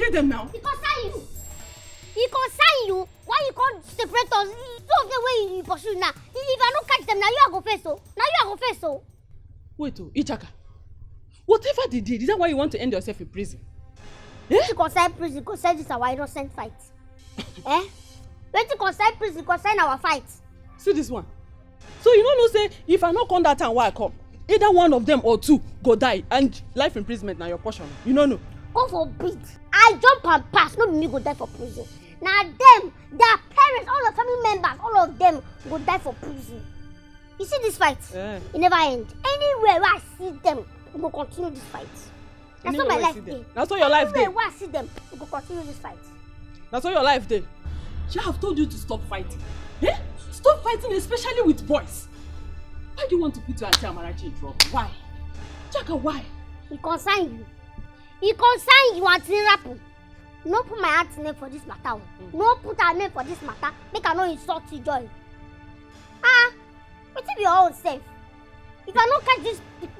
separate them now. He concern you. He concern you. Why you can't separate us? Two of them way you pursue now. If I don't catch them, now you are go face so. Now you are go face so. Wait, Ichaka. Whatever they did, is that why you want to end yourself in prison? Eh? You concern prison, concern this our innocent fight. Eh? When you concern prison, concern our fight. See this one. So you don't know say if I not come that time, why I come? Either one of them or two go die and life imprisonment now your portion. You don't know. God forbid. I jump and pass, not me go die for prison. Now them, their parents, all the family members, all of them go die for prison. You see this fight? It never ends. Anywhere where I see them, we go continue this fight. That's what my life day. That's what your life day. Anywhere where I see them, we go continue this fight. That's what your life day. I have told you to stop fighting. Eh? Stop fighting, especially with boys. Why do you want to put your Auntie Amarachi in trouble? Why? Chaka, why? It concern you. It concern you, Auntie Rapu. No put my aunt's name for this matter. No put her name for this matter. Make her no insult you, Joy. But if your own safe. If I don't catch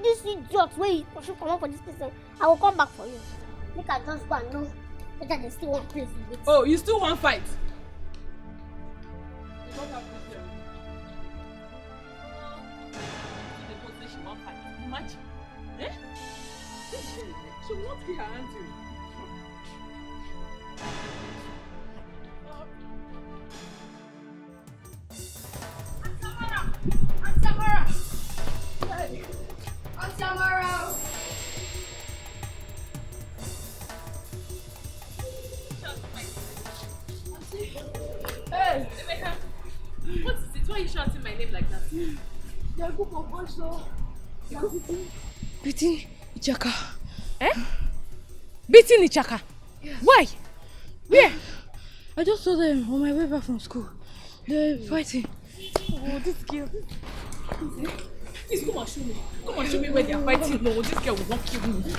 this idiot where you pursue come out for this person, I will come back for you. Make her just go and know that they still want place with. Oh, you still want fight? You don't have to tell me. She won't fight. Imagine. Eh? She will not kill her auntie. Auntie Amara! Hey. Auntie Amara! Hey! What is it? Why are you shouting my name like that? There are a group of boys though. Beating Ichaka. Eh? Beating Ichaka? Yes. Why? Where? I just saw them on my way back from school. They're fighting. Oh, this girl. Please come and show me. Come and show me where they are fighting. No, this girl will not kill me.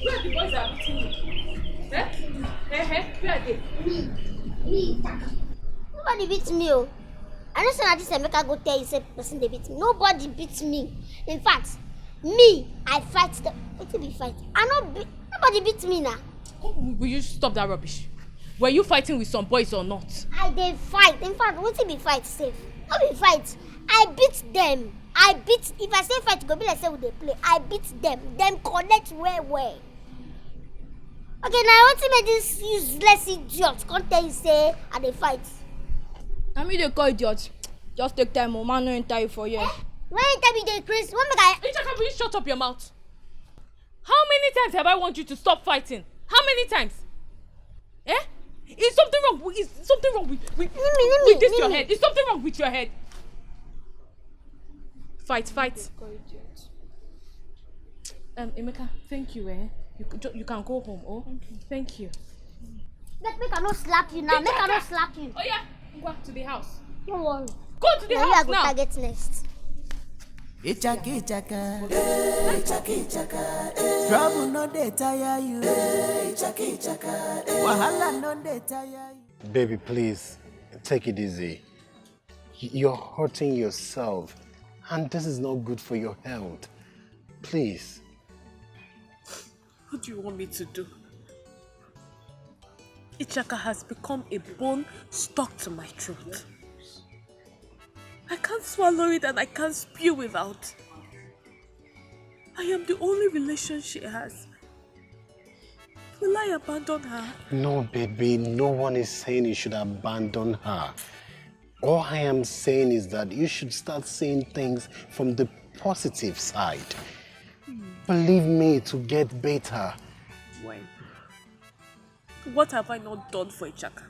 Where are the boys that are beating you? Eh? Where are they? Me. Nobody beats me, oh. I don't say that this Emeka go tell you say person they beat me. Nobody beats me. In fact, me, I fight them. What did we fight? Nobody beats me now. Will you stop that rubbish? Were you fighting with some boys or not? I did fight. In fact, what did we fight safe? How we fight? I beat them. If I say fight, go be like say we they play. I beat them. Them connect where. Okay, now I want to make this useless idiot come tell you say I dey fight. I mean they call idiots. Just take time, man, no enter you for you. When you tell me they crazy, what make I? Ichaka, will you shut up your mouth? How many times have I want you to stop fighting? How many times? Eh? Is something wrong? Is something wrong with this your head? Is something wrong with your head? Fight. Emeka, thank you, eh? You can go home, oh? Thank you. Make I not slap you now. Make I not slap you. Oh yeah, go to the house. Don't worry. Go to the house now. I go target next. Ichaka, trouble no dey tire you. Ichaka, wahala no dey tire you. Baby, please, take it easy. You're hurting yourself, and this is not good for your health. Please. What do you want me to do? Ichaka has become a bone stuck to my throat. I can't swallow it and I can't spew without. I am the only relation she has. Will I abandon her? No, baby, no one is saying you should abandon her. All I am saying is that you should start seeing things from the positive side. Believe me, to get better. When? What have I not done for Ichaka?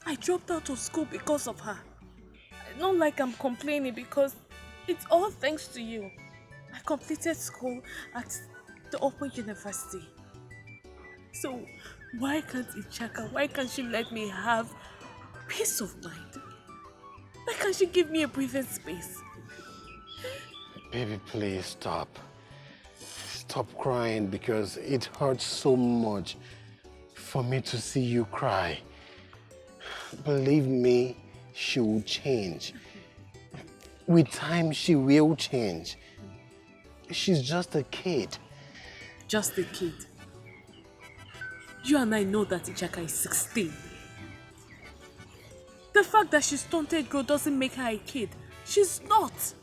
I dropped out of school because of her. Not like I'm complaining because it's all thanks to you. I completed school at the Open University. So why can't Ichaka, why can't she let me have peace of mind? Why can't she give me a breathing space? Baby, please stop. Stop crying because it hurts so much for me to see you cry. Believe me, she will change. With time, she will change. She's just a kid. Just a kid. You and I know that Ichaka is 16. The fact that she's stunted girl doesn't make her a kid. She's not.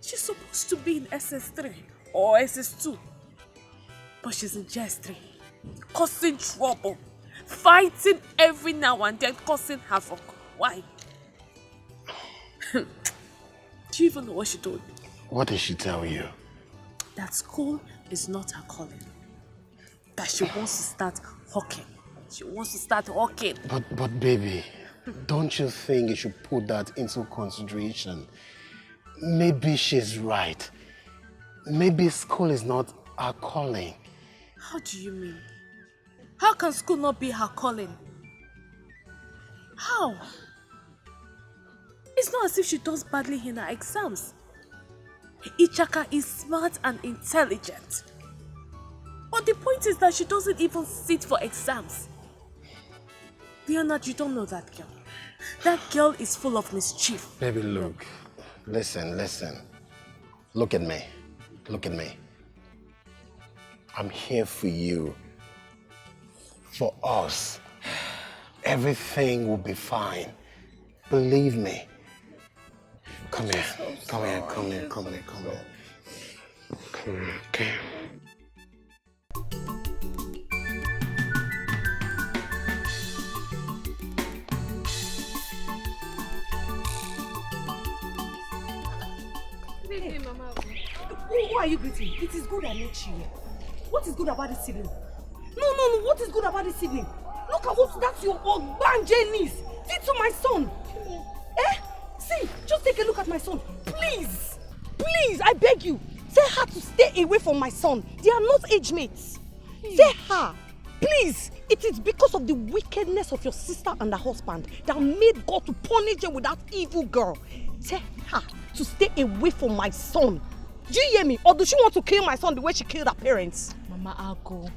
She's supposed to be in SS3 or SS2. But she's in JS3, causing trouble, fighting every now and then, causing havoc. Why? Do you even know what she told me? What did she tell you? That school is not her calling. That she wants to start hawking. She wants to start hawking. But baby, don't you think you should put that into consideration? Maybe she's right. Maybe school is not her calling. How do you mean? How can school not be her calling? How? It's not as if she does badly in her exams. Ichaka is smart and intelligent. But the point is that she doesn't even sit for exams. Leonard, you don't know that girl. That girl is full of mischief. Baby, look. Listen. Look at me. I'm here for you. For us. Everything will be fine. Believe me. Come here, okay? Who are you greeting? It is good I met you. What is good about this evening? No. What is good about this evening? Look at what that's your Ogbanje niece did to my son. See, just take a look at my son. Please, I beg you. Tell her to stay away from my son. They are not age mates. Tell her, please. It is because of the wickedness of your sister and her husband that made God to punish them with that evil girl. Tell her to stay away from my son. Do you hear me? Or does she want to kill my son the way she killed her parents? Mama, I'll go.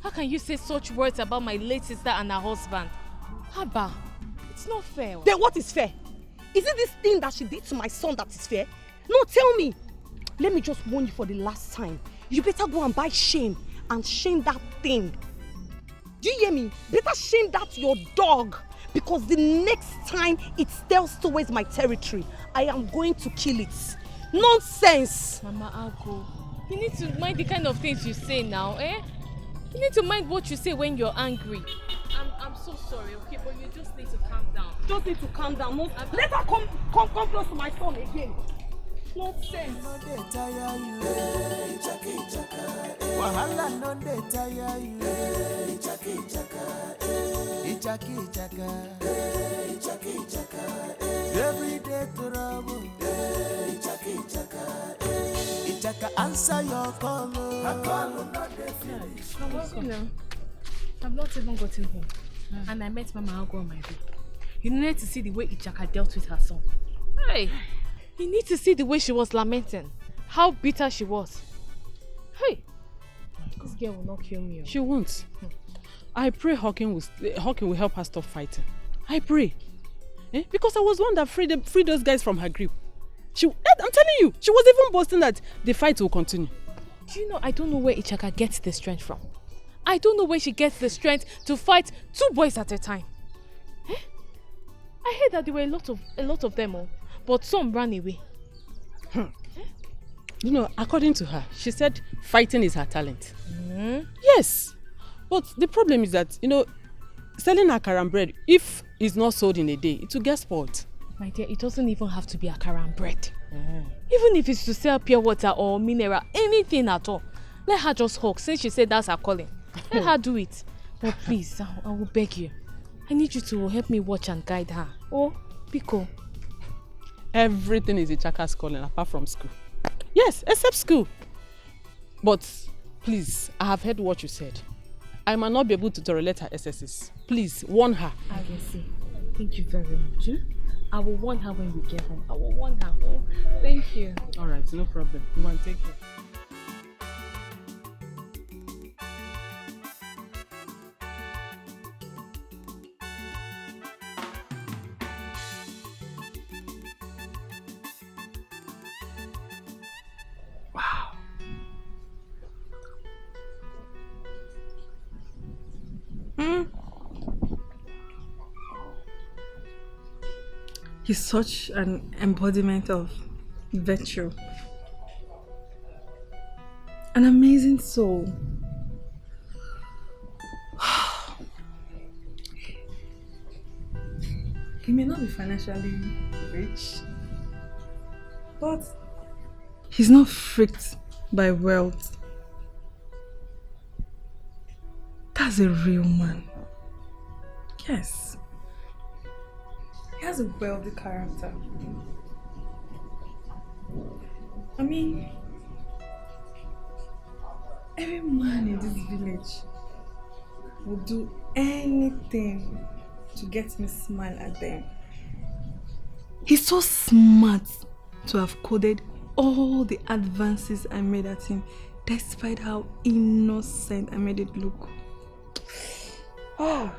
How can you say such words about my late sister and her husband? Haba, it's not fair. Then what is fair? Is it this thing that she did to my son that is fair? No, tell me. Let me just warn you for the last time. You better go and buy shame and shame that thing. Do you hear me? Better shame that your dog. Because the next time it steals towards my territory, I am going to kill it. Nonsense! Mama, I'll go. You need to mind the kind of things you say now, You need to mind what you say when you're angry. I'm so sorry, okay? But you just need to calm down. Just need to calm down. No, let her come close to my son again. Nonsense. Wahala no dey tire you. Ichaka. Every day trouble. Ichaka answer your call. I've not even gotten home. And I met Mama Ago on my way. You need to see the way Ichaka dealt with her son. Hey, you need to see the way she was lamenting. How bitter she was. Hey, this girl will not kill me. She won't. I pray Hawking will help her stop fighting. I pray. Because I was one that freed those guys from her grip. I'm telling you, she was even boasting that the fight will continue. Do you know, I don't know where Ichaka gets the strength from. I don't know where she gets the strength to fight 2 boys at a time. I heard that there were a lot of them, but some ran away. You know, according to her, she said fighting is her talent. Yes, but the problem is that, selling akara and bread, if it's not sold in a day, it will get spoiled. My dear, it doesn't even have to be akara and bread. Even if it's to sell pure water or mineral, anything at all, let her just hawk, since she said that's her calling. Let her do it. But please, I will beg you. I need you to help me watch and guide her. Oh, Pico. Everything is Ichaka's calling apart from school. Yes, except school. But please, I have heard what you said. I might not be able to tolerate her excesses. Please, warn her. I will see. Thank you very much. I will warn her when we get home. I will warn her. Oh, thank you. Alright, no problem. Go and take care. He's such an embodiment of virtue. An amazing soul. He may not be financially rich, but he's not freaked by wealth. That's a real man. Yes. He has a wealthy character. I mean, every man in this village will do anything to get me to smile at them. He's so smart to have coded all the advances I made at him, despite how innocent I made it look. Oh,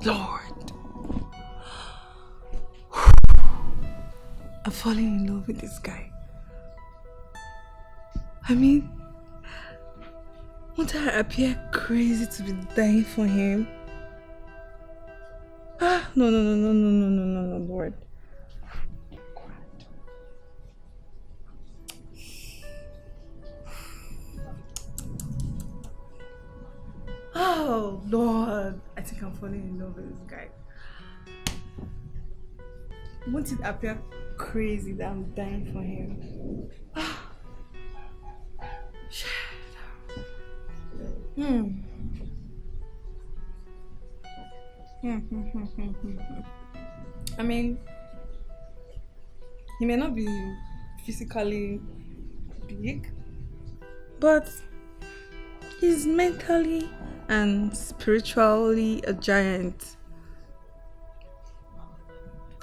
Lord. I'm falling in love with this guy. I mean, won't I appear crazy to be dying for him? No, Lord. Oh, Lord. I think I'm falling in love with this guy. Won't it appear crazy that I'm dying for him? Shit. I mean, he may not be physically big, but he's mentally and spiritually a giant.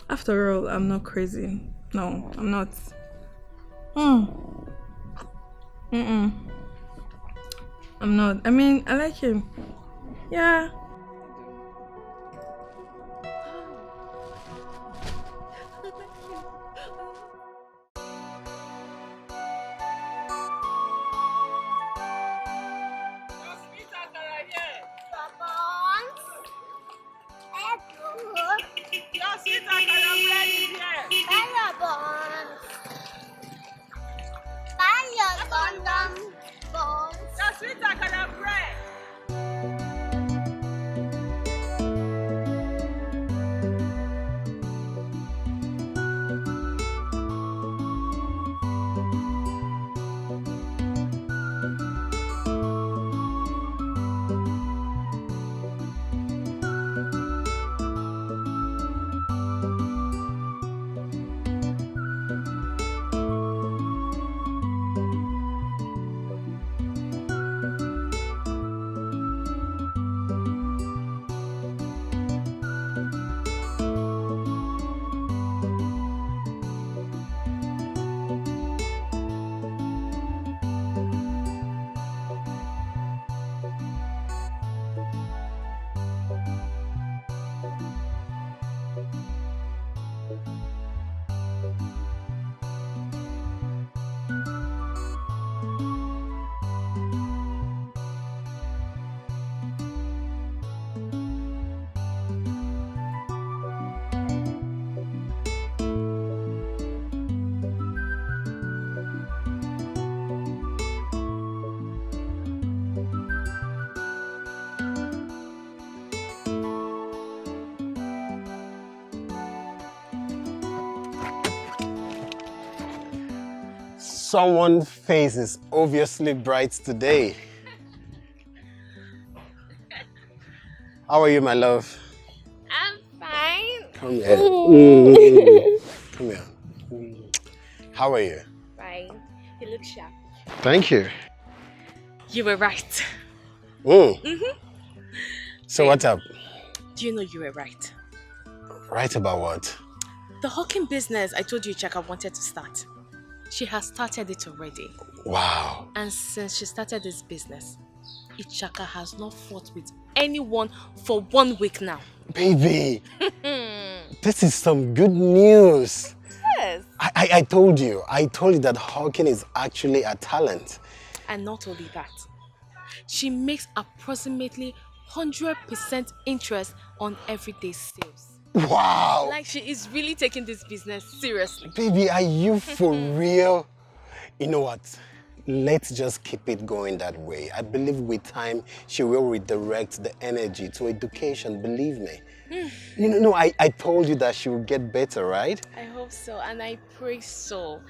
After all, I'm not crazy. No, I'm not. I'm not. I mean, I like him. Yeah. Someone's face is obviously bright today. How are you, my love? I'm fine. Come here. Come here. How are you? Fine. You look sharp. Thank you. You were right. So what's up? Do you know you were right? Write about what? The hawking business I told you Chaka wanted to start. She has started it already. Wow. And since she started this business, Ichaka has not fought with anyone for 1 week now. Baby, this is some good news. Yes. I told you that hawking is actually a talent. And not only that, she makes approximately 100% interest on everyday sales. Wow. Like she is really taking this business seriously. Baby, are you for real? You know what? Let's just keep it going that way. I believe with time, she will redirect the energy to education, believe me. I told you that she will get better, right? I hope so, and I pray so.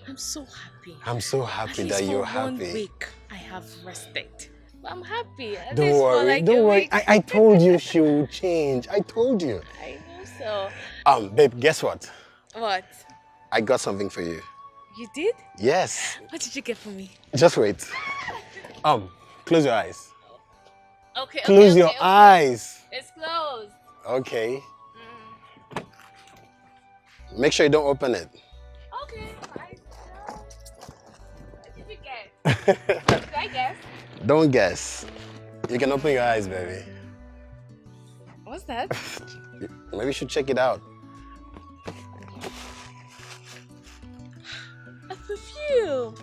I'm so happy. I'm so happy that you're happy. For 1 week, I have rested. I'm happy. Don't worry, don't worry. I told you she will change. I told you. I know so. Babe, guess what? What? I got something for you. You did? Yes. What did you get for me? Just wait. Close your eyes. Okay. Close your eyes. It's closed. Okay. Make sure you don't open it. Okay. What did you get? Did I guess? Don't guess. You can open your eyes, baby. What's that? Maybe you should check it out. A perfume.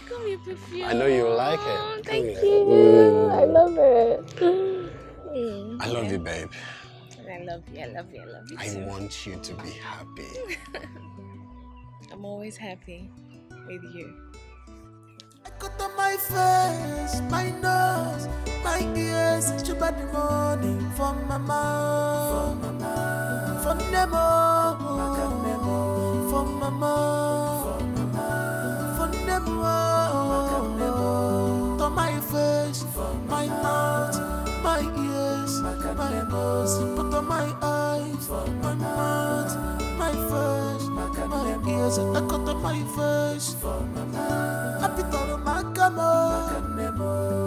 Come here, perfume. I know you like it. Thank you. I love it. I love you, babe. I love you. I love you. I love you I too. want you to be happy. I'm always happy with you. I cut on my face, my nose, my ears, chip at the morning from my mouth, from Nemo, from my mouth, from Nemo, to my face, my mouth, my ears, my nose, put on my eyes, my mouth, my face, my ears, I cut on my face, Apitoro Makamo,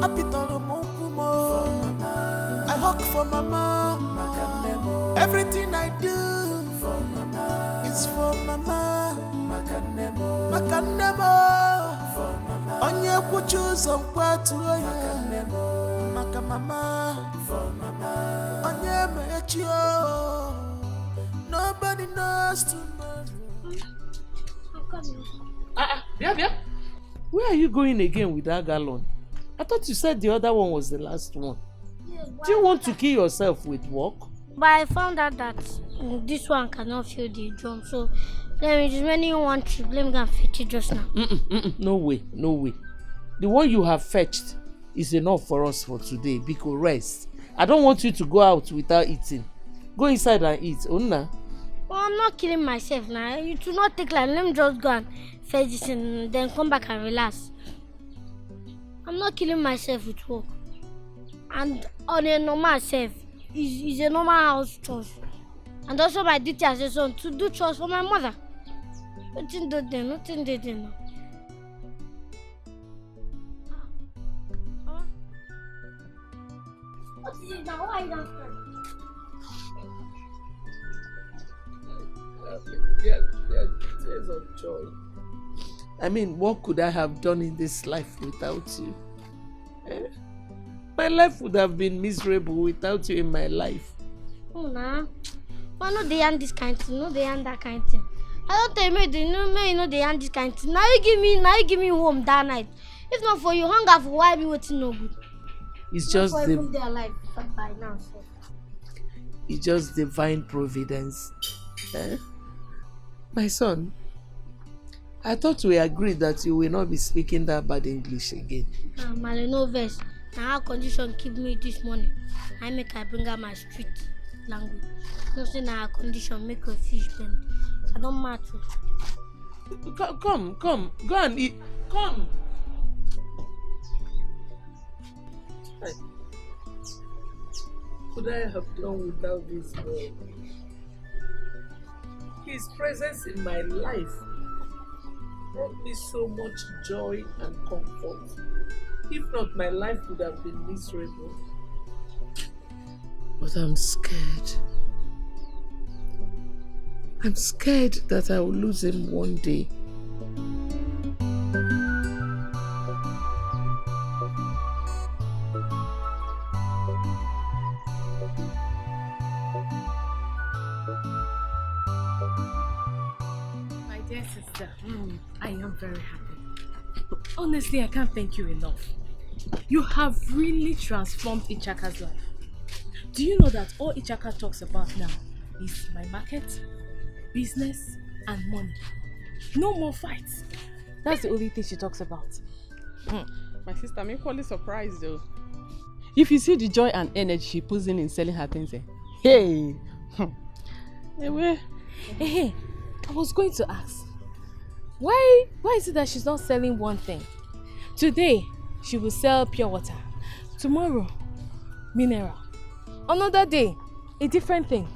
Apitoro Mokumo. I hawk for mama. Everything I do is for mama. Makanemo. Onye kuchuzo mkwatu oye. Makamama. Onye mechio. Nobody knows tomorrow. Yeah. Where are you going again with that gallon? I thought you said the other one was the last one. Yes, Do you want to kill yourself with work? But I found out that this one cannot fill the drum, so let me just when you want to let me go and fetch it just now. No way. The one you have fetched is enough for us for today. Because rest. I don't want you to go out without eating. Go inside and eat. Unna. Well, I'm not killing myself now. You do not take like let me just go and fetch this and then come back and relax. I'm not killing myself with work. And on a normal self is a normal house chores. And also my duty as a son to do chores for my mother. Nothing do them, nothing do them now. What is it now? Why are you downstairs? Tears of joy. I mean, what could I have done in this life without you? My life would have been miserable without you in my life. Oh, nah. Why not they end this kind of thing? No, they end that kind of thing. I don't tell you, you know they end this kind of thing. Now you give me home that night. If not for you, hunger for why be waiting no good. It's Not just for even their life by now. So. It's just divine providence. My son, I thought we agreed that you will not be speaking that bad English again. No verse. Now how condition keep me this morning. I bring out my street language. No say now condition make a fish bend. I don't matter. Come, go and eat. Come. Could I have done without this boy? His presence in my life brought me so much joy and comfort. If not, my life would have been miserable. But I'm scared. I'm scared that I will lose him one day. My dear sister, I am very happy. Honestly, I can't thank you enough. You have really transformed Ichaka's life. Do you know that all Ichaka talks about now is my market, business, and money? No more fights. That's the only thing she talks about. My sister, I'm equally surprised though. If you see the joy and energy she puts in selling her things, hey! Anyway. Hey, I was going to ask, why is it that she's not selling one thing? Today, she will sell pure water. Tomorrow, mineral. Another day, a different thing.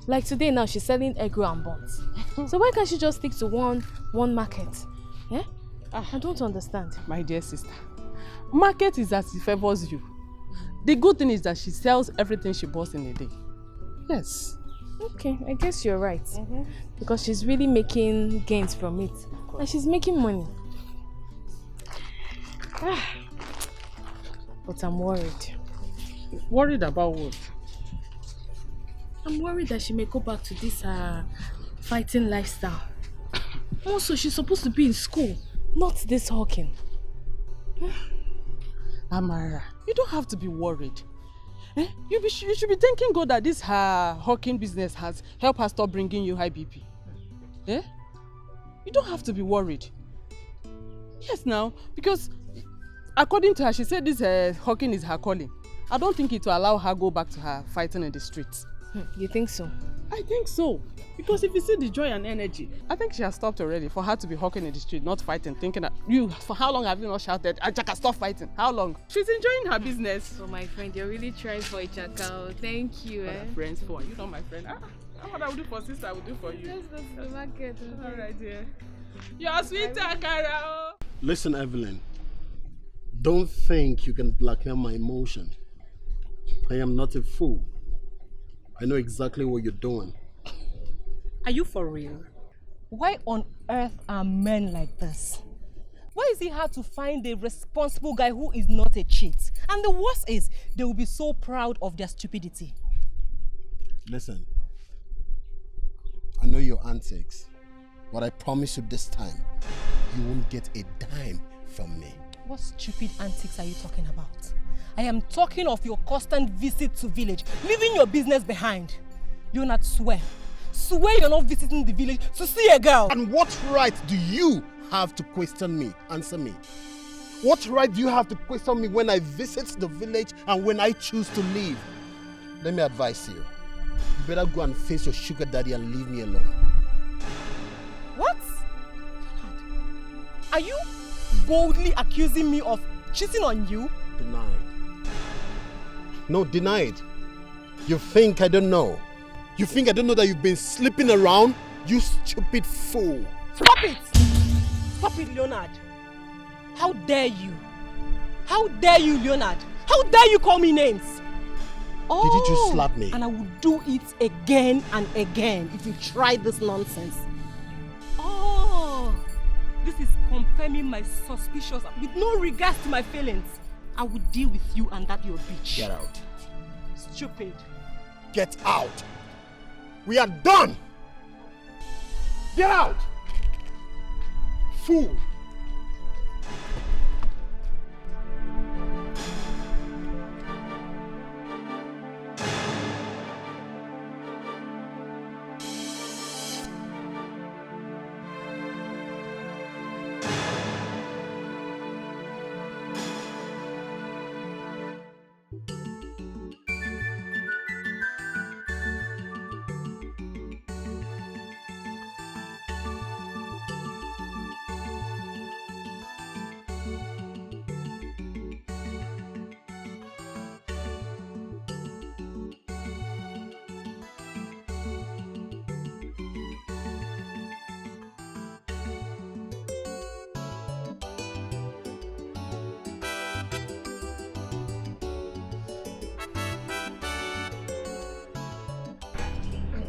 Like today now, she's selling egg roll and buns. So why can't she just stick to one market? Yeah? I don't understand. My dear sister, market is as it favors you. The good thing is that she sells everything she bought in a day. Yes. Okay, I guess you're right. Because she's really making gains from it. And she's making money. But I'm worried. Worried about what? I'm worried that she may go back to this fighting lifestyle. Also, she's supposed to be in school, not this hawking. Amara, you don't have to be worried. You should be thanking God that this her hawking business has helped her stop bringing you high BP. You don't have to be worried. Yes, now, because according to her, she said this hawking is her calling. I don't think it will allow her go back to her fighting in the streets. You think so? I think so. Because if you see the joy and energy, I think she has stopped already for her to be hawking in the street, not fighting, thinking that for how long have you not shouted, Ajaka, stop fighting? How long? She's enjoying her business. So my friend, you're really trying for Ichaka. Thank you. What are friends for? You know my friend. What I will do for sister, I will do for you. Let's go to the market. Alright, dear. You're sweet, Akara. Listen, Evelyn. Don't think you can blackmail my emotion. I am not a fool. I know exactly what you're doing. Are you for real? Why on earth are men like this? Why is it hard to find a responsible guy who is not a cheat? And the worst is, they will be so proud of their stupidity. Listen, I know your antics, but I promise you this time, you won't get a dime from me. What stupid antics are you talking about? I am talking of your constant visit to village, leaving your business behind. Leonard, swear you're not visiting the village to see a girl. And what right do you have to question me? Answer me. What right do you have to question me when I visit the village and when I choose to leave? Let me advise you. You better go and face your sugar daddy and leave me alone. What? Are you boldly accusing me of cheating on you? Denied. No, denied. You think I don't know? You think I don't know that you've been sleeping around? You stupid fool. Stop it! Stop it, Leonard. How dare you? How dare you, Leonard? How dare you call me names? Did you just slap me? And I will do it again and again if you try this nonsense. Oh, this is confirming my suspicions with no regards to my feelings. I will deal with you and that your bitch. Get out. Stupid. Get out. We are done. Get out. Fool.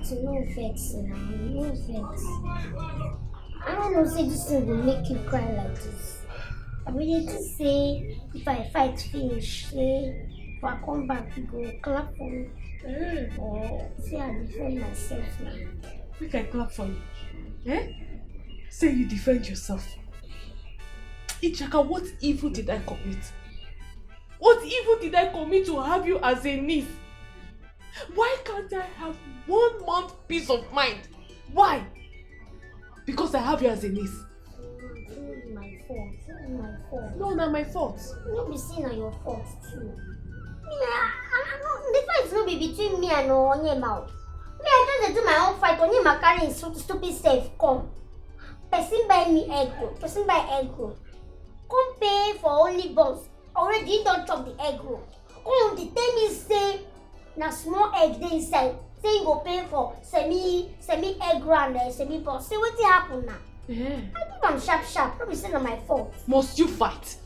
fighting, no vex now, no vex. I don't know, say this thing will make you cry like this. I really to say, if I fight finish, say, if I come back, you go clap for me. Or say I defend myself now. We can clap for you. Eh? Say you defend yourself. Ichaka, what evil did I commit? What evil did I commit to have you as a niece? Why can't I have 1 month peace of mind? Why? Because I have you as a niece. It's my fault. It's my fault. No, not my fault. You'll be seen on your fault too. The fight will be between me and Onyema. Me, I just do my own fight. Onyema carrying stupid self. Come. Person buy me egg roll. Person buy egg roll. Come pay for only buns. Already you don't chop the egg roll. Come, the tell me say, na small egg dey inside. Say you go pay for semi egg roll and semi bun. Say what happen now? Yeah. I do am sharp. Don't be saying on my fault. Must you fight?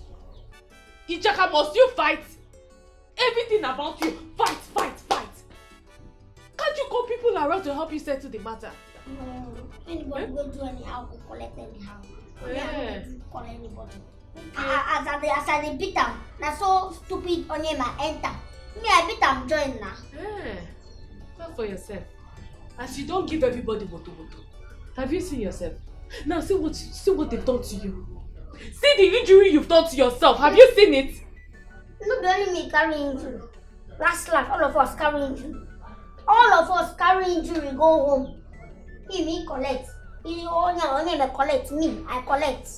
Ichaka, must you fight? Everything about you, fight. Can't you call people around to help you settle the matter? No, anybody go do anyhow, go collect anyhow. Yeah. Call anybody. As I dey beat am, na so stupid Onyema enter. Me, I beat am join now. Yeah. Clap for yourself. As you don't give everybody woto. Have you seen yourself? Now see what they've done to you. See the injury you've done to yourself. Have you seen it? No be only me carry injury. Last, all of us carry injury. All of us carry injury, go home. Me collect. Onyema collect, me, I collect.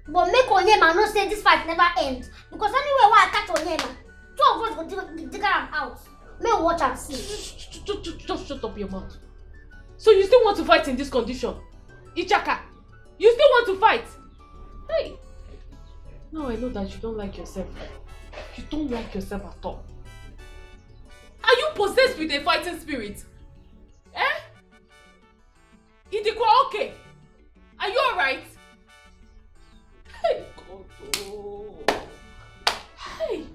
But make Onyema no say this fight never ends. Because anyway, why I catch Onyema, 2 of us go dig am out. May we watch and see. Just shut up your mouth. So you still want to fight in this condition? Ichaka, you still want to fight? Hey! Now I know that you don't like yourself. You don't like yourself at all. Are you possessed with a fighting spirit? Eh? Idikwa, okay? Are you alright? Hey, God, oh. Hey!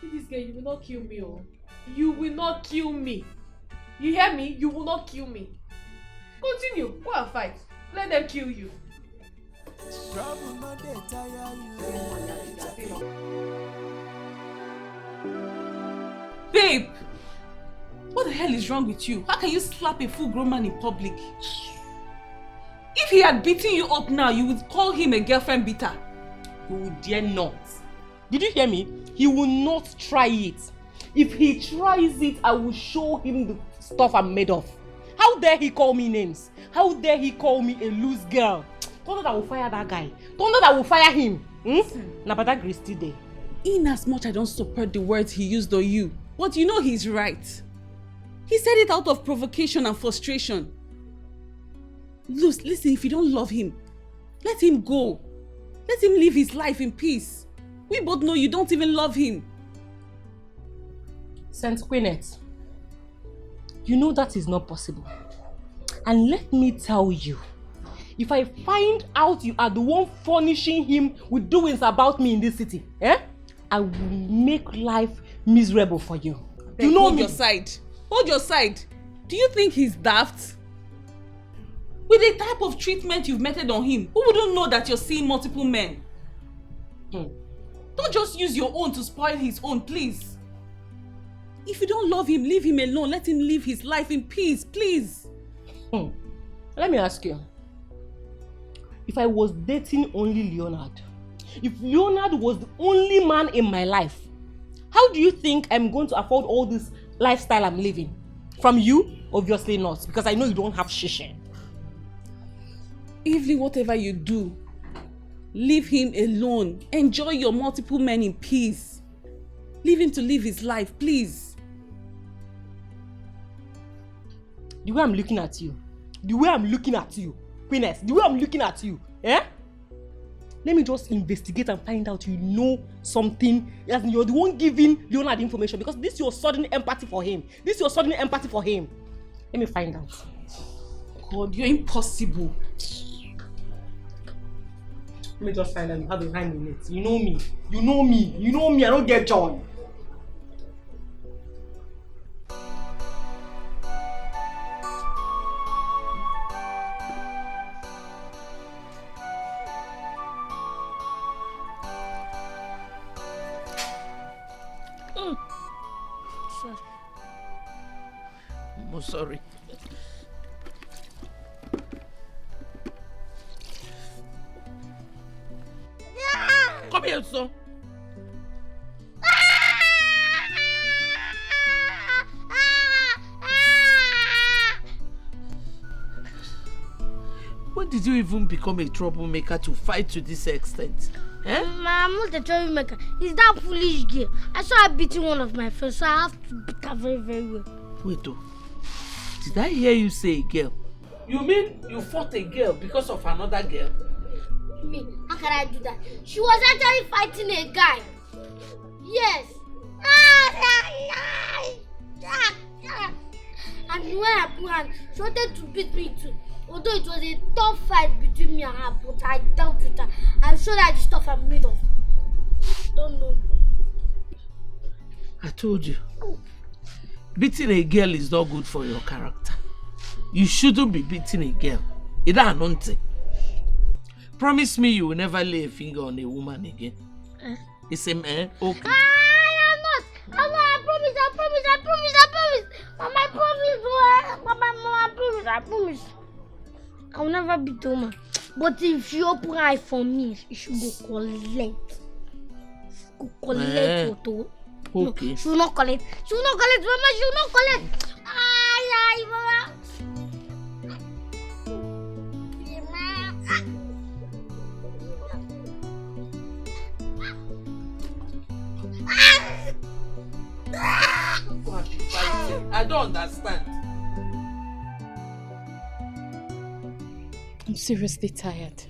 This girl, you will not kill me, oh. You will not kill me. You hear me? You will not kill me. Continue. Go and fight. Let them kill you. Babe, what the hell is wrong with you? How can you slap a full-grown man in public? If he had beaten you up now, you would call him a girlfriend beater. He would dare not. Did you hear me? He will not try it. If he tries it, I will show him the stuff I'm made of. How dare he call me names? How dare he call me a loose girl? Don't know that I will fire that guy. Don't know that I will fire him. Now, but that grace still there. In as much I don't support the words he used on you, but you know he's right. He said it out of provocation and frustration. Listen, if you don't love him, let him go. Let him live his life in peace. We both know you don't even love him. Saint Queenette, you know that is not possible. And let me tell you, if I find out you are the one furnishing him with doings about me in this city, I will make life miserable for you. You know me. Hold your side. Do you think he's daft? With the type of treatment you've meted on him, who wouldn't know that you're seeing multiple men? Don't just use your own to spoil his own, please. If you don't love him, leave him alone. Let him live his life in peace, please. Let me ask you. If I was dating only Leonard, if Leonard was the only man in my life, how do you think I'm going to afford all this lifestyle I'm living? From you? Obviously not, because I know you don't have shisha. Evelyn, whatever you do, leave him alone. Enjoy your multiple men in peace. Leave him to live his life, please. The way I'm looking at you, Queeness, the way I'm looking at you, let me just investigate and find out you know something, as you're the one giving Leonard information, because this is your sudden empathy for him. Let me find out. God, you're impossible. Let me just find out you have a hand in it. You know me, I don't get joy. sorry. Come here, son. When did you even become a troublemaker to fight to this extent? Eh? I'm not a troublemaker. It's that foolish girl. I saw her beating one of my friends, so I have to beat her very, very well. Wait, oh. Did I hear you say girl? You mean you fought a girl because of another girl? Me? How can I do that? She was actually fighting a guy. Yes. And when I put her, she wanted to beat me too. Although it was a tough fight between me and her, but I dealt with her. I'm sure that the stuff I'm made of. Don't know. I told you. Beating a girl is not good for your character. You shouldn't be beating a girl. It's not. Promise me you will never lay a finger on a woman again. It's a man. Okay. I'm not. I promise. Mama, I promise. I will never beat a woman. But if you open her eye for me, you should go collect. Photo. Okay. No, she will not collect. Mama. She will not collect. Ay, Mama. I don't understand. I'm seriously tired.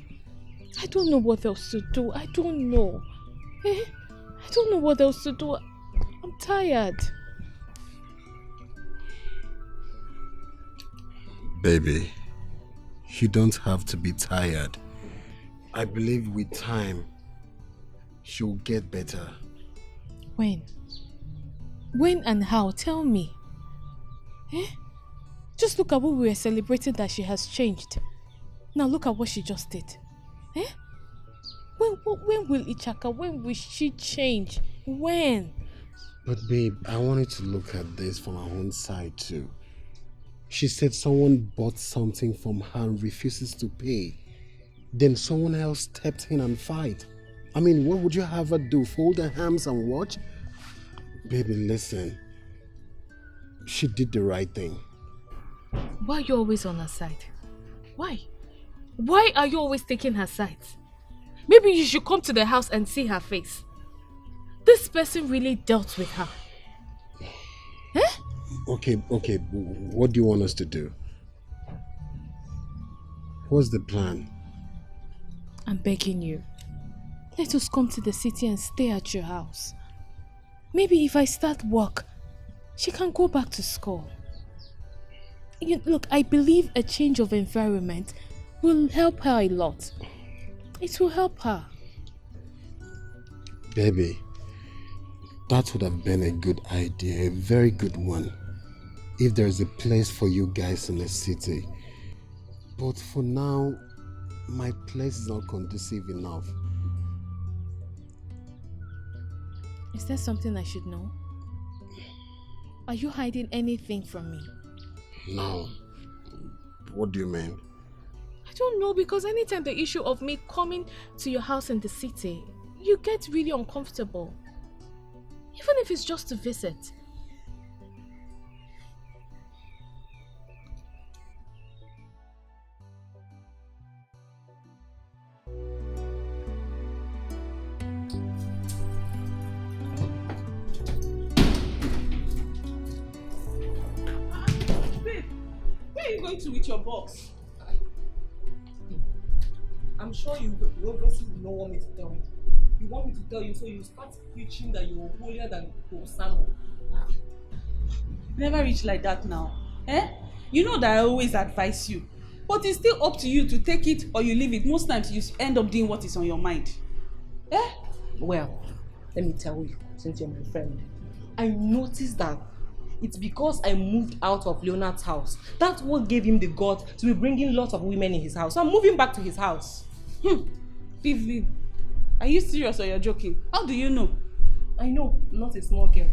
I don't know what else to do. I don't know. I don't know what else to do. I'm tired. Baby, you don't have to be tired. I believe with time, she'll get better. When? When and how? Tell me. Just look at what we were celebrating that she has changed. Now look at what she just did. When will Ichaka, when will she change? When? But babe, I wanted to look at this from her own side too. She said someone bought something from her and refuses to pay. Then someone else stepped in and fight. I mean, what would you have her do? Fold her arms and watch? Baby, listen. She did the right thing. Why are you always on her side? Why? Why are you always taking her sides? Maybe you should come to the house and see her face. This person really dealt with her. Okay, what do you want us to do? What's the plan? I'm begging you. Let us come to the city and stay at your house. Maybe if I start work, she can go back to school. Look, I believe a change of environment will help her a lot. It will help her. Baby, that would have been a good idea, a very good one, if there's a place for you guys in the city. But for now, my place is not conducive enough. Is there something I should know? Are you hiding anything from me? No. What do you mean? I don't know, because anytime the issue of me coming to your house in the city, you get really uncomfortable. Even if it's just to visit. Babe, where are you going to with your box? I'm sure you obviously don't want me to tell you. You want me to tell you, so you start preaching that you're holier than Godson. Never reach like that now. You know that I always advise you. But it's still up to you to take it or you leave it. Most times you end up doing what is on your mind. Well, let me tell you, since you're my friend, I noticed that it's because I moved out of Leonard's house. That's what gave him the guts to be bringing lots of women in his house. So I'm moving back to his house. Vivian, are you serious or you're joking? How do you know? I know, I'm not a small girl.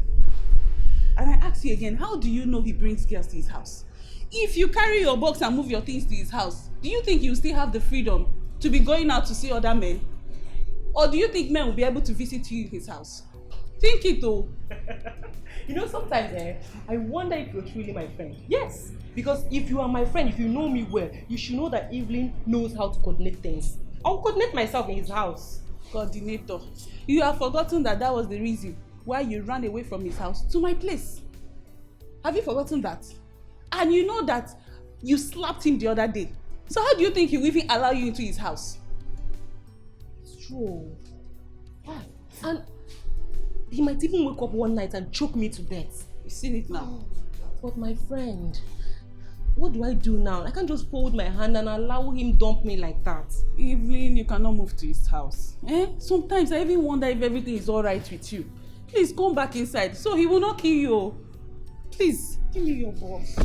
And I ask you again, how do you know he brings girls to his house? If you carry your box and move your things to his house, do you think you still have the freedom to be going out to see other men? Or do you think men will be able to visit you in his house? Think it though. You know, sometimes I wonder if you're truly my friend. Yes, because if you are my friend, if you know me well, you should know that Evelyn knows how to coordinate things. I'll coordinate myself in his house. Coordinator, you have forgotten that was the reason why you ran away from his house to my place. Have you forgotten that? And you know that you slapped him the other day. So how do you think he will even allow you into his house? It's true. Yeah. And he might even wake up one night and choke me to death. You've seen it now. But my friend, what do I do now? I can't just fold my hand and allow him dump me like that. Evelyn, you cannot move to his house. Sometimes I even wonder if everything is alright with you. Please come back inside so he will not kill you. Please, give me your box. Are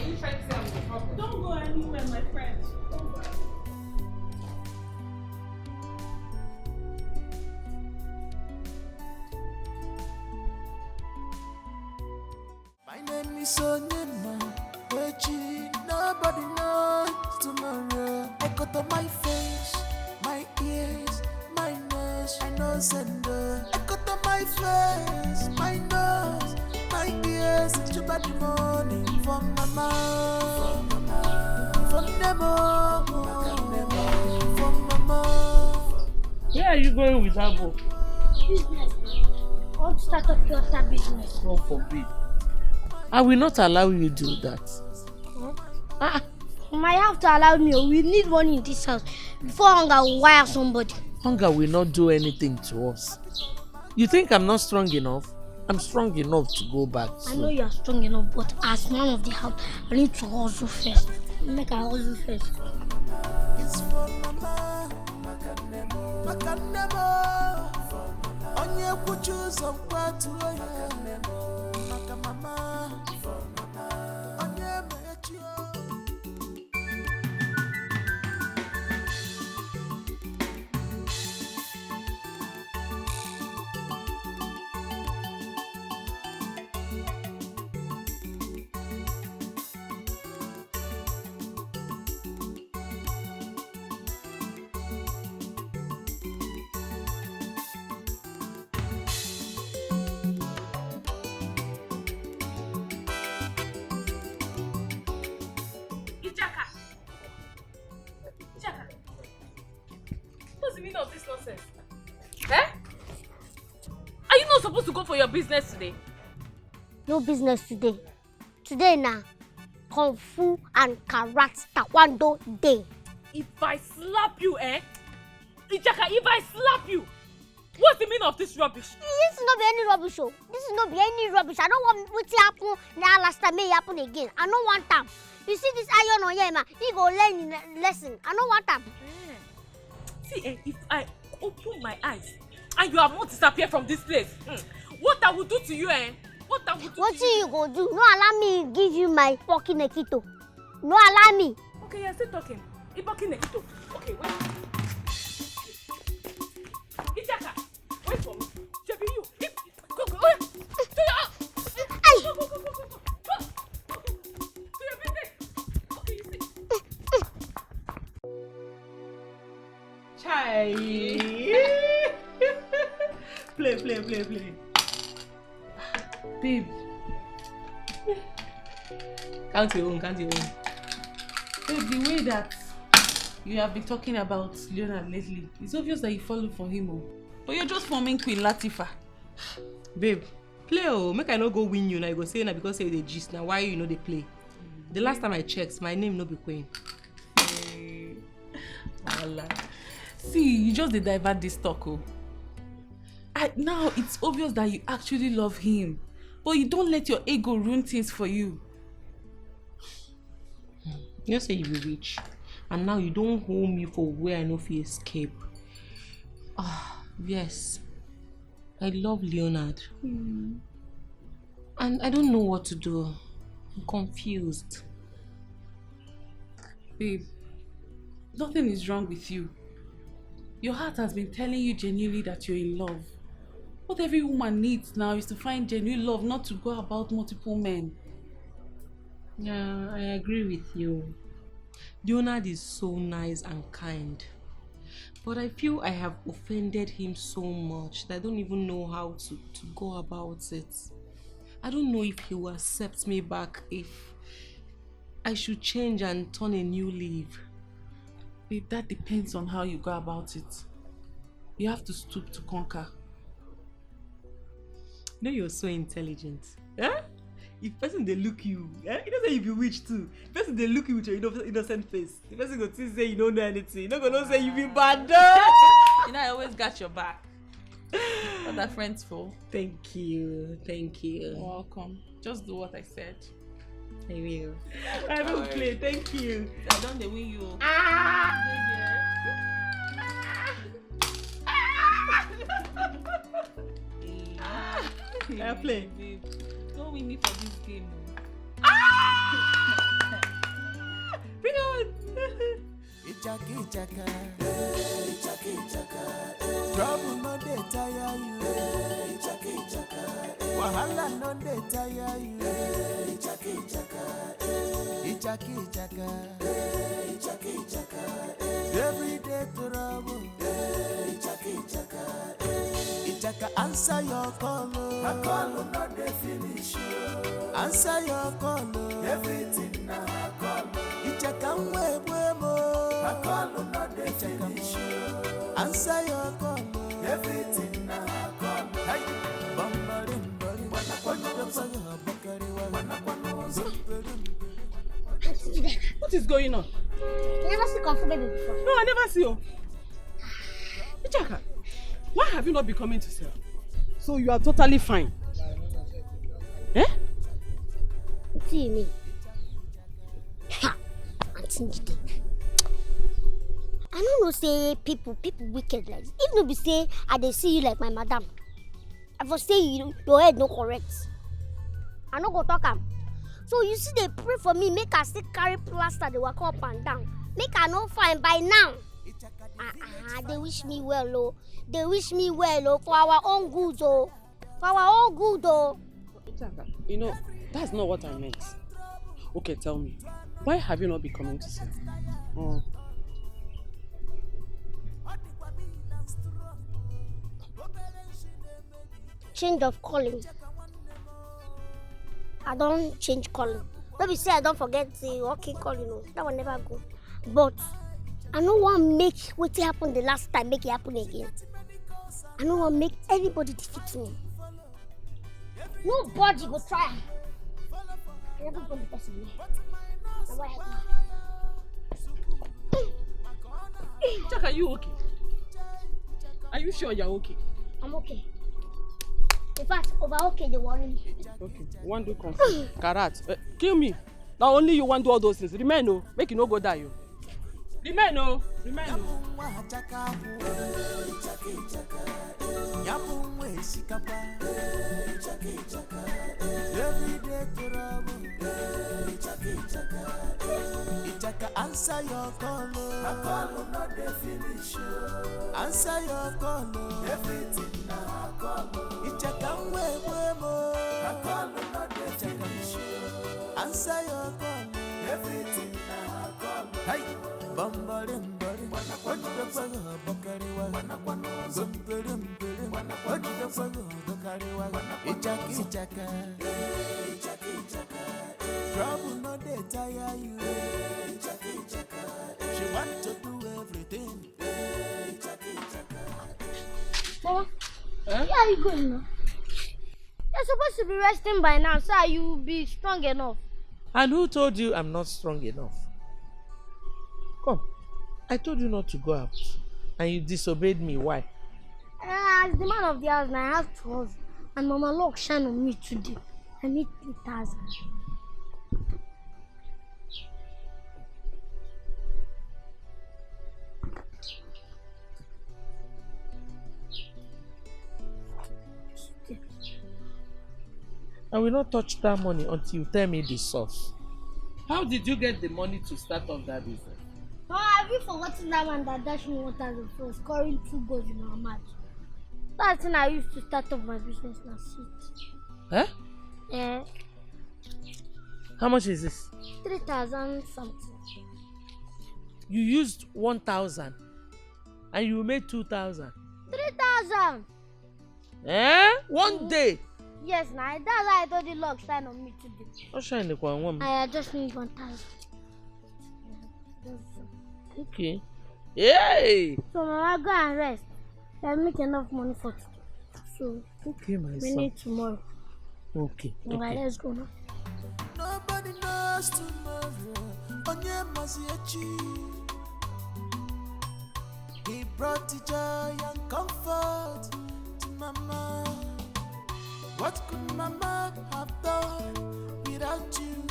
you trying to say I'm the problem? Don't go anywhere, my friend. Don't go. My name is Onyema, Wechi, nobody knows tomorrow. I got on my face, my ears, my nose, I got on my face, my nose, my ears, it's about the money from mama, from Nemo, from mama. Where are you going with that book? Business. I want to start up your business. God forbid. I will not allow you to do that. You might have to allow me. We need money in this house before hunger will wire somebody. Hunger will not do anything to us. You think I'm not strong enough? I'm strong enough to go back. I know you are strong enough, but as man of the house, I need to hustle first. Make a hustle first. It's for mama, Makanemo, Onye kuchu some part to Makamama, Onye Mechio. Of this nonsense. Are you not supposed to go for your business today? No business today. Today now, Kung Fu and Karate Taekwondo day. If I slap you, Ijaka, if I slap you, what's the meaning of this rubbish? This is not be any rubbish, oh. This is not be any rubbish. I don't want what happen now last time may happen again. I don't want them. You see this iron on here, man. He go learn lesson. I don't want them. See, if I open my eyes and you have not disappeared from this place, what I will do to you, What I will do what to you? you go do? No allow me give you my fucking nekito. No allow me. Okay, you're still talking. Ibaki nekito. Okay, wait. Ijaka, wait for me. Shebi you. Go. To your Ay. Go. To your business. Okay, you see. Chai. Play. Babe. Count your own. Babe, the way that you have been talking about Leonard lately, it's obvious that you follow for him. Oh. But you're just forming Queen Latifah. Babe, play make I not go win you now. You go say na because say the gist now. Why you know they play? The last time I checked, my name no be Queen. See, you just dey divert this talk. Oh. Now it's obvious that you actually love him, but you don't let your ego ruin things for you. You say you be rich, and now you don't hold me for where I know if you escape. Yes, I love Leonard, and I don't know what to do. I'm confused. Babe, nothing is wrong with you. Your heart has been telling you genuinely that you're in love. What every woman needs now is to find genuine love, not to go about multiple men. Yeah, I agree with you. Leonard is so nice and kind. But I feel I have offended him so much that I don't even know how to go about it. I don't know if he will accept me back, if I should change and turn a new leaf. Babe, that depends on how you go about it. You have to stoop to conquer. You know you're so intelligent. Eh? If person they look you, eh? You know say you be witch too. If person they look you with your innocent face, the person go still say you don't know anything. You not gonna say you be bad. You know I always got your back. What are friends for? Thank you. You're welcome. Just do what I said. I will. I will play. Thank you. I don't they win you. I play. Babe, don't win me for this game. Bring on. Trouble no dey tire you. Wahala no dey tire you. Every day trouble. Ichaka answer your call. My call no dey finish. Answer your call. Everything na call. Ichaka mo. My call no dey finish. Answer your call. Everything na call. Hey, What is going on? You never see Comfort Baby before? No, I never see you. Ichaka, why have you not been coming to sell? So you are totally fine. Eh? What do you mean? Ha! Auntie Njide. I don't know say people wicked like this. If no be say I dey see you like my madam, I for say your head no correct. I no go talk am. So you see they pray for me, make I still carry plaster, they walk up and down. Make I no fine by now. They wish me well, oh. They wish me well, oh, for our own good, oh. For our own good, oh. You know, that's not what I meant. Okay, tell me, why have you not been coming to sell? Oh. Change of calling. I don't change calling. Don't be say I don't forget the walking calling. No. That will never go. But I don't want to make what happened the last time make it happen again. I don't want to make anybody defeat me. Nobody go try. I never go to the person. Now what happened? Jack, are you okay? Are you sure you're okay? I'm okay. In fact, over okay, they worry me. Okay, one do confront. Karat, kill me. Now only you want to do all those things. Remain, no. Make you no go die, you. Remain, no. Remain, no. Answer your call. My call not the finish. Answer your call. Everything na call. Ichaka way more. My call not the finish. Answer your call. Everything na call. Hey, bambarim bari. What the fuck bakari wa? Zumperim perim. What the fuck bakari wa? Ichaka. Trouble no dey tire you. She want to do everything. Mama, where are you going now? You're supposed to be resting by now, so you'll be strong enough. And who told you I'm not strong enough? Come, I told you not to go out, and you disobeyed me. Why? As the man of the house, now I have to hustle. And Mama Lock shine on me today. I need 3,000. I will not touch that money until you tell me the source. How did you get the money to start off that business? Oh, have you forgotten that man that dashed me water for scoring 2 goals in our match? That's when I used to start off my business now. Eh? Yeah. How much is this? 3,000 something. You used 1,000 and you made 2,000. 3,000. Eh? One day. Yes, now that's why I told you log sign on me today. What's shine the one? I just need 1,000. Okay. Yay! So now I go and rest. I make enough money for today. So okay, my we son. need tomorrow. Okay. Alright, let's go now. Nobody knows tomorrow. Onye maziechi. He brought the joy and comfort to Mama. What could Mama have done without you?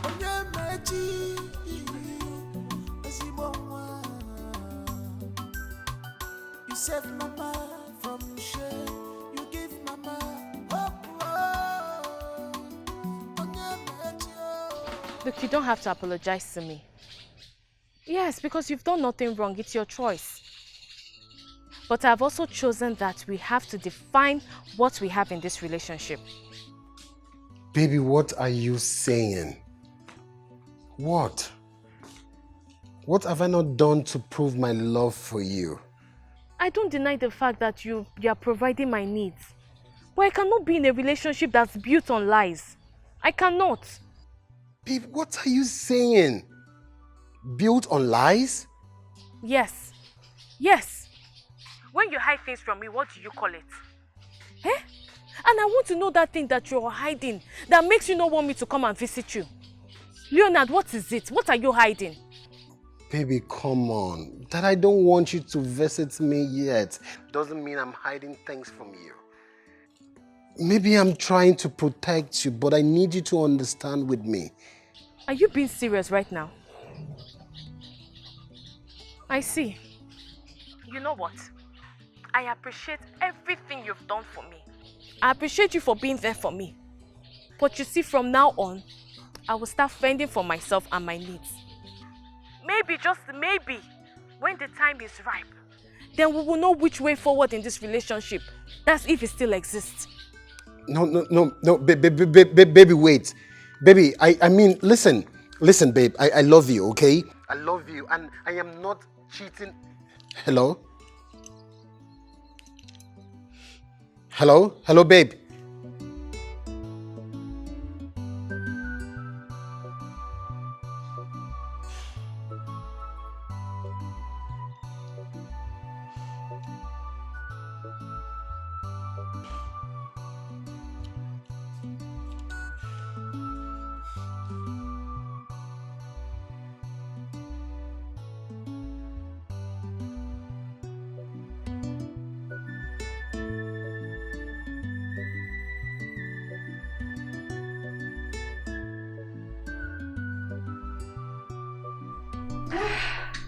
Onye mechi. You save Mama from shame. You give Mama hope. Look, you don't have to apologize to me. Yes, because you've done nothing wrong. It's your choice. But I've also chosen that we have to define what we have in this relationship. Baby, what are you saying? What? What have I not done to prove my love for you? I don't deny the fact that you are providing my needs. But I cannot be in a relationship that's built on lies. I cannot. Babe, what are you saying? Built on lies? Yes. Yes. When you hide things from me, what do you call it? Eh? And I want to know that thing that you're hiding that makes you not want me to come and visit you. Leonard, what is it? What are you hiding? Baby, come on. That I don't want you to visit me yet doesn't mean I'm hiding things from you. Maybe I'm trying to protect you, but I need you to understand with me. Are you being serious right now? I see. You know what? I appreciate everything you've done for me. I appreciate you for being there for me. But you see, from now on, I will start fending for myself and my needs. Maybe, just maybe, when the time is ripe, then we will know which way forward in this relationship. That's if it still exists. No, baby, wait. Baby, I mean, listen, babe, I love you, okay? I love you, and I am not cheating. Hello? Hello, babe.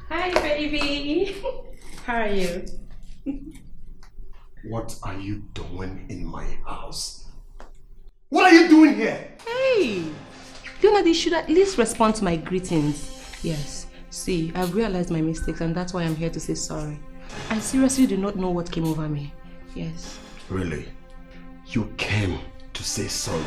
Hi, baby. How are you? What are you doing in my house? What are you doing here? Hey! Leonard, you should at least respond to my greetings. Yes. See, I've realized my mistakes and that's why I'm here to say sorry. I seriously do not know what came over me. Yes. Really? You came to say sorry?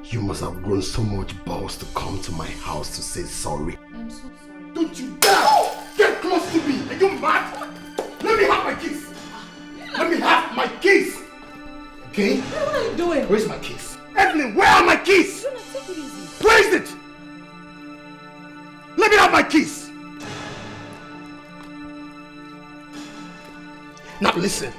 You must have grown so much balls to come to my house to say sorry. I'm so sorry. Don't you dare get close to me! Are you mad? Let me have my keys! Let me have my keys! Okay? What are you doing? Where's my keys? Evelyn, where are my keys? Take it easy. Where is it? Let me have my keys! Now listen.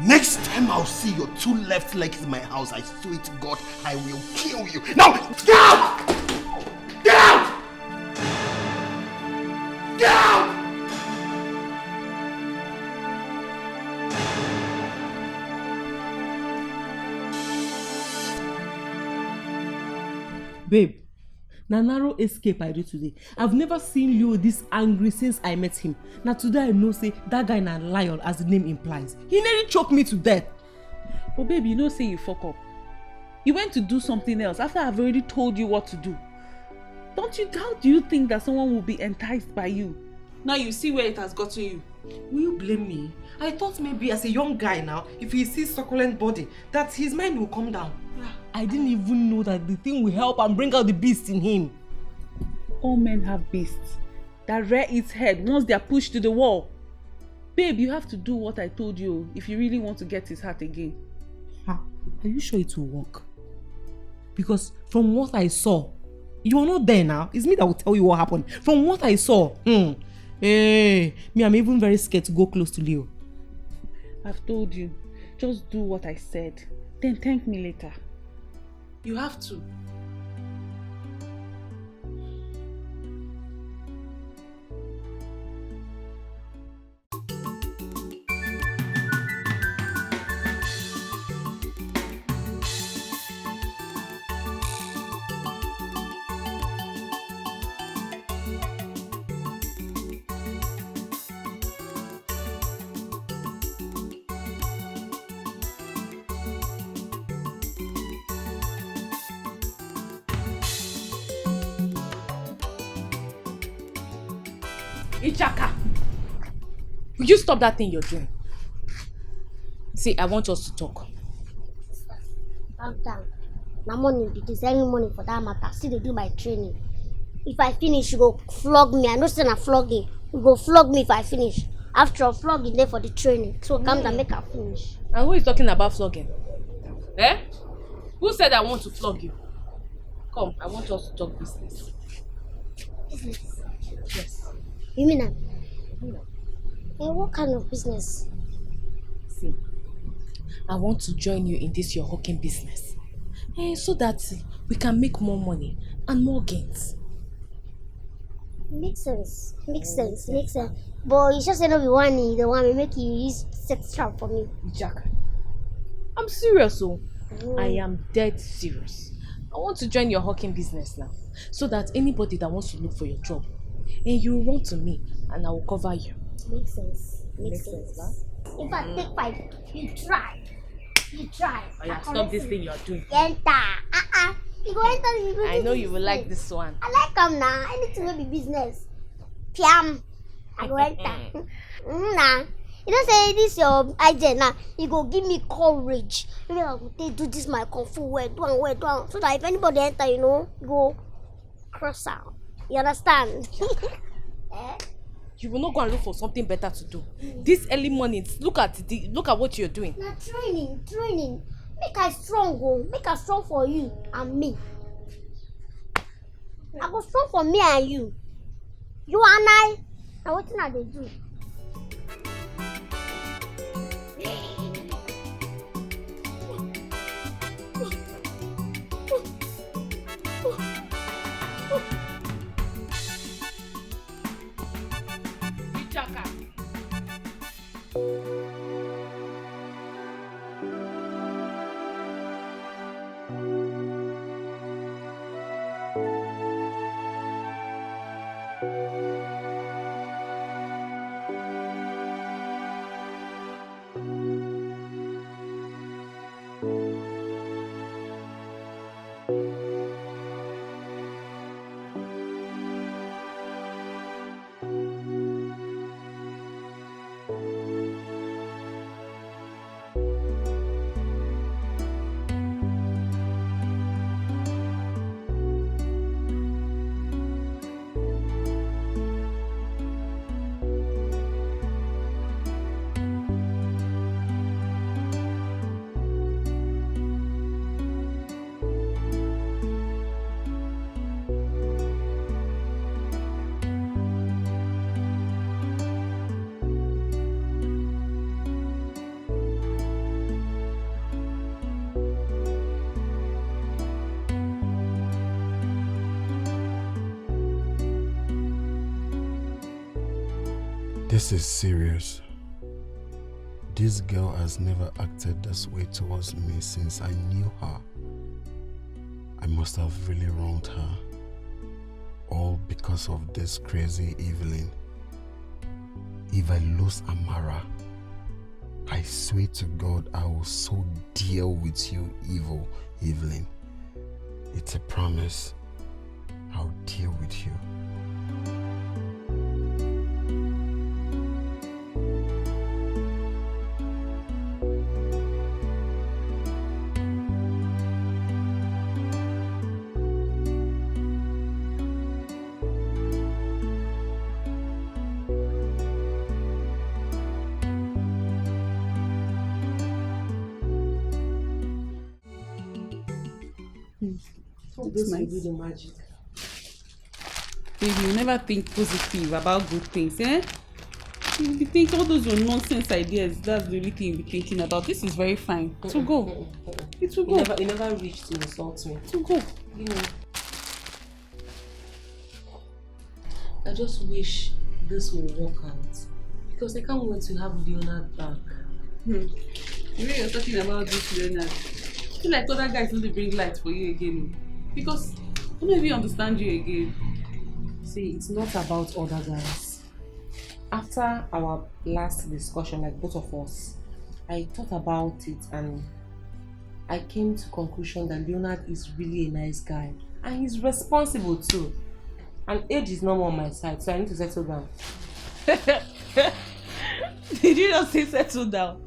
Next time I'll see your two left legs in my house, I swear to God, I will kill you. Now, get out! Get out! Get out! Babe, na narrow escape I do today. I've never seen Leo this angry since I met him. Now today I know say that guy na lion as the name implies. He nearly choked me to death. But babe, you know say you fuck up. You went to do something else after I've already told you what to do. How do you think that someone will be enticed by you? Now you see where it has gotten you. Will you blame me? I thought maybe as a young guy now, if he sees succulent body, that his mind will come down. I didn't even know that the thing will help and bring out the beast in him. All men have beasts that rear its head once they are pushed to the wall. Babe, you have to do what I told you if you really want to get his heart again. Are you sure it will work? Because from what I saw, you are not there now. It's me that will tell you what happened. From what I saw, I'm even very scared to go close to Leo. I've told you, just do what I said. Then thank me later. You have to. Ichaka! Will you stop that thing you're doing? See, I want us to talk. Calm down. Now money be this, any money for that matter. See, they do my training. If I finish, you go flog me. I know saying I'm flogging. You go flog me if I finish. After all, flogging there for the training. So calm down, make her finish. And who is talking about flogging? Eh? Who said I want to flog you? Come, I want us to talk business. Business? Yes. You mean that? What kind of business? See, I want to join you in this your hawking business. So that we can make more money and more gains. Makes sense. Makes sense. But you just say no be one the one will make you use sex trap for me. Jack, I'm serious, I am dead serious. I want to join your hawking business now. So that anybody that wants to look for your job, and you run to me and I will cover you. Makes sense. Makes sense. If I take 5, you try. Oh yeah, stop this thing you're doing. Enter. You go enter. You go I know you will business. like this one. I like them now. Anything will be business. Piam. I go enter. Nah. You don't say this your agent now. You go give me courage. Maybe I go take do this my kung fu way, do on. So that if anybody enter, you go cross out. You understand? You will not go and look for something better to do. This early morning, look at what you're doing. Now training. Make I strong, make I strong for you and me. I go strong for me and you. You and I. Now what are they do? This is serious. This girl has never acted this way towards me since I knew her. I must have really wronged her. All because of this crazy Evelyn. If I lose Amara, I swear to God I will so deal with you, evil Evelyn. It's a promise. I'll deal with you. This will nice. do the magic. Baby, you never think positive about good things, eh? You'll be thinking all those your nonsense ideas. That's the only thing you'll be thinking about. This is very fine. To go. It will go. You never reached to insult me. To go. You know. I just wish this will work out. Because I can't wait to have Leonard back. The way you're talking about this, Leonard, I feel like other guys don't bring light for you again. Because I don't even understand you again. See, it's not about other guys. After our last discussion, like both of us, I thought about it and I came to conclusion that Leonard is really a nice guy. And he's responsible too. And age is not more on my side, so I need to settle down. Did you just say settle down?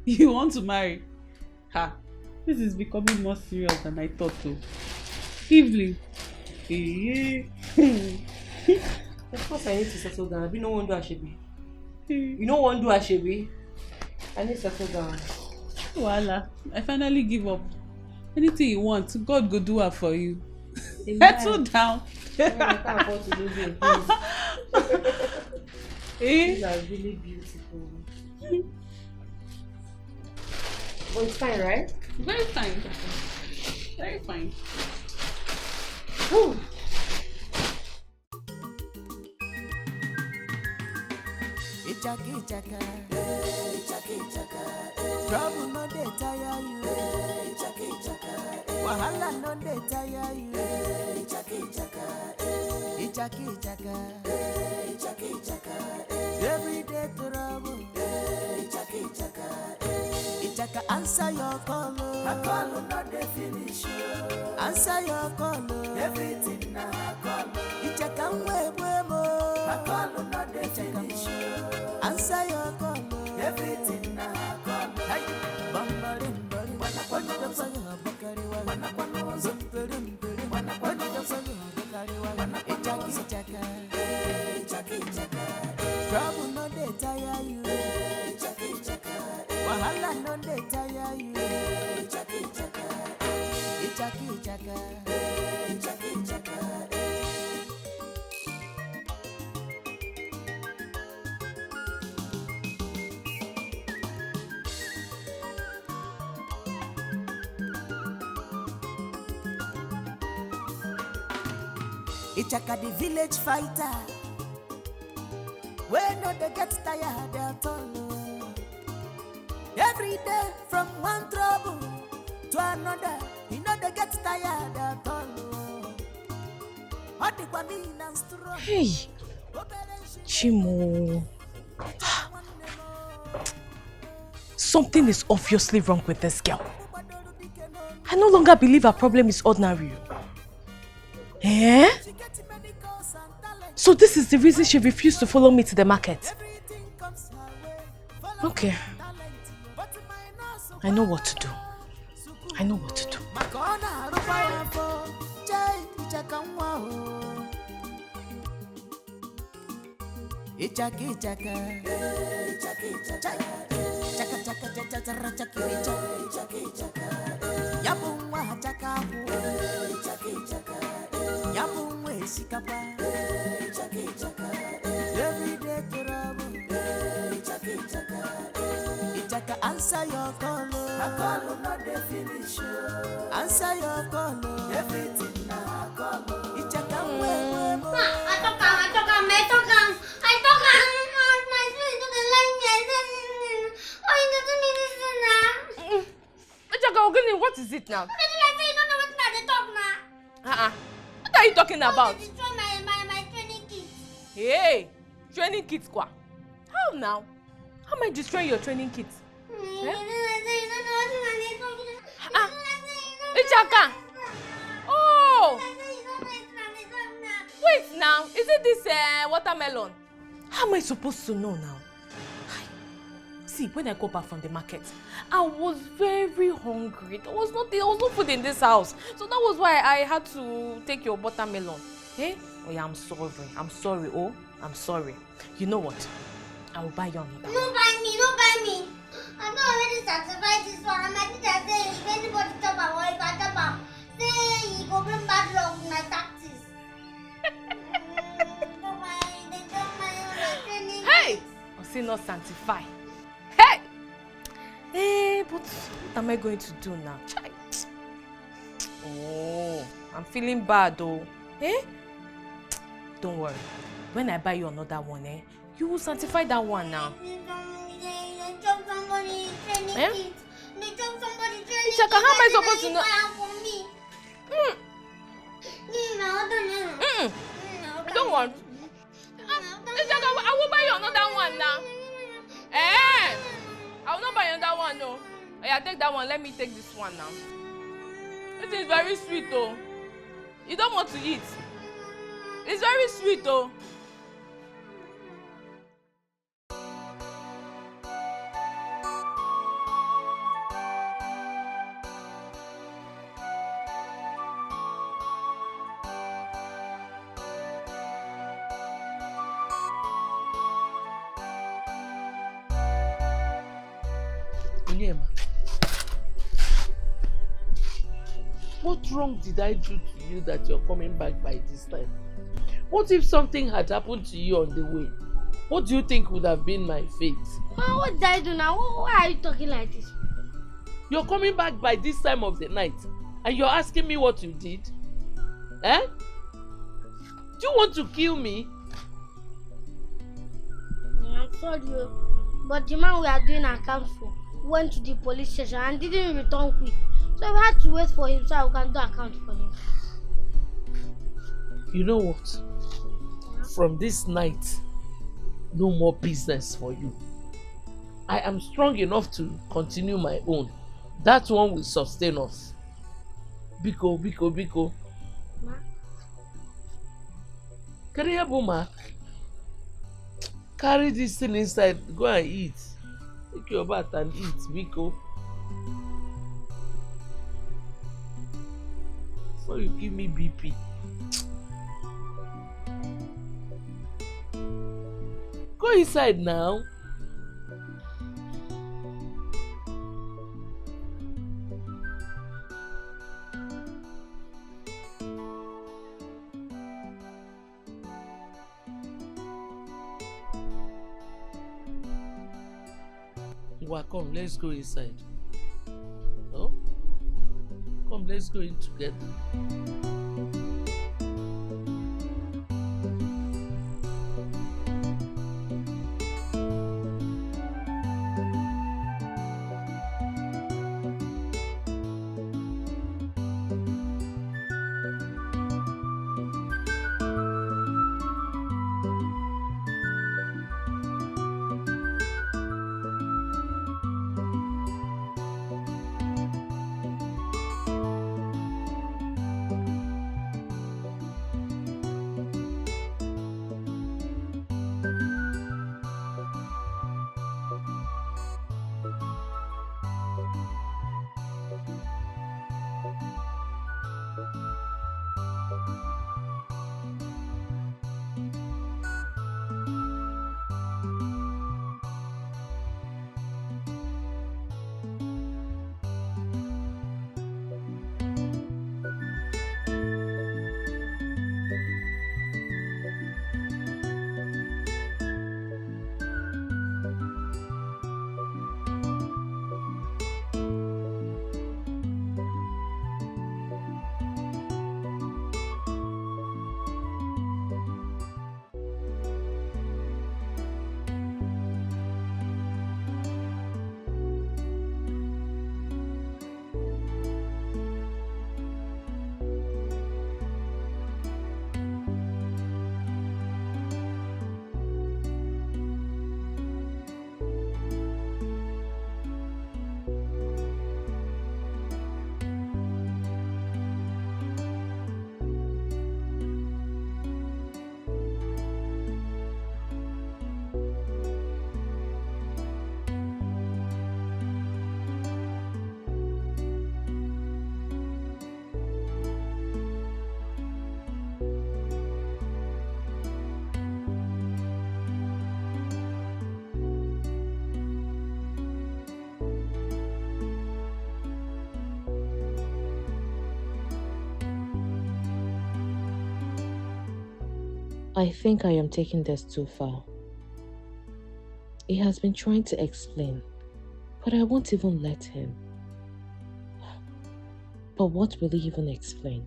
You want to marry? Ha! This is becoming more serious than I thought though. Evelyn. Of course I need to settle down. I no one do Ashebi. You know one do Ashebi? I need to settle down. Voila. I finally give up. Anything you want, God go do it for you. Settle down. I can't afford to lose it. These are really beautiful. But it's fine, right? Very fine. Very fine. Whew. Trouble no dey tire you. Wahala no dey tire you. Every day trouble. Ichaka answer your call. My call no dey finish. Answer your call. Everything na call. Ichaka mo. My call no dey finish. Answer your call. Everything na call. Hey, bambarim barim. Wana bakari wa. Zumperim perim. Wana bakari wa. Ichaka. Trouble no dey tire you. Wahala no dey tire you. Ichaka. Ichaka the village fighter. When no they get tired at all. Every day from one trouble to another, you know they get tired at all. Hey, Chimo. Something is obviously wrong with this girl. I no longer believe her problem is ordinary. Eh? So this is the reason she refused to follow me to the market. Okay. I know what to do. Answer your call. My call not the finish. Answer your call. Everything na call. Ichaka I talk. My spirit doesn't like me. Oh, you doesn't need this now. What is it now? You don't know what they talk now. What are you talking about? Destroy my training kit. Hey, training kit kwa? How now? How am I destroying your training kit? Ichaka! Oh! Wait now, is it this watermelon? How am I supposed to know now? See, when I go back from the market, I was very hungry. There was no food in this house. So that was why I had to take your watermelon. Hey? Oh yeah, I'm sorry. Oh, I'm sorry. You know what? I will buy you another. Don't buy me. I'm not already satisfied this one. I'm not just saying if anybody talk about what if I talk about say He go bring bad luck with my tactics. They don't mind training. Hey! I say not sanctify. Hey! Hey, but what am I going to do now? Chai. Oh, I'm feeling bad though. Eh? Don't worry. When I buy you another one, you will sanctify that one now. They chop somebody training Eh? kids. They chop somebody training Shaka, how am I kids supposed to know? for me. Don't worry. Shaka, I will buy you another one now. Eh? I will not buy another one, no. Yeah, take that one. Let me take this one now. It is very sweet, though. You don't want to eat. It's very sweet, though. Onyema, what wrong did I do to you that you're coming back by this time? What if something had happened to you on the way? What do you think would have been my fate? Ma, what did I do now? Why are you talking like this? You're coming back by this time of the night and you're asking me what you did? Eh? Do you want to kill me? I'm sorry, but the man we are doing accounts for went to the police station and didn't return quick. So we had to wait for him so we can do account for him. You know what? From this night, no more business for you. I am strong enough to continue my own. That one will sustain us. Biko, Biko, Biko. Ma? Buma. Carry this thing inside. Go and eat. Take your bath and eat, Biko. Before you give me BP. Go inside now. Come, let's go inside. Oh? Come, let's go in together. I think I am taking this too far. He has been trying to explain, but I won't even let him. But what will he even explain?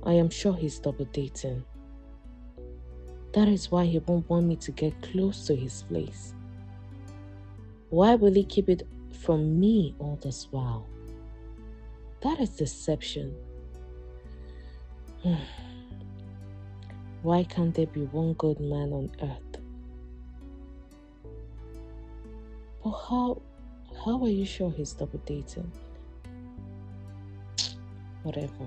I am sure he's double dating. That is why he won't want me to get close to his place. Why will he keep it from me all this while? That is deception. Why can't there be one good man on earth? But how are you sure he's double dating? Whatever.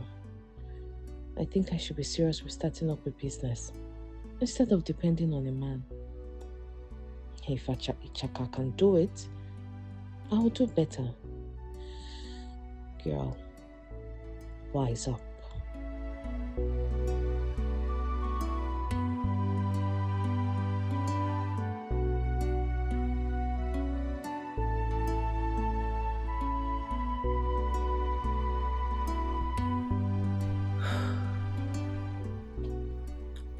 I think I should be serious with starting up a business instead of depending on a man. If Ichaka can do it, I will do better. Girl, wise up.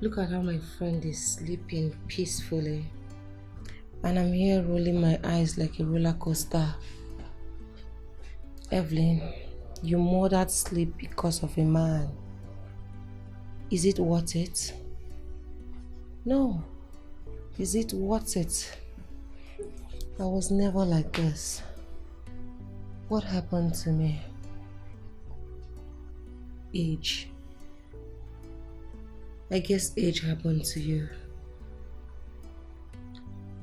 Look at how my friend is sleeping peacefully. And I'm here rolling my eyes like a roller coaster. Evelyn, you murdered sleep because of a man. Is it worth it? No. Is it worth it? I was never like this. What happened to me? Age. I guess age happened to you.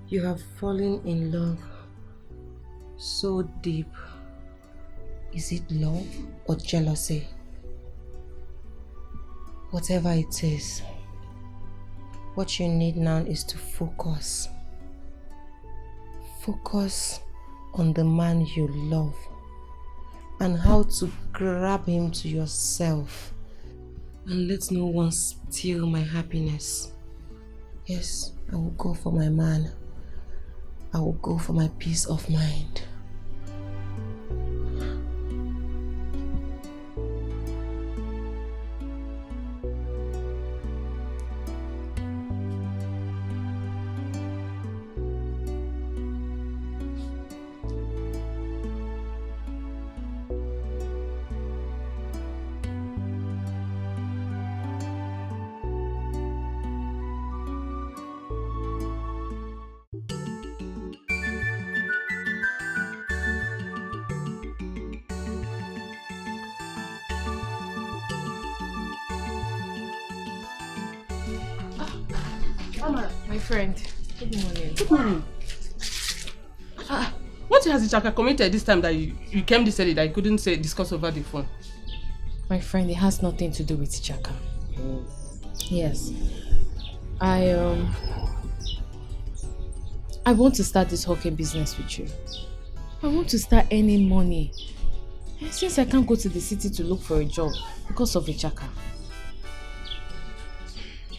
You have fallen in love so deep. Is it love or jealousy? Whatever it is, what you need now is to focus. Focus on the man you love and how to grab him to yourself. And let no one steal my happiness. Yes, I will go for my man. I will go for my peace of mind. Mama, my friend. Good morning. Good morning. What has Ichaka committed this time that you came this early that you couldn't discuss over the phone? My friend, it has nothing to do with Ichaka. Yes. I want to start this hockey business with you. I want to start earning money. Since I can't go to the city to look for a job because of Ichaka.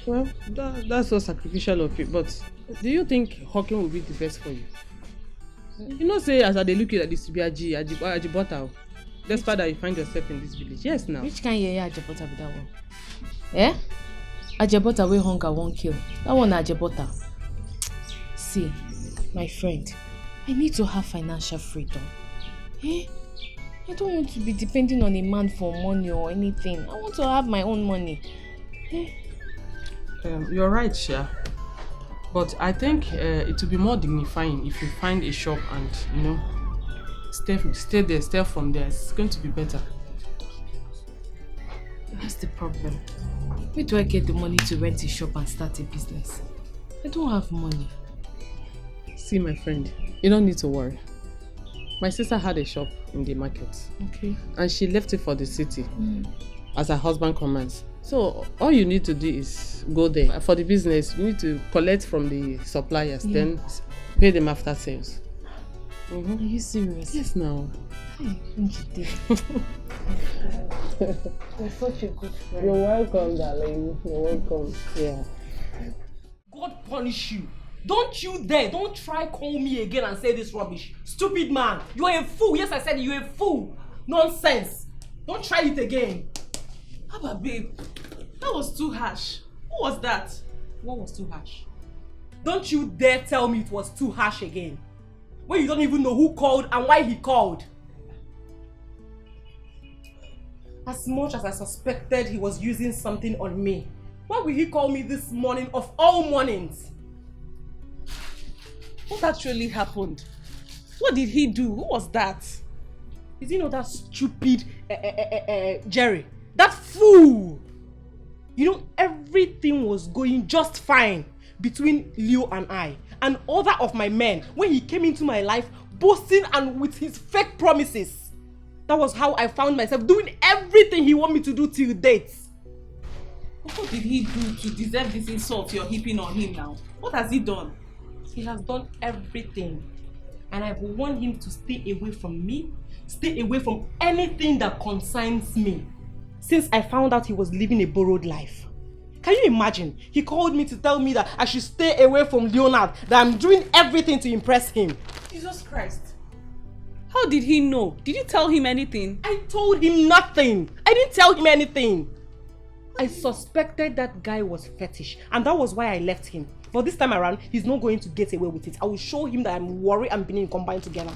Well, that's so sacrificial of you, but do you think hockey will be the best for you? You know, say as I look at this to be Ajibota, despite that you find yourself in this village. Yes, now. Which kind of Ajibota be that one? Eh? Ajibota wey hunger won't kill. That one Ajibota. See, my friend, I need to have financial freedom. Eh? I don't want to be depending on a man for money or anything. I want to have my own money. Eh? You're right, Sha. But I think it will be more dignifying if you find a shop and, you know, stay there, stay from there. It's going to be better. That's the problem. Where do I get the money to rent a shop and start a business? I don't have money. See, my friend, you don't need to worry. My sister had a shop in the market. Okay. And she left it for the city as her husband commands. So all you need to do is go there. For the business, you need to collect from the suppliers, then pay them after sales. Are you serious? Yes, now. Hey, you're such a good friend. You're welcome, darling. You're welcome. Yeah. God punish you. Don't you dare. Don't try call me again and say this rubbish. Stupid man. You are a fool. Yes, I said you're a fool. Nonsense. Don't try it again. Haba, babe, that was too harsh. Who was that? What was too harsh? Don't you dare tell me it was too harsh again. When you don't even know who called and why he called. As much as I suspected he was using something on me, why will he call me this morning of all mornings? What actually happened? What did he do? Who was that? Is he not that stupid Jerry? That fool! You know, everything was going just fine between Leo and I and other of my men when he came into my life boasting and with his fake promises. That was how I found myself doing everything he wanted me to do till date. What did he do to deserve this insult you're heaping on him now? What has he done? He has done everything. And I've warned him to stay away from me, stay away from anything that concerns me. Since I found out he was living a borrowed life. Can you imagine? He called me to tell me that I should stay away from Leonard, that I'm doing everything to impress him. Jesus Christ. How did he know? Did you tell him anything? I told him nothing. I didn't tell him anything. I suspected that guy was fetish, and that was why I left him. But this time around, he's not going to get away with it. I will show him that I'm worried and Benin combined together.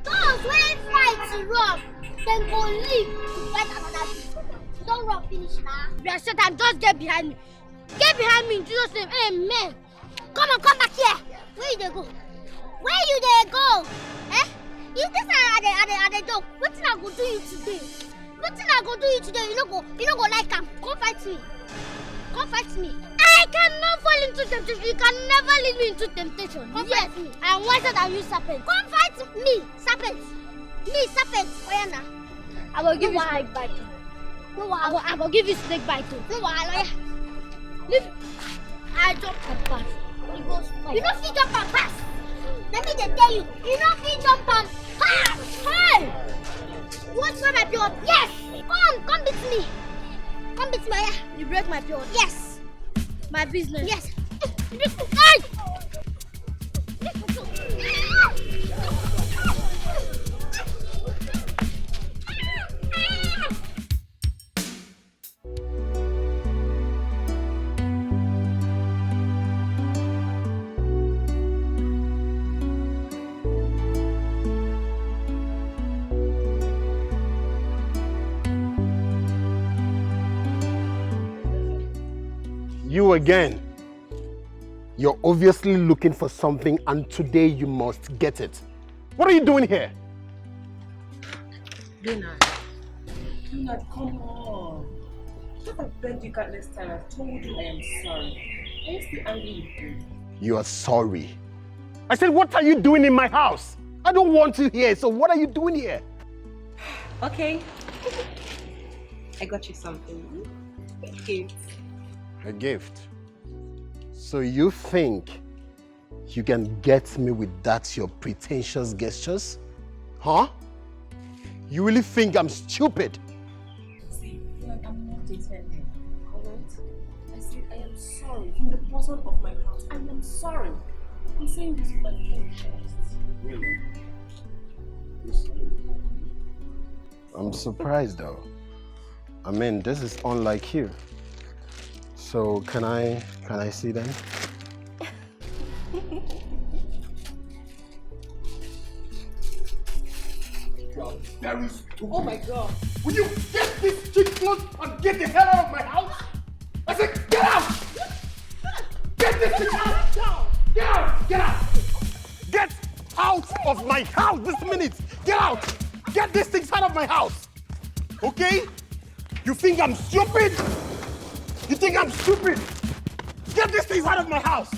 Those when fight run, then go leave to fight another people. Don't run finish now. You are Satan, just get behind me. Get behind me in Jesus' name. Amen. Come on, come back here. Where you they go? Where you they go? Eh? If this are the dog, what thing I go do you today? What thing I go do you today? You don't go like him. Come fight me. Come fight me. I cannot fall into temptation. You can never lead me into temptation. Come fight me. I am wiser than you, serpent. Come fight me, serpent. Me, serpent. Oyana. I will give you snake bite too. No, I will give you snake bite too. No, leave. I jump and pass. You don't fit jump and pass. Let me just tell you. You don't fit jump and pass. Hey! What's my period? Yes! Come beat me. Come beat me. You break my period. Yes. My business. Yes. Hey! You again. You're obviously looking for something and today you must get it. What are you doing here? Leonard, come on. Just I begged you countless times. I told you I am sorry. Are you still angry with me? You are sorry. I said, what are you doing in my house? I don't want you here, so what are you doing here? Okay. I got you something. A gift. A gift? So you think you can get me with that your pretentious gestures? Huh? You really think I'm stupid? See, I'm not intending, alright? I said I am sorry from the bottom of my heart. I am sorry. I'm saying this with my full chest. Really? I'm surprised though. I mean, this is unlike you. So can I see them? You're very stupid. Oh my God. Will you get this cheap clothes and get the hell out of my house? I said, get out! Get this thing out! Get out! Get out! Get out of my house this minute! Get out! Get these things out of my house! Okay? You think I'm stupid? You think I'm stupid? Get these things out of my house!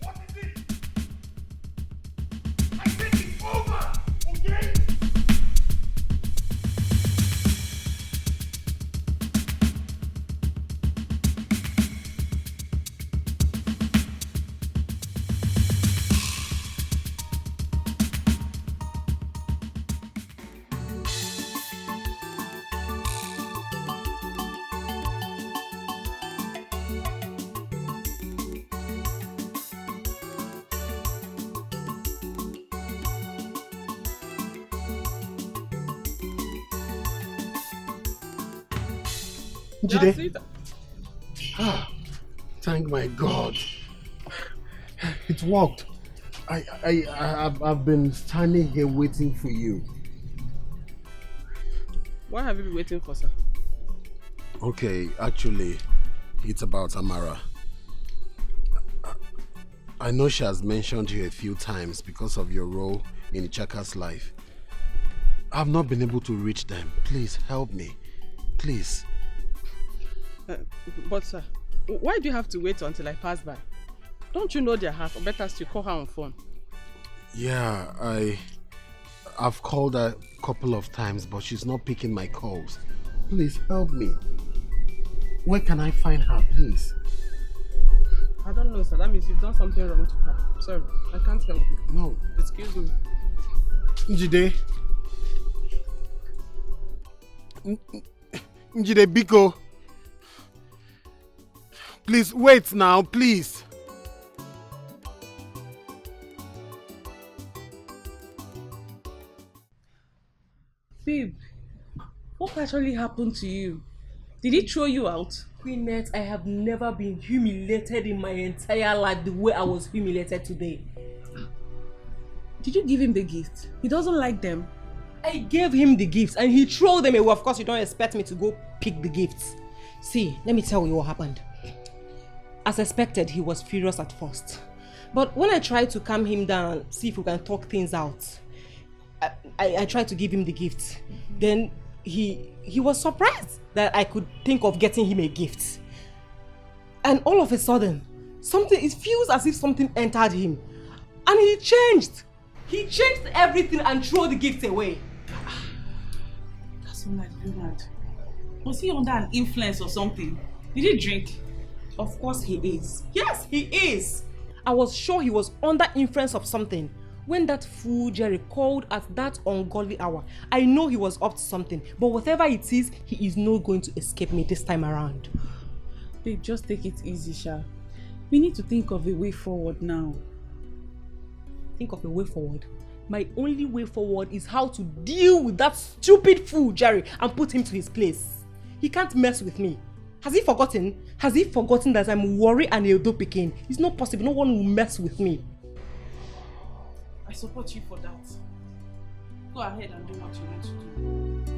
What is it? I said it's over! Okay? Jide. Thank my God. It worked. I've been standing here waiting for you. What have you been waiting for, sir? Okay, actually, it's about Amara. I know she has mentioned you a few times because of your role in Chaka's life. I've not been able to reach them. Please help me. Please. But sir, why do you have to wait until I pass by? Don't you know their heart, or better still call her on phone? Yeah, I've called her a couple of times, but she's not picking my calls. Please help me. Where can I find her, please? I don't know, sir. That means you've done something wrong to her. Sorry, I can't help you. No. Excuse me. Njide. Njide, Biko. Please, wait now, please. Babe, what actually happened to you? Did he throw you out? Queenette, I have never been humiliated in my entire life the way I was humiliated today. Did you give him the gift? He doesn't like them. I gave him the gifts and he threw them away. Of course, you don't expect me to go pick the gifts. See, let me tell you what happened. As expected, he was furious at first. But when I tried to calm him down and see if we can talk things out, I tried to give him the gift. Then he was surprised that I could think of getting him a gift. And all of a sudden, it feels as if something entered him. And he changed. He changed everything and threw the gift away. That's not like Was he under an influence or something? Did he drink? Of course he is. Yes, he is. I was sure he was under influence of something. When that fool Jerry called at that ungodly hour, I know he was up to something. But whatever it is, he is not going to escape me this time around. Babe, just take it easy, Sha. We need to think of a way forward now. Think of a way forward? My only way forward is how to deal with that stupid fool Jerry and put him to his place. He can't mess with me. Has he forgotten? Has he forgotten that I'm Worry and Edo Pekin? It's not possible. No one will mess with me. I support you for that. Go ahead and do what you want to do.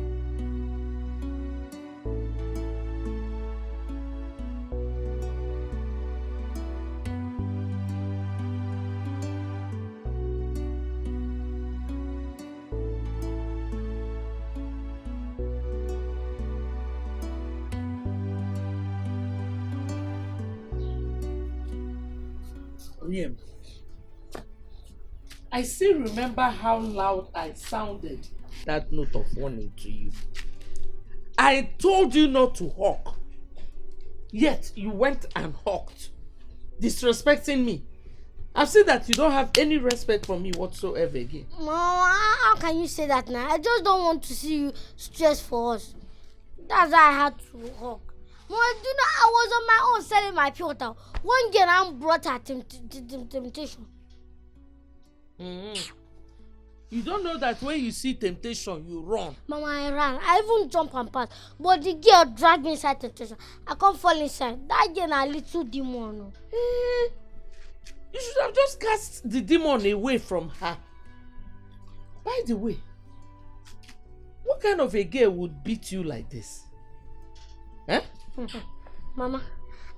William, I still remember how loud I sounded that note of warning to you. I told you not to hawk, yet you went and hawked, disrespecting me. I've seen that you don't have any respect for me whatsoever again. Mama, how can you say that now? I just don't want to see you stress for us. That's why I had to hawk. Mama, do you know I was on my own selling my pure water. One girl I brought her temptation. You don't know that when you see temptation, you run. Mama, I ran. I even jump and pass. But the girl dragged me inside temptation. I can't fall inside. That girl a little demon. You should have just cast the demon away from her. By the way, what kind of a girl would beat you like this? Eh? Mama,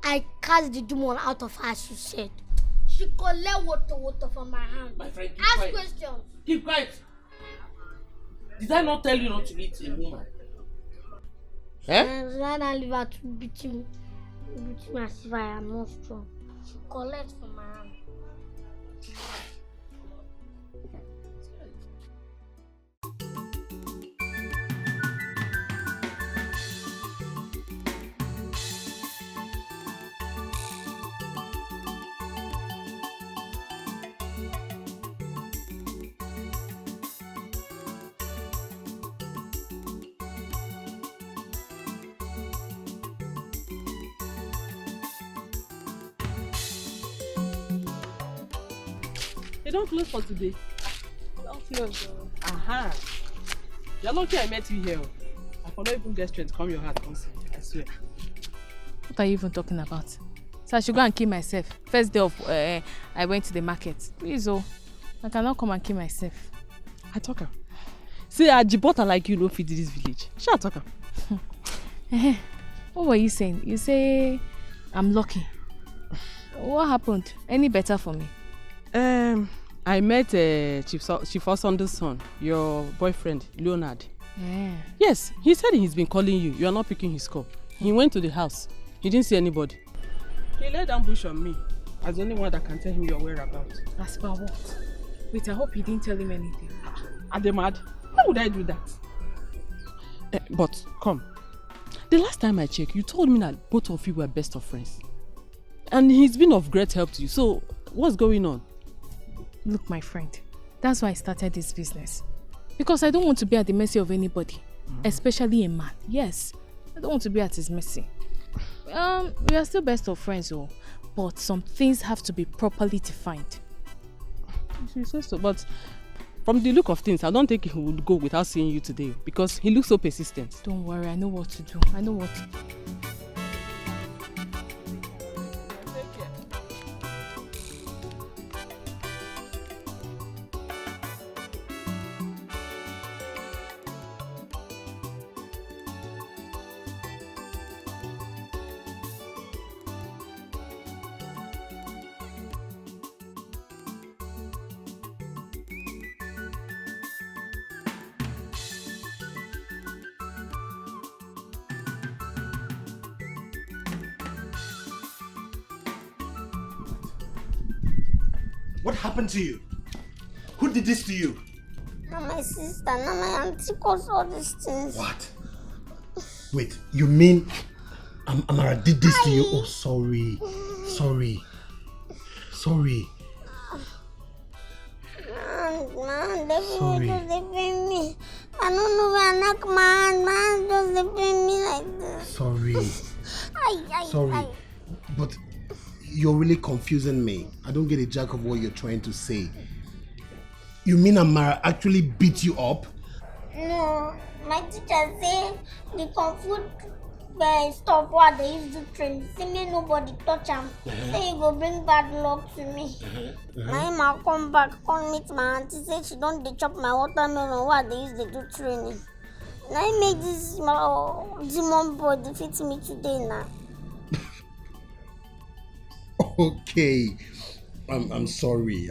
I cast the demon out of her, she said. She collect water from my hand. My friend, keep Ask quiet. questions. Keep quiet. Did I not tell you not to eat a woman? Eh? Right now, leave her to beat me. Beat me as if I am not strong. She collect from my hand. They don't close for today. Don't close. Aha. You're lucky I met you here. I cannot even get strength to come your heart, I swear. What are you even talking about? So I should go and kill myself. First day of I went to the market. Please, oh, I cannot come and kill myself. I talk her. See, a Jibota like you no fit this village. Shall I talk her? What were you saying? You say I'm lucky. What happened? Any better for me? I met Chief Osondo's son, your boyfriend, Leonard. Yeah. Yes, he said he's been calling you. You are not picking his call. He went to the house. He didn't see anybody. He laid ambush on me as the only one that can tell him your whereabouts. As per what? Wait, I hope you didn't tell him anything. Are they mad? Why would I do that? But come. The last time I checked, you told me that both of you were best of friends. And he's been of great help to you. So, what's going on? Look, my friend, that's why I started this business. Because I don't want to be at the mercy of anybody. Especially a man. Yes, I don't want to be at his mercy. We are still best of friends, though. But some things have to be properly defined. She says so, but from the look of things, I don't think he would go without seeing you today because he looks so persistent. Don't worry, I know what to do. I know what to do. What happened to you? Who did this to you? Now my sister, now my auntie caused all these things. What? Wait, you mean Amara did this to you? Oh, sorry. Sorry. Man, they pay me. I don't know where I knock man just pay me like this. Sorry. Sorry. But you're really confusing me. I don't get a jack of what you're trying to say. You mean Amara actually beat you up? No, my teacher said the comfort stuff what they used to train. Say me nobody touch him. Say you go bring bad luck to me. Now I come back, come meet my auntie. Say she don't chop my watermelon what they used to do training. Now I make this demon boy defeat me today now. Okay. I'm sorry.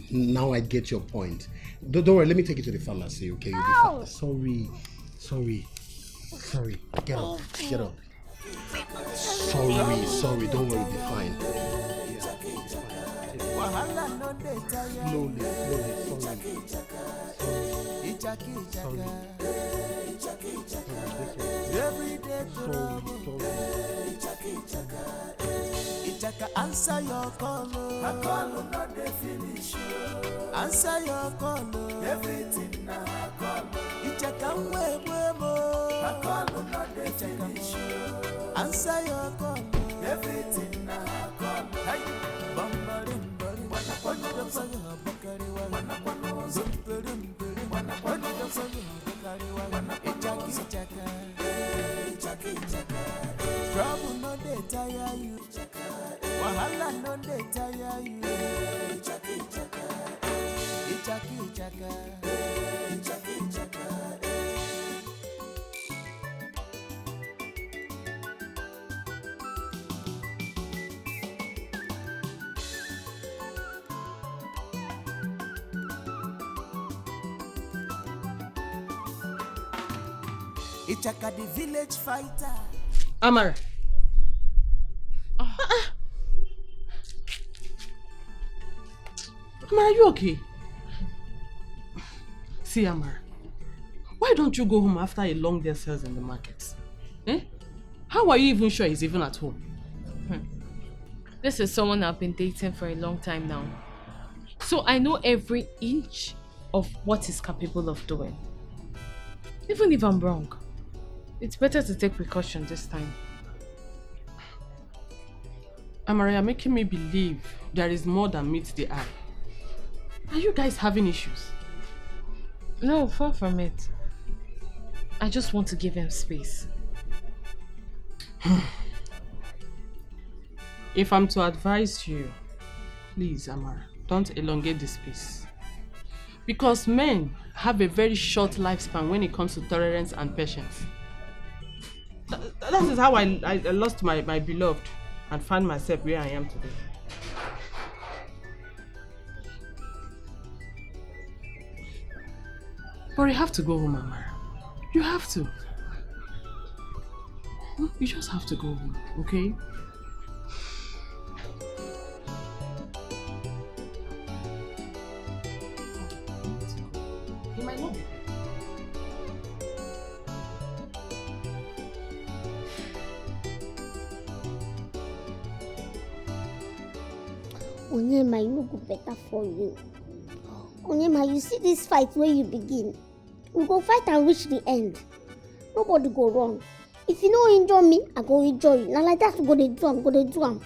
Now I get your point. Don't worry, let me take you to the pharmacy, okay? No. Sorry. Get up. Sorry, don't worry, be fine. Slowly, Ichaka, answer your call. My call not the finish. Answer your call. Everything now I call. Ichaka, my call not the finish. Answer your call. Everything now I call. Hey, bambarim, trouble no dey tire you. Wahala no dey tire you. Ichaka. Ichaka the village fighter. Amara. Amara, are you okay? See, Amara, why don't you go home after a long day sales in the market? How are you even sure he's even at home? This is someone I've been dating for a long time now. So I know every inch of what he's capable of doing. Even if I'm wrong, it's better to take precaution this time. Amara, you're making me believe there is more than meets the eye. Are you guys having issues? No, far from it. I just want to give him space. If I'm to advise you, please, Amara, don't elongate this piece. Because men have a very short lifespan when it comes to tolerance and patience. That is how I lost my beloved and found myself where I am today. But you have to go home, Amara. You have to. You just have to go home, okay? You might not be. Onyema, you no go better for you. Onyema, you see this fight where you begin. We go fight and reach the end. Nobody go wrong. If you no injure me, I go injure you. Now like that, we go dey do am.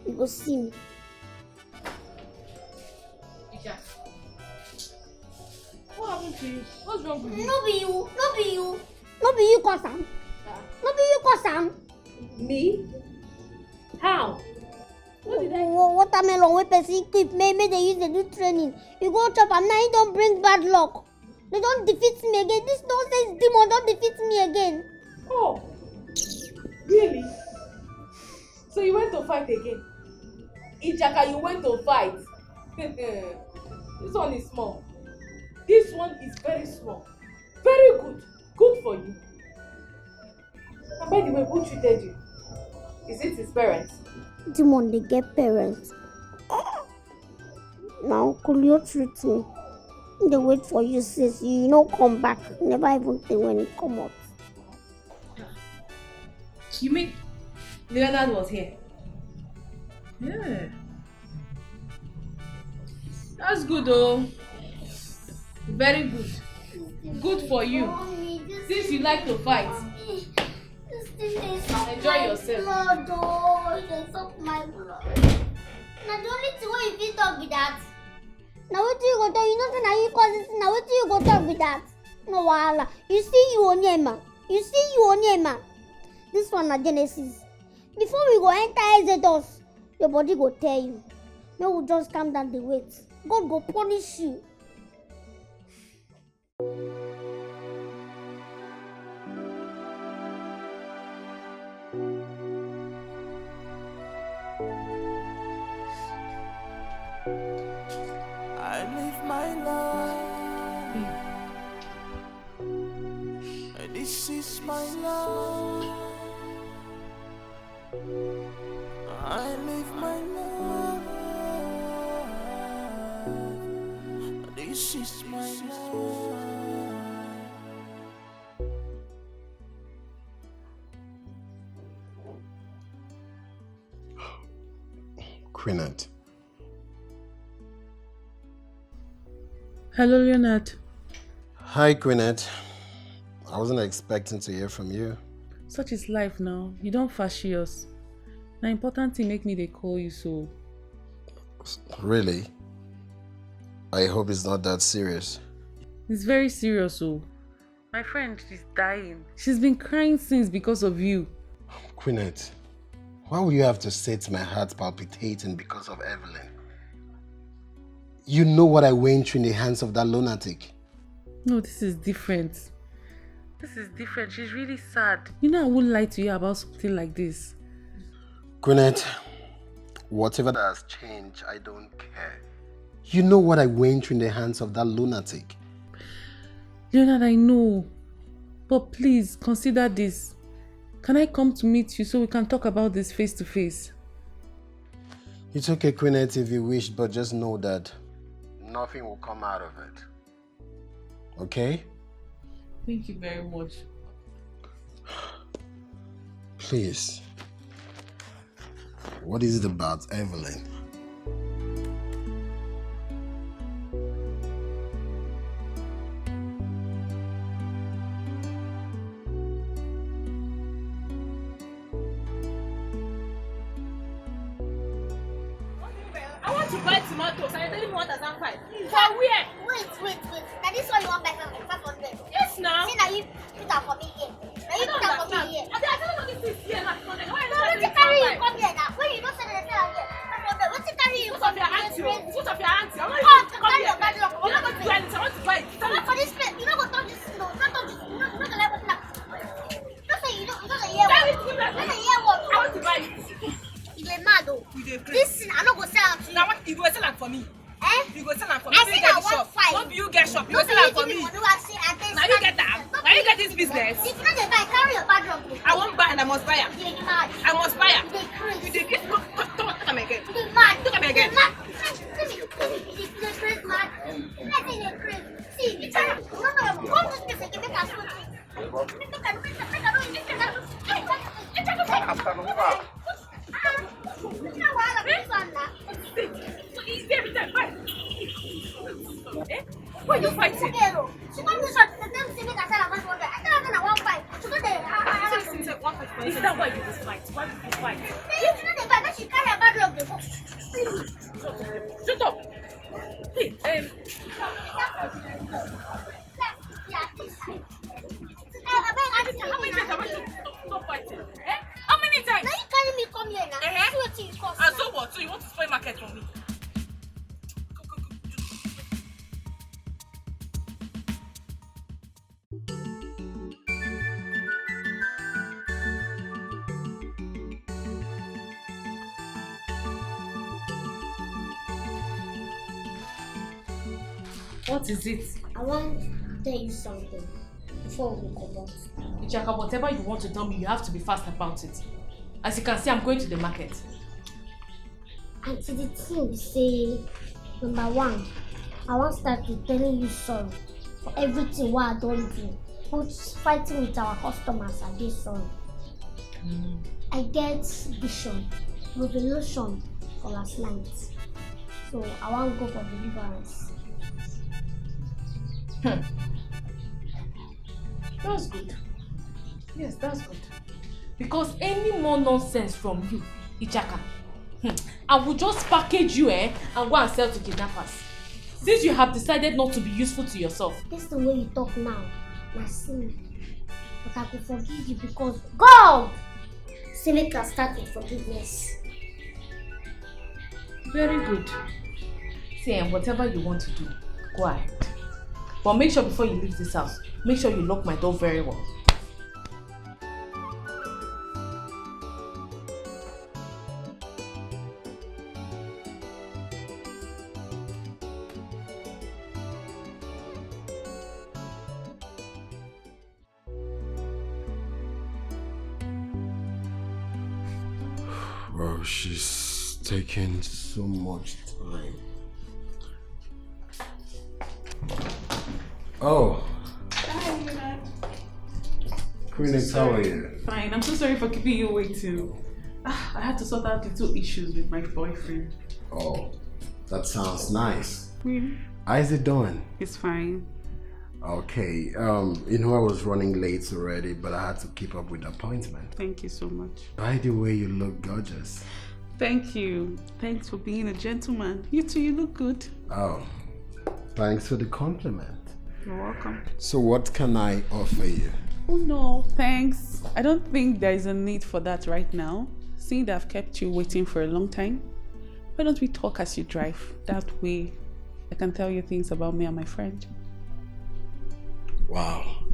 You go see me. What happened to you? What's wrong with you? No be you. No be you cause am. No be you cause am. Me? How? Watermelon wey person keep, make they use dey do training. You go chop am now, you don bring bad luck. They don't defeat me again. This nonsense demon don't defeat me again. Oh, really? So you went to fight again? Ichaka, you went to fight? This one is small. This one is very small. Very good. Good for you. And by the way, who treated you? Is it his parents? Demon, they get parents. Now, could you treat me? They wait for you, sis. You no come back. Never even think when it come out. You mean Leonard was here? Yeah. That's good though. Very good. Good for you. Since you like to fight. Enjoy yourself. Blood, oh, they suck my blood. Now the only thing where you fit talk with that. Now what do you go talk? You know say now you cause this. Now what do you go talk with that? No wahala. You see you Onyema. This one na Genesis. Before we go enter Exodus, your body go tell you. No, we just calm down the weight. God go punish you. I live my life. This is my life. I live my life. This is my life. Quinette. Hello, Leonard. Hi, Quinette. I wasn't expecting to hear from you. Such is life now. You don't fashi us. Now important thing make me they call you so. Really? I hope it's not that serious. It's very serious, oh. My friend, she's dying. She's been crying since because of you. Quinette, why would you have to set my heart palpitating because of Evelyn? You know what I went through in the hands of that lunatic. No, this is different. This is different. She's really sad. You know I wouldn't lie to you about something like this. Quinette, whatever that has changed, I don't care. You know what I went through in the hands of that lunatic. Leonard, I know. But please, consider this. Can I come to meet you so we can talk about this face to face? It's okay, Quinette, if you wish, but just know that nothing will come out of it. Okay? Thank you very much. Please. What is it about Evelyn? I want to buy tomatoes and I tell him 1,500. For where? Wait. Now this one you want back from 500. Yes, now. See now you put that for me here. Now you put that for me here. I don't know this is here now. No, let's carry you come here now. When you don't say that it. I'm not Oh, even come here. You're not going to do anything. I want to buy it. Come on for this place. You don't go touch this. No, don't touch this. You don't let me touch. Don't say you don't hear what. Don't say hear what. I want to buy it. You dey mad oh. This thing I no go sell am to you. Now what? You go sell am for me. Eh? You go sell am for me. I say na 1.5. No be you get shop. You No go be sell am you for give me. me money wey I say I dey. Now you get that. Now you get this business. If you no dey buy, carry your bag up. I won't buy and I must buy am. You dey mad. I must buy am. You dey crazy. You dey get. Come am again. You dey mad. Look at me again. You dey mad. You dey crazy mad. Let's say you dey crazy. See, you try. No. Come to this place again. Make I show you. Why are you fighting? She want me shot. The them say make I sell am 100. I tell her na 1.5. She go there. Is that why you just fight? Why did you fight? If you know the bag, she carry a bag of the Shut up. Hey, how many times have I stop fighting? Eh? How many times? Now you carry me come here now. See what you cost. And so what? So you want to spoil market for me? What is it? I want to tell you something before we come out. Ichaka, whatever you want to tell me, you have to be fast about it. As you can see, I'm going to the market. And to the thing, say, number one, I want to start with telling you sorry for everything what I don't do. Both fighting with our customers and this sorry. I get vision, revelation for last night. So I want to go for deliverance. That's good. Yes, that's good. Because any more nonsense from you, Ichaka, I will just package you and go and sell to kidnappers. Since you have decided not to be useful to yourself. This is the way you talk now. Now sin. But I will forgive you because God say make us start with forgiveness. Very good. See, and whatever you want to do, go ahead. But make sure before you leave this house, make sure you lock my door very well. Bro, she's taking so much time. Oh. Hi, Phoenix, how are you? Fine. I'm so sorry for keeping you waiting. I had to sort out little issues with my boyfriend. Oh, that sounds nice. Really? How is it doing? It's fine. Okay, you know I was running late already, but I had to keep up with the appointment. Thank you so much. By the way, you look gorgeous. Thank you. Thanks for being a gentleman. You too, you look good. Oh, thanks for the compliment. You're welcome. So what can I offer you? Oh no, thanks. I don't think there is a need for that right now. Seeing that I've kept you waiting for a long time, why don't we talk as you drive? That way I can tell you things about me and my friend. Wow,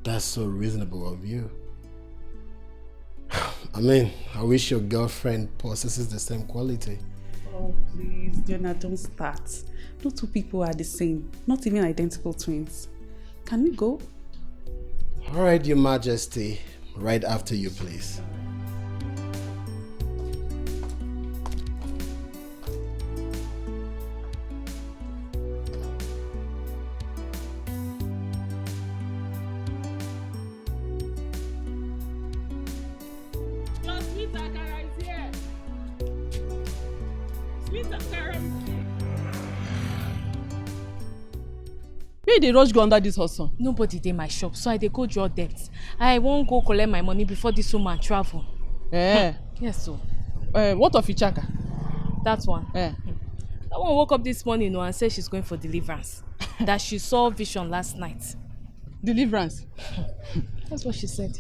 that's so reasonable of you. I mean, I wish your girlfriend possesses the same quality. Oh please, Jonah, don't start. No two people are the same, not even identical twins. Can we go? All right, Your Majesty, right after you, please. Where dey rush go under this hustle? Nobody dey my shop, so I dey go draw debt. I won't go collect my money before this woman travel. Yes, so. What of Ichaka? That one. That one woke up this morning and said she's going for deliverance. That she saw vision last night. Deliverance? That's what she said.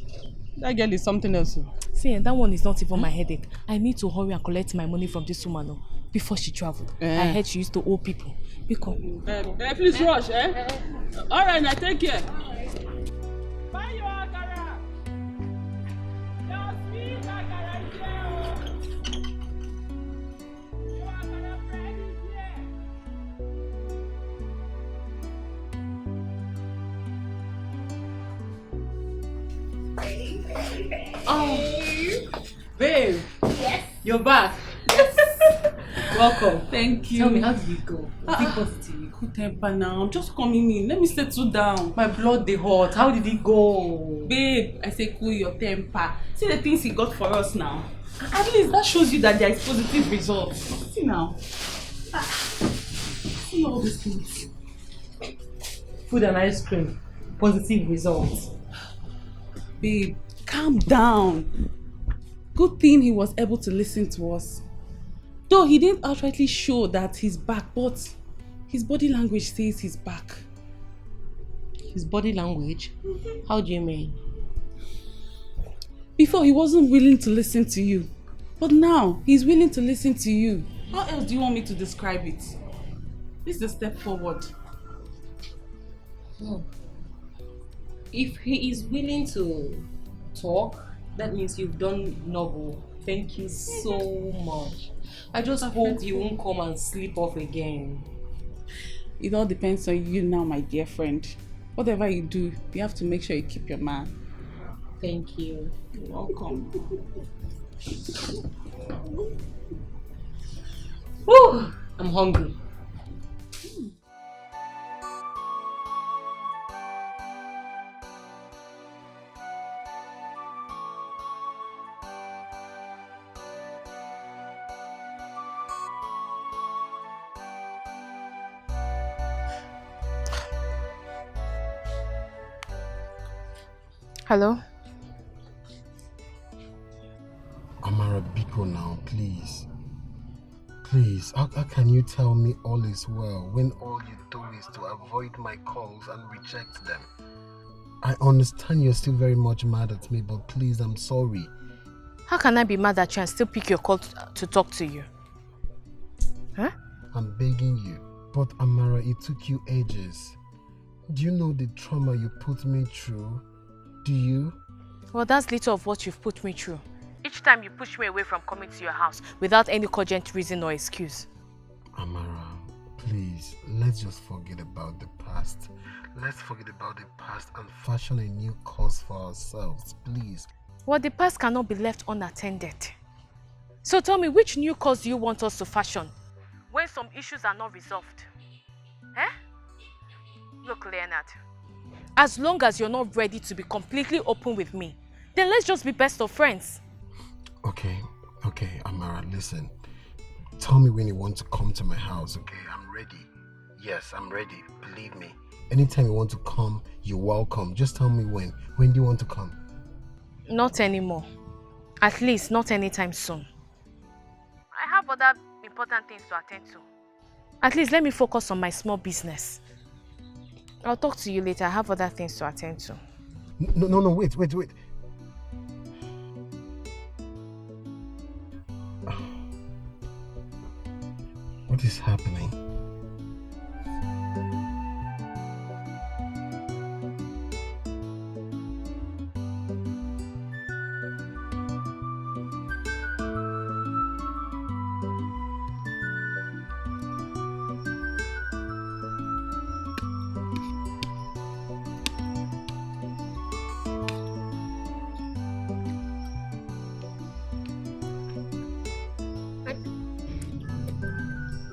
That girl is something else. See, that one is not even my headache. I need to hurry and collect my money from this woman. before she traveled. I heard she used to owe people. Because please rush, All right, now take care. Buy your akara. Your sweet akara is here. Your akara bread is here. Oh, babe. Yes. You're back. Welcome. Thank you. Tell me, how did it go? Was it positive? Good temper now. I'm just coming in. Let me settle down. My blood dey hot. How did it go? Babe, I say cool your temper. See the things he got for us now. At least that shows you that there is positive results. See now. See all these things. Food and ice cream. Positive results. Babe, calm down. Good thing he was able to listen to us. Though he didn't outrightly show that he's back, but his body language says he's back. His body language? How do you mean? Before he wasn't willing to listen to you, but now he's willing to listen to you. How else do you want me to describe it? This is a step forward. If he is willing to talk, that means you've done noble. Thank you so much. I just hope you won't come and sleep off again. It all depends on you now, my dear friend. Whatever you do, you have to make sure you keep your man. Thank you. You're welcome. Woo! I'm hungry. Hello? Amara, Biko now, please. Please, how can you tell me all is well when all you do is to avoid my calls and reject them? I understand you're still very much mad at me, but please, I'm sorry. How can I be mad at you and still pick your call to talk to you? Huh? I'm begging you. But Amara, it took you ages. Do you know the trauma you put me through? Do you? Well, that's little of what you've put me through. Each time you push me away from coming to your house without any cogent reason or excuse. Amara, please, let's just forget about the past. Let's forget about the past and fashion a new course for ourselves, please. Well, the past cannot be left unattended. So tell me, which new course do you want us to fashion when some issues are not resolved? Eh? Look, Leonard, as long as you're not ready to be completely open with me, then let's just be best of friends. Okay, Amara, listen. Tell me when you want to come to my house, okay? I'm ready. Yes, I'm ready, believe me. Anytime you want to come, you're welcome. Just tell me when. When do you want to come? Not anymore. At least not anytime soon. I have other important things to attend to. At least let me focus on my small business. I'll talk to you later. I have other things to attend to. No, wait. What is happening?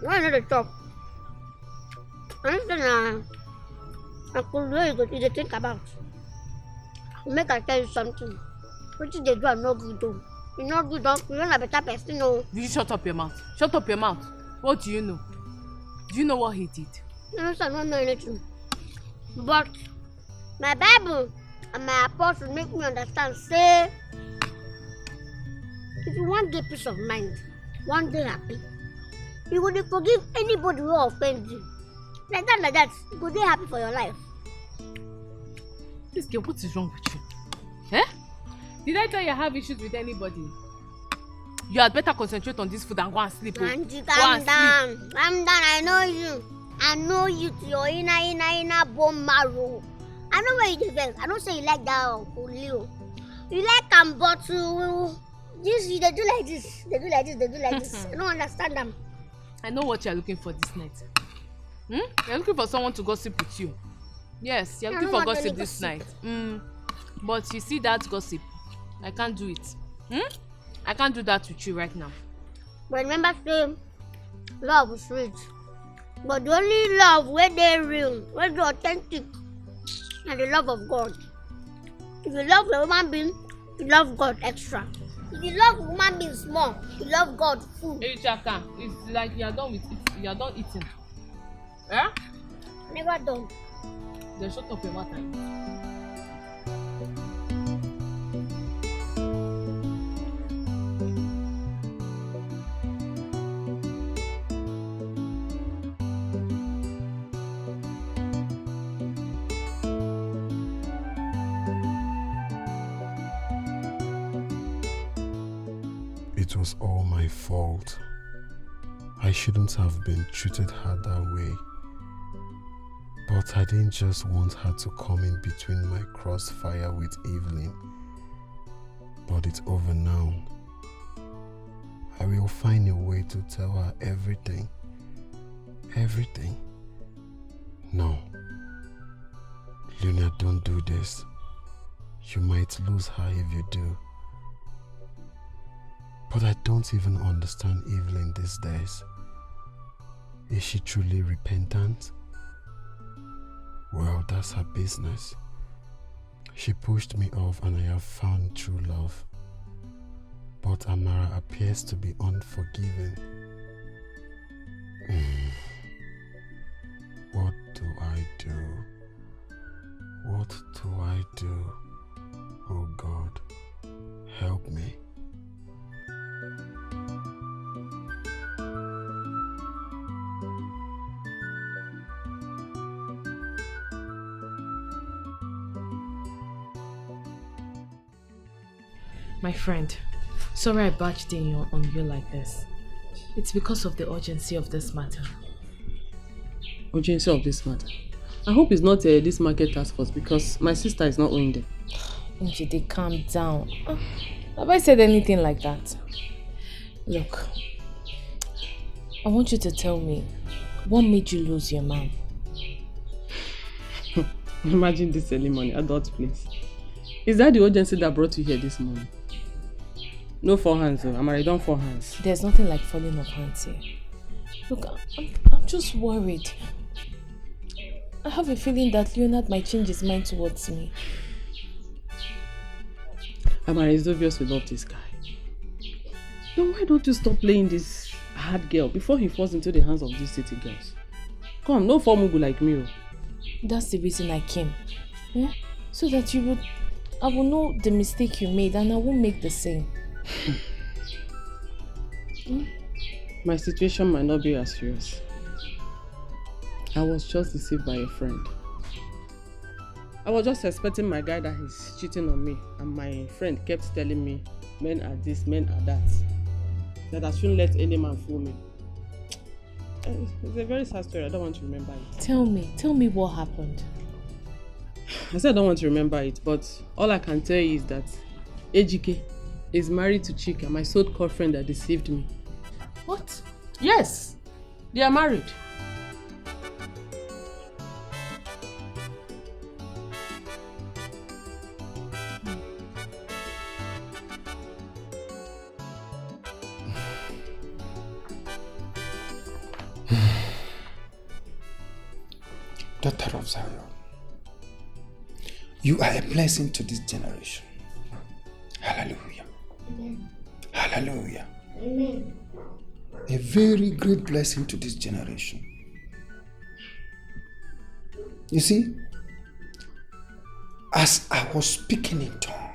Why not the top? Anything I could really go to think about. Make I tell you something. What did they do? I'm not good though. You're not good, don't you? You're not a better person, no. You shut up your mouth. Shut up your mouth. What do you know? Do you know what he did? No, I don't know anything. But my Bible and my apostle make me understand, say, if you want get peace of mind, one day happy, you will forgive anybody who offends you. Like that, you will be happy for your life. This girl, what is wrong with you? Eh? Did I tell you I have issues with anybody? You had better concentrate on this food and go and sleep. Auntie, Go calm and down. sleep. Calm down. I know you. I know you to your inner bone marrow. I know where you defend. I don't say you like that Leo. You like bottle. This they do like this. They do like this. They do like this. I don't understand them. I know what you're looking for this night. You're looking for someone to gossip with you. Yes, you're looking for gossip this night. But you see that gossip, I can't do it. I can't do that with you right now. But remember, say love is sweet. But the only love where they real, where they authentic, and the love of God. If you love a human being, you love God extra. If you love a human being small, you love God full. Hey Chaka, it's like you're done with it. You're done eating. Yeah? Never done. Then shut up your mouth and eat. It was all my fault. I shouldn't have been treated her that way. But I didn't just want her to come in between my crossfire with Evelyn. But it's over now. I will find a way to tell her everything. Everything. No. Luna, don't do this. You might lose her if you do. But I don't even understand Evelyn these days. Is she truly repentant? Well, that's her business. She pushed me off and I have found true love. But Amara appears to be unforgiving. What do I do? What do I do? Oh God, help me. My friend, sorry I barged in on you like this. It's because of the urgency of this matter. Urgency of this matter? I hope it's not this market task force because my sister is not owing them. Njide, calm down. Have I said anything like that? Look, I want you to tell me, what made you lose your man? Imagine this early morning, adult place. Is that the urgency that brought you here this morning? No four hands, though. Amara, don't four hands. There's nothing like falling of hands here. Look, I'm just worried. I have a feeling that Leonard might change his mind towards me. Amara, it's obvious we love this guy. Then why don't you stop playing this hard girl before he falls into the hands of these city girls? Come, no formugu like me. That's the reason I came. Yeah? So that I will know the mistake you made and I won't make the same. My situation might not be as serious. I was just deceived by a friend. I was just expecting my guy that he's cheating on me, and my friend kept telling me men are this, men are that. That I shouldn't let any man fool me. It's a very sad story. I don't want to remember it. Tell me what happened. I said I don't want to remember it, but all I can tell you is that Ejike is married to Chika, my so-called friend that deceived me. What? Yes, they are married. Daughter of Zion, you are a blessing to this generation. Hallelujah. Amen. Hallelujah. Amen. A very great blessing to this generation. You see, as I was speaking in tongue,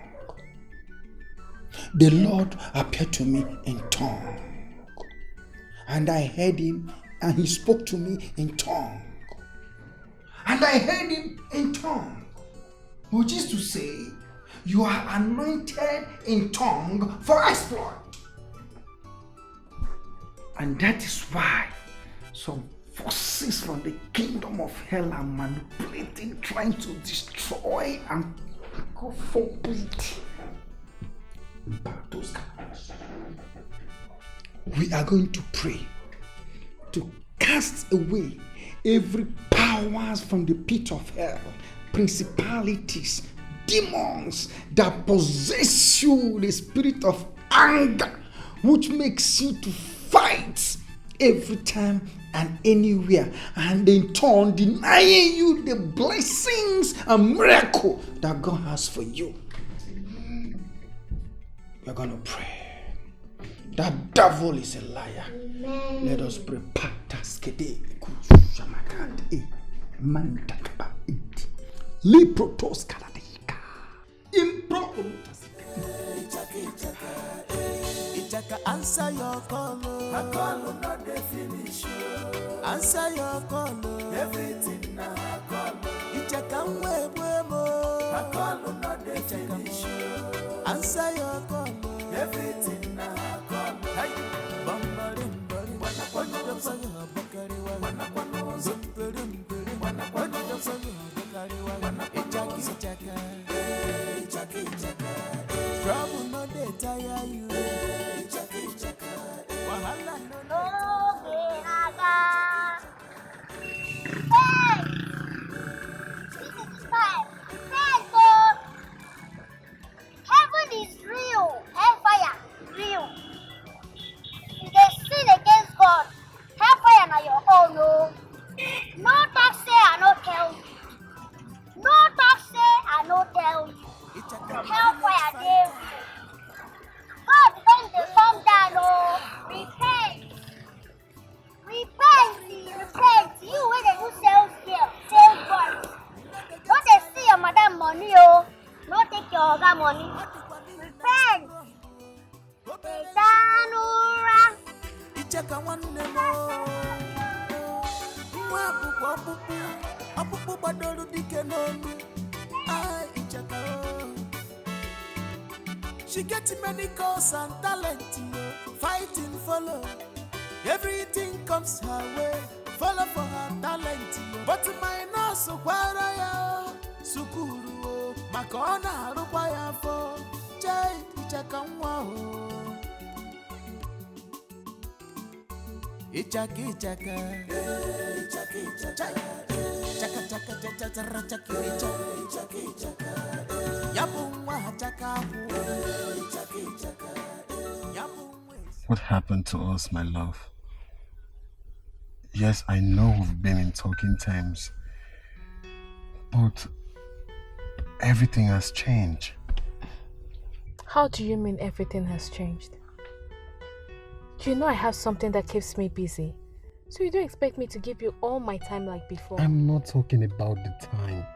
the Lord appeared to me in tongue. And I heard him and he spoke to me in tongue. And I heard him in tongue, which is to say, you are anointed in tongue for exploit. And that is why some forces from the kingdom of hell are manipulating, trying to destroy and God forbid. We are going to pray to cast away every powers from the pit of hell, principalities, demons that possess you, the spirit of anger, which makes you to fight every time and anywhere, and in turn denying you the blessings and miracle that God has for you. We're going to pray. That devil is a liar. Amen. Let us pray. Answer your call, I call not the finish. Answer your call, everything now I call. Ichaka webo, I call not the finish. Answer your call, everything now I call. Hey, bambarim barim, wana the fire bakari wana zumperim perim, wana the fire bakari wana ichaka. Trouble no dey tire you. Heaven is real, hellfire real. If they sin against God, hellfire na your own. No talk say I no tell you. No talk say I no tell you. Hellfire there. God don't dey come down. Repent. Repent. You wey dey do sales girl, sales boy. Don't dey see your madam money, oh. No take your oga money. Repent. Etanura. Ichaka wanne mo. Mwa apupu badolu dike nonu. Ah, Ichaka. She gets many calls and talent, fighting follow. Everything comes her way, follow for her talent. But my nurse ya sukuru makona rupaya fo chai ichakamwa ichaki chaka chaka chaka chaka chaka yapumwa chaka What happened to us, my love? Yes, I know we've been in talking terms, but everything has changed. How do you mean everything has changed? You know I have something that keeps me busy, so you don't expect me to give you all my time like before. I'm not talking about the time.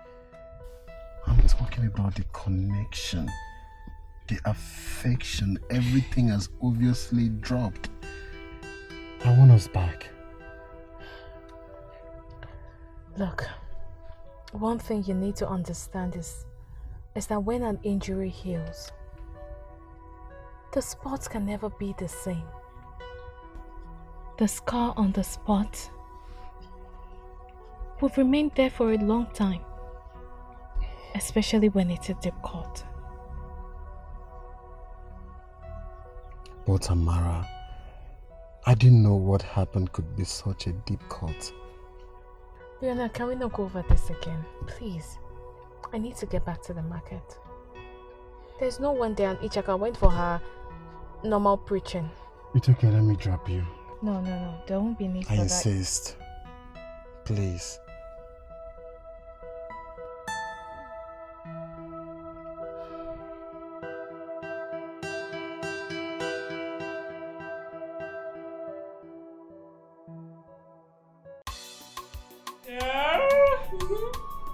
I'm talking about the connection, the affection. Everything has obviously dropped. I want us back. Look, one thing you need to understand is that when an injury heals, the spot can never be the same. The scar on the spot will remain there for a long time, especially when it's a deep cut. But Amara, I didn't know what happened could be such a deep cut. Leona, can we not go over this again? Please. I need to get back to the market. There's no one there and Ichaka went for her normal preaching. It's okay, let me drop you. No. There won't be need for that. I insist. Please.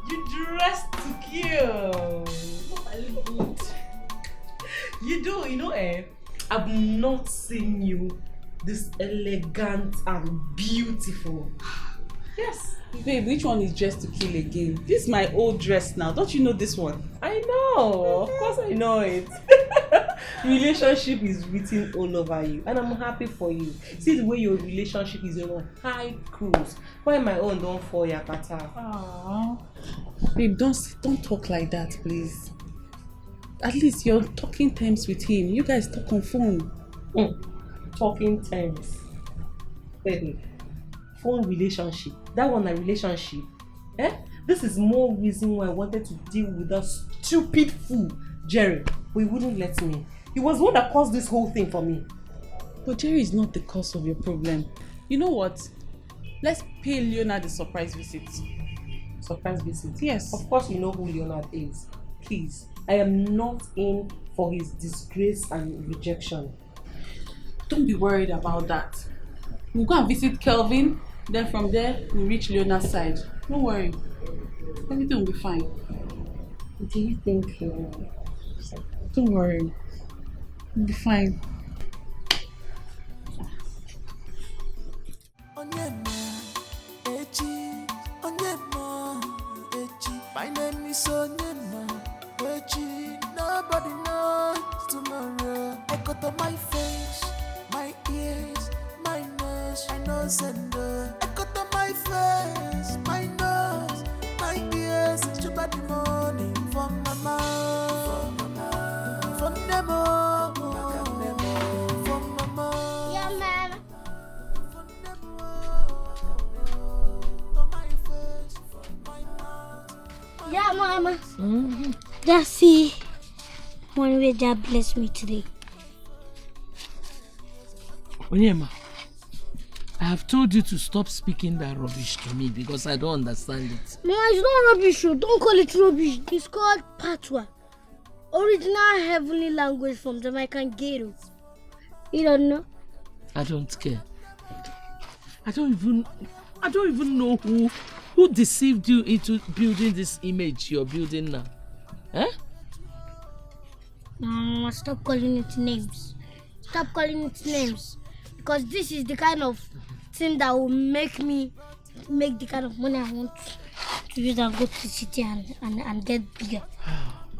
You dressed to kill. I look good. You do, I've not seen you this elegant and beautiful. Yes. Babe, which one is dressed to kill again? This is my old dress now. Don't you know this one? I know. Of course I know it. Relationship is written all over you, and I'm happy for you. See the way your relationship is on a high cruise. Why my own don't fall yakata? Aww. Babe, don't talk like that, please. At least you're talking terms with him. You guys talk on phone. Talking terms. Baby, phone relationship. That one a relationship. This is more reason why I wanted to deal with that stupid fool, Jerry. But he wouldn't let me. He was the one that caused this whole thing for me. But Jerry is not the cause of your problem. You know what? Let's pay Leonard a surprise visit. Surprise visit? Yes. Of course you know who Leonard is. Please. I am not in for his disgrace and rejection. Don't be worried about that. We'll go and visit Kelvin. Then from there, we'll reach Leonard's side. Don't worry. Everything will be fine. Do you think... Don't worry. We'll be fine. My name is Onyema. Nobody knows tomorrow. I got on my face, my ears, my nose, my nose and I got on my face, my nose, my ears. It's about the money from my mouth, from the mom, from my mom. Yeah, man. Yeah, Mama. Just see one way God bless me today. Onyema, I have told you to stop speaking that rubbish to me because I don't understand it. Mama, it's not rubbish. Don't call it rubbish. It's called Patois. Original heavenly language from Jamaican ghetto. You don't know? I don't care. I don't even know who deceived you into building this image you're building now. Mama, stop calling it names. Stop calling it names. Because this is the kind of thing that will make the kind of money I want to use and go to the city and get bigger.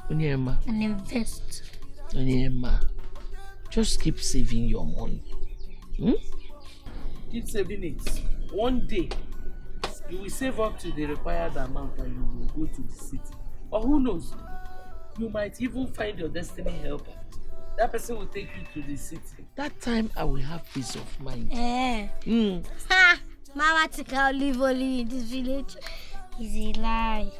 Onyema. And invest. Onyema, just keep saving your money. Keep saving it. One day, you will save up to the required amount and you will go to the city. Or who knows, you might even find your destiny helper. That person will take you to the city. That time I will have peace of mind. Ha! Mama think I'll live only in this village. It's a lie.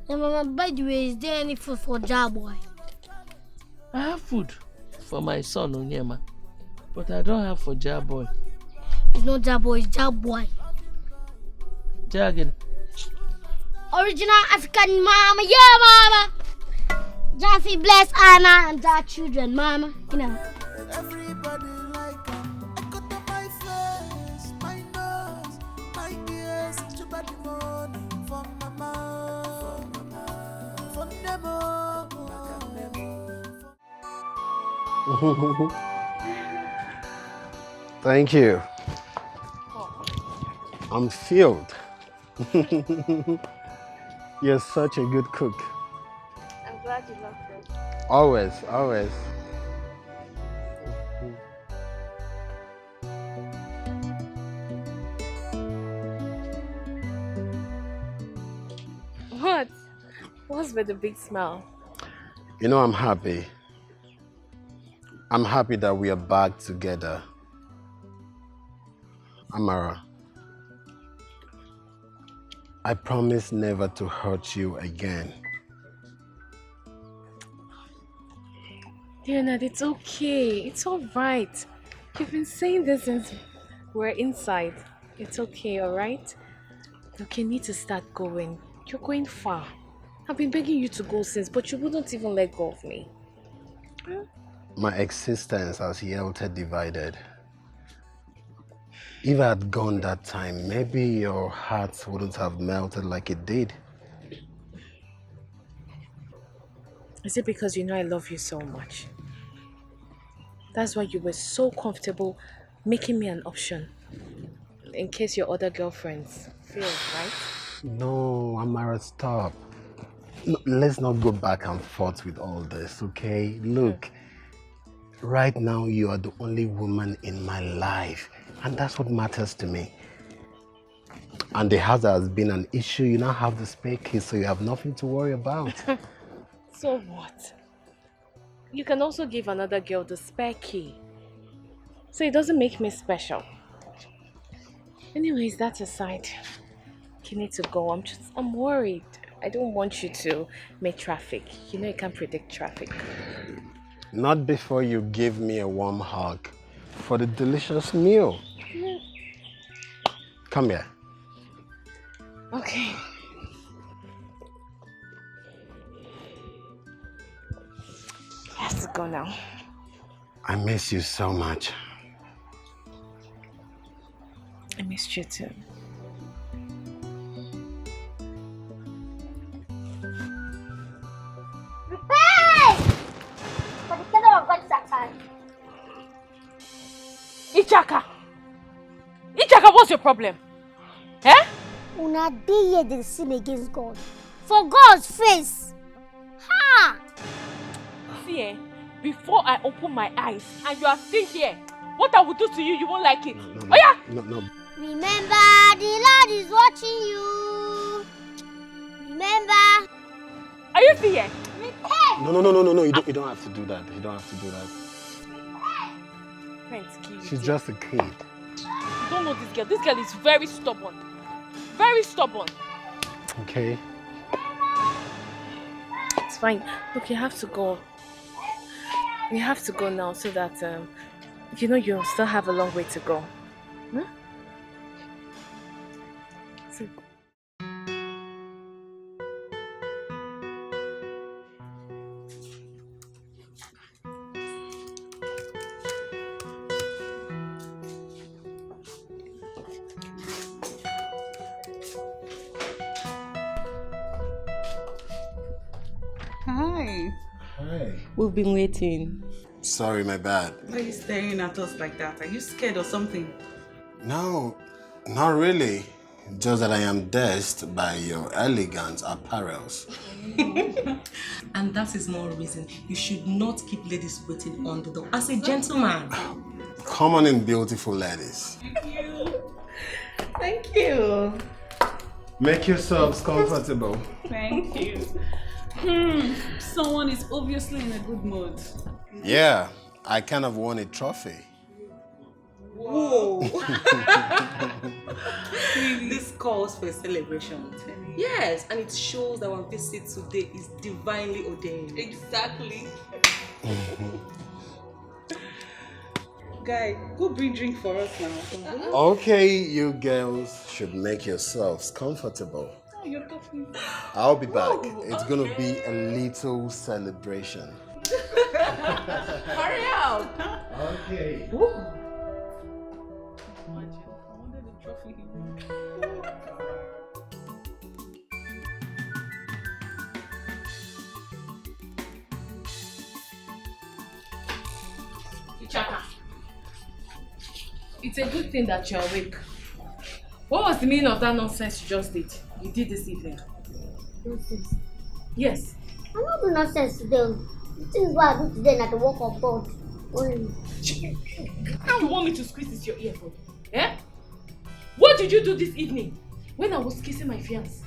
And Mama, by the way, is there any food for Jaboy? I have food for my son Onyema, but I don't have for Jaboy. It's not Jaboy, it's Jaboy. Jagged. Original African Mama, yeah, Mama. Jaffe bless Anna and their children, Mama. You know. Everybody like I got on my face, my nose, my ears. It's about the money from my mouth, from the mom. Thank you. I'm filled. You're such a good cook. I'm glad you loved it. Always, always. What? What's with the big smile? You know, I'm happy. I'm happy that we are back together. Amara, I promise never to hurt you again. Leonard, it's okay. It's all right. You've been saying this since we're inside. It's okay, all right? Look, you need to start going. You're going far. I've been begging you to go since, but you wouldn't even let go of me. My existence has yielded divided. If I had gone that time, maybe your heart wouldn't have melted like it did. Is it because you know I love you so much? That's why you were so comfortable making me an option in case your other girlfriends failed, right? No, Amara, stop. No, let's not go back and forth with all this, okay? Look, Right now, you are the only woman in my life, and that's what matters to me. And the house has been an issue. You now have the spare key, so you have nothing to worry about. So what? You can also give another girl the spare key. So it doesn't make me special. Anyways, that aside, you need to go. I'm worried. I don't want you to make traffic. You know you can't predict traffic. Not before you give me a warm hug for the delicious meal. Come here. Okay. I have to go now. I miss you so much. I missed you too. Ichaka! Ichaka, what's your problem? Eh? Una dey here dey sin against God. For God's face. Ha! See, before I open my eyes and you are still here, what I will do to you, you won't like it. Oh yeah! No. Remember, the Lord is watching you. Remember. Are you still here? No. You don't have to do that. You don't have to do that. She's just a kid. You don't know this girl. This girl is very stubborn. Very stubborn. Okay. It's fine. Look, you have to go. You have to go now so that, you know, you still have a long way to go. Huh? So. Hi. Hi. We've been waiting. Sorry, my bad. Why are you staring at us like that? Are you scared or something? No, not really. Just that I am dazzled by your elegant apparels. And that is more reason you should not keep ladies waiting on the door. As a gentleman. Come on in, beautiful ladies. Thank you. Make yourselves comfortable. Thank you. Someone is obviously in a good mood. Yeah, I kind of won a trophy. Whoa. This calls for a celebration. Yes, and it shows that our visit today is divinely ordained. Exactly. Guy, go bring drink for us now. Okay, you girls should make yourselves comfortable. Oh, you're talking. I'll be back. It's gonna be a little celebration. Hurry up. Okay. Ichaka, it's a good thing that you're awake. What was the meaning of that nonsense you just did? You did this evening. Nonsense. Yes. I'm not doing nonsense today. This is what I do today, not the work of God. Only. You want me to squeeze this your ear for you? Eh? What did you do this evening when I was kissing my fiancé?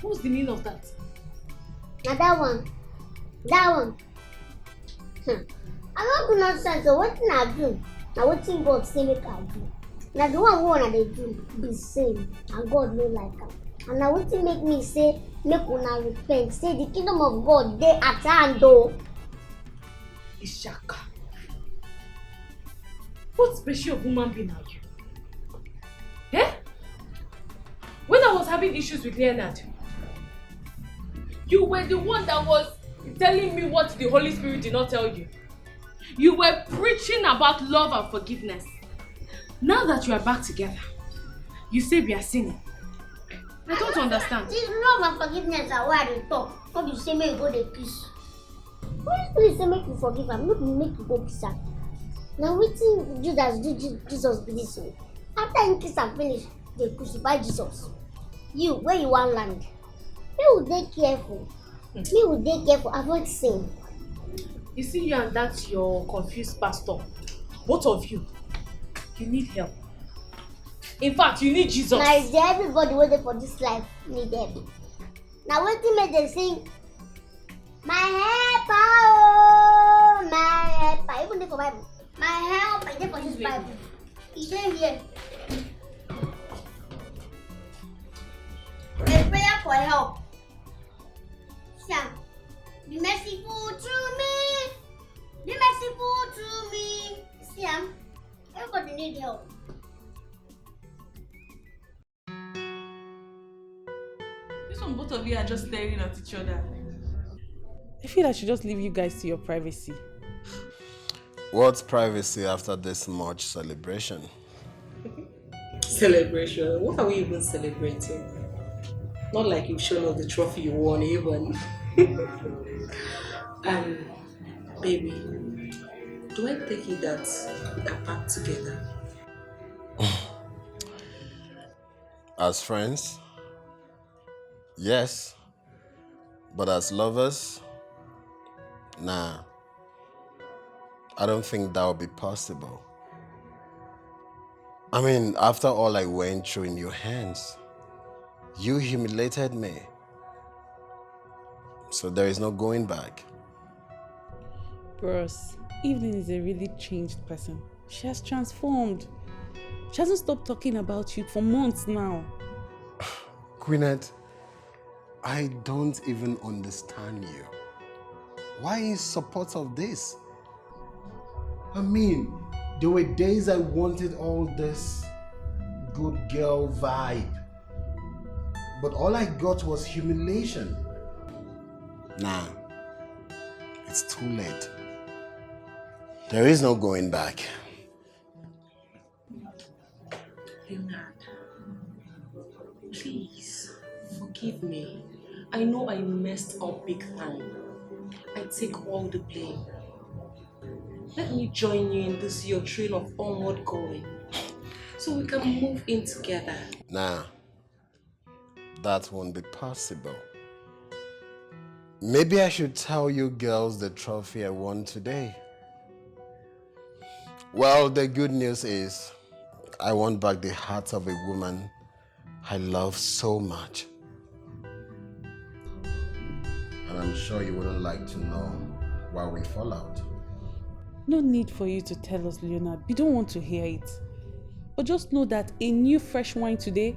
What was the meaning of that? Now that one. I'm not doing nonsense. So what I do? Now what thing God say make I do? Now the one who wanna they do be same, and God no like am. And now what thing make me say make una repent? Say the kingdom of God they at hand though. Ishaka. What special human being are you? Eh? When I was having issues with Leonard, you were the one that was telling me what the Holy Spirit did not tell you. You were preaching about love and forgiveness. Now that you are back together, you say we are sinning. I don't understand. This love and forgiveness are why they talk. Not you say make you go the kiss. Holy Spirit say make you forgive am, not make you go kiss am. Now wetin Judas do Jesus be this way. After him kiss am finish, they crucify Jesus. You, where you wan land? May we dey careful. May we dey careful, avoid sin. You see you and that your confused pastor. Both of you. You need help. In fact, you need Jesus. Now is there everybody waiting for this life need help? Now wetin make them sing my helper, oh, my helper. Even dey for Bible. My helper, e dey for this Bible. E dey here. A prayer for help. Sam, be merciful to me. Be merciful to me. Sam, everybody need help. This one, both of you are just staring at each other. I feel I should just leave you guys to your privacy. What's privacy after this much celebration? Celebration? What are we even celebrating? Not like you've shown us the trophy you won even. Baby, do I take it that we are back together? As friends? Yes. But as lovers? Nah. I don't think that would be possible. I mean, after all I went through in your hands, you humiliated me. So there is no going back. Bros, Evelyn is a really changed person. She has transformed. She hasn't stopped talking about you for months now. Queenette, I don't even understand you. Why in support of this? I mean, there were days I wanted all this good girl vibe. But all I got was humiliation. Nah, it's too late. There is no going back. Leonard, please forgive me. I know I messed up big time. I take all the blame. Let me join you in this your train of onward going, so we can move in together. Nah, that won't be possible. Maybe I should tell you girls the trophy I won today. Well, the good news is I won back the heart of a woman I love so much. And I'm sure you wouldn't like to know why we fall out. No need for you to tell us, Leonard. We don't want to hear it. But just know that a new fresh wine today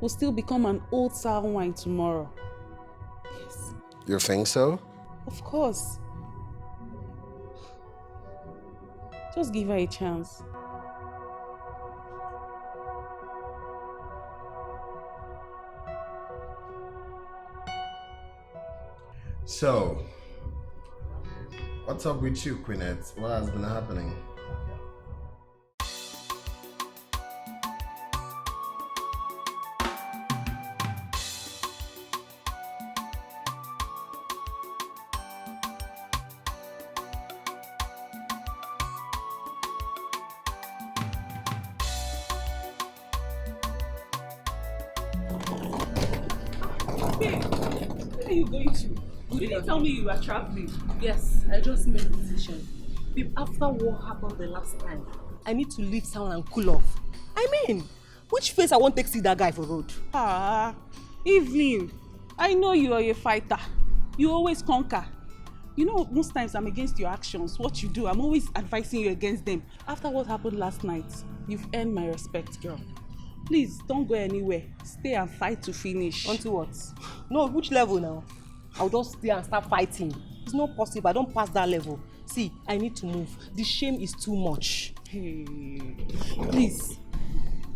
will still become an old sour wine tomorrow. Yes. You think so? Of course. Just give her a chance. So, what's up with you, Queenette? What has been happening? Where are you going to? You didn't tell me you were traveling. Yes, I just made a decision. Babe, after what happened the last time, I need to leave town and cool off. I mean, which face I won't take see that guy for road? Evelyn, I know you are a fighter. You always conquer. You know, most times I'm against your actions. What you do, I'm always advising you against them. After what happened last night, you've earned my respect, girl. Please, don't go anywhere. Stay and fight to finish. Until what? No, which level now? I'll just stay and start fighting. It's not possible. I don't pass that level. See, I need to move. The shame is too much. Hey, please.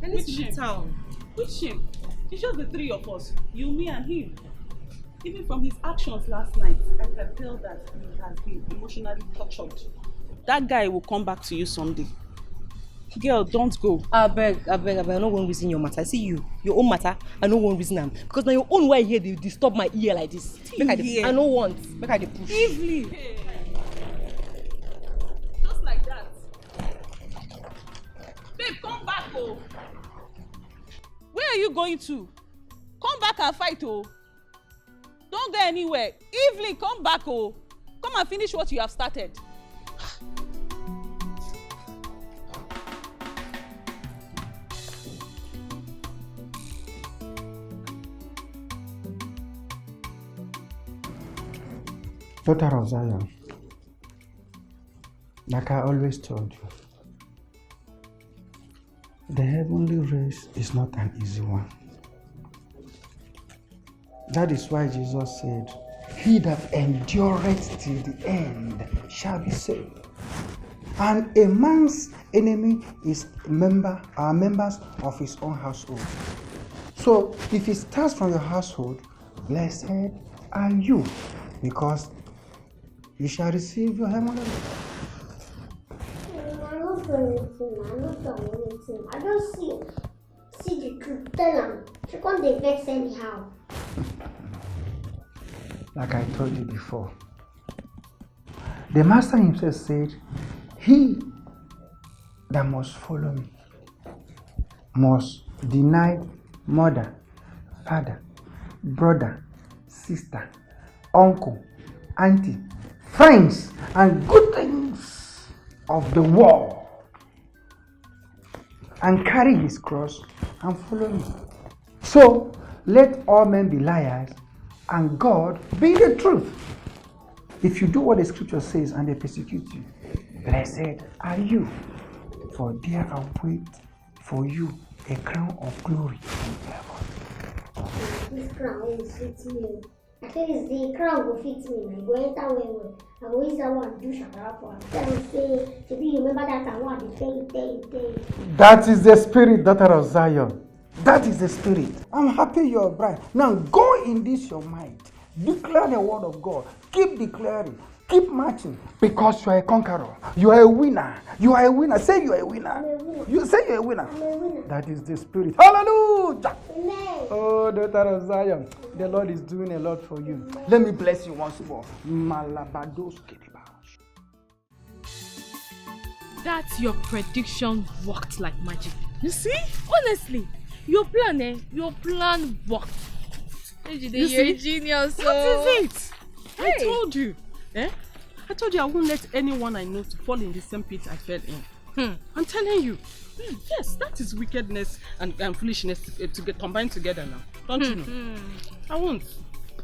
Which shame? Town. Which shame? It's just the three of us. You, me, and him. Even from his actions last night, I can tell that he has been emotionally tortured. That guy will come back to you someday. Girl, don't go. I beg. I no one reason your matter. I see you. Your own matter, I no one reason them. Because now your own way here, they disturb my ear like this. I no want. Make I push. Evelyn. Just like that. Babe, come back, oh. Where are you going to? Come back and fight, oh. Don't go anywhere. Evelyn, come back, oh. Come and finish what you have started. Daughter of Zion, like I always told you, the heavenly race is not an easy one. That is why Jesus said, "He that endureth till the end shall be saved." And a man's enemy is members of his own household. So if it starts from your household, blessed are you, because you shall receive your heavenly race. I'm not doing anything. I'm not doing anything. I don't see the truth. Tell him. She can't dey vex anyhow. Like I told you before, the master himself said, "He that must follow me must deny mother, father, brother, sister, uncle, auntie, friends, and good things of the world, and carry his cross and follow me." So let all men be liars and God be the truth. If you do what the scripture says and they persecute you, blessed are you, for there awaits for you a crown of glory in heaven. This crown will fit me. At least the crown will fit me. I go enter well. I go use that one do shakara for. Tell him say, "Maybe you remember that I want to tell." That is the spirit, daughter of Zion. That is the spirit. I'm happy you're a bride. Now go in this your mind. Declare the word of God. Keep declaring. Keep marching. Because you are a conqueror. You are a winner. You are a winner. Say you are a winner. You say you're a winner. That is the spirit. Hallelujah. Amen. Oh, daughter of Zion. The Lord is doing a lot for you. Let me bless you once more. Malabados Kediba. That your prediction worked like magic. You see? Honestly, your plan worked. You see? Genius. What is it? I told you. I told you I won't let anyone I know to fall in the same pit I fell in. I'm telling you. Yes, that is wickedness and foolishness to get combined together now. Don't you know? I won't.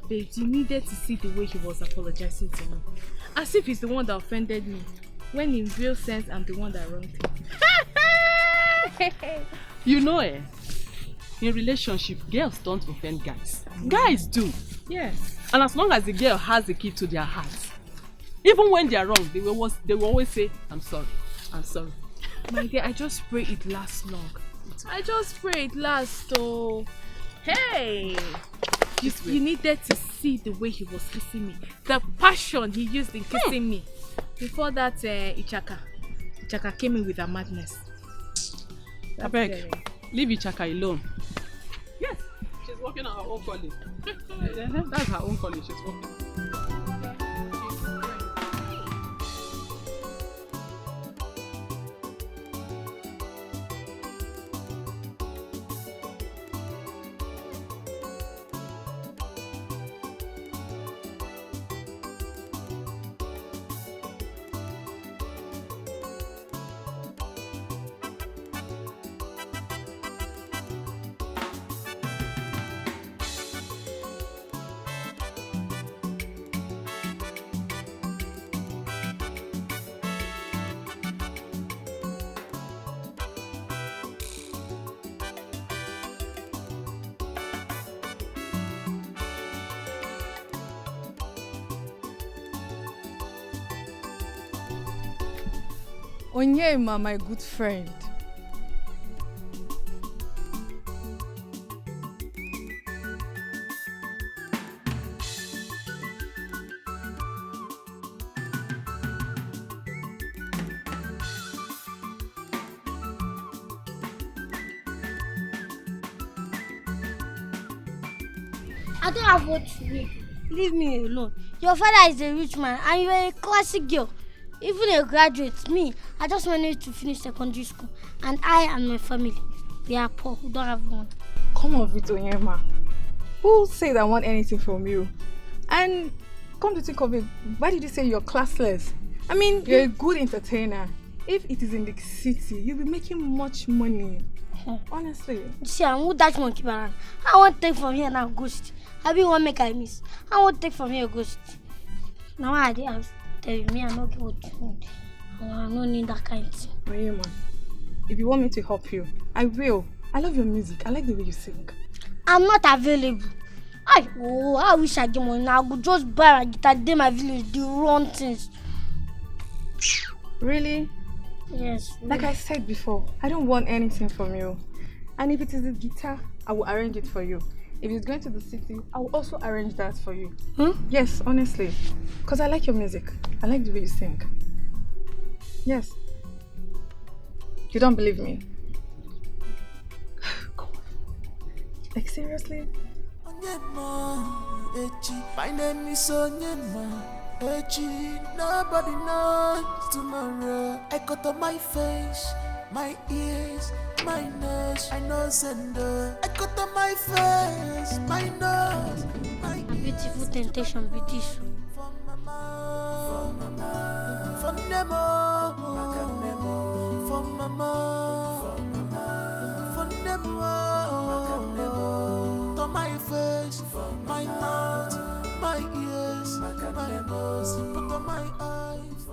Babe, you needed to see the way he was apologizing to me. As if he's the one that offended me. When in real sense, I'm the one that wronged him. You know, in relationship, girls don't offend guys. Guys do. Yes. And as long as the girl has the key to their hearts, even when they are wrong, they will always say, "I'm sorry, I'm sorry." My dear, I just pray it lasts long. I just pray it lasts, oh. Hey! You needed to see the way he was kissing me. The passion he used in kissing me. Before that, Ichaka came in with a madness. I beg, leave Ichaka alone. Yes, she's working on her own calling. That's her own calling, she's working. Onyema, my good friend. I don't have what to read. Leave me alone. Your father is a rich man and you are a classic girl. Even a graduate, me, I just managed to finish secondary school. And I and my family, we are poor, who don't have one. Come on, Onyema. Who said I want anything from you? And come to think of it, why did you say you're classless? I mean, you're a good entertainer. If it is in the city, you'll be making much money. Honestly. See, I won't dash monkey around. I won't take from here now ghost. I be one make I miss. I won't take from here ghost. Now I did tell me I'm not good. I don't need that kind of thing. Oh, yeah, man. If you want me to help you, I will. I love your music. I like the way you sing. I'm not available. I wish I get money now. I could just buy a guitar, do my village, the wrong things. Really? Yes. Like I said before, I don't want anything from you. And if it is a guitar, I will arrange it for you. If it's going to the city, I will also arrange that for you. Yes, honestly. Because I like your music. I like the way you sing. Yes. You don't believe me? Like seriously? My name is Onyema. Nobody knows tomorrow. I cut on my face, my ears, my nose. I know sender. I cut on my face, my nose, my beautiful temptation be this. To my face, my mouth, my ears, my nose, put on my eyes.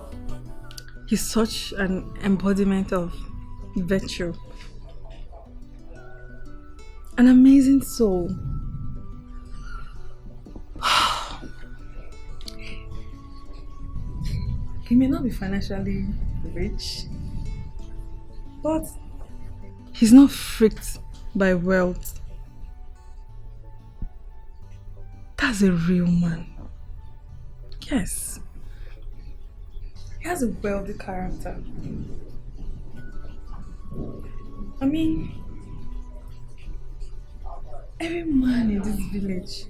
He's such an embodiment of virtue. An amazing soul. He may not be financially rich, but he's not freaked by wealth. That's a real man. Yes. He has a wealthy character. I mean, every man in this village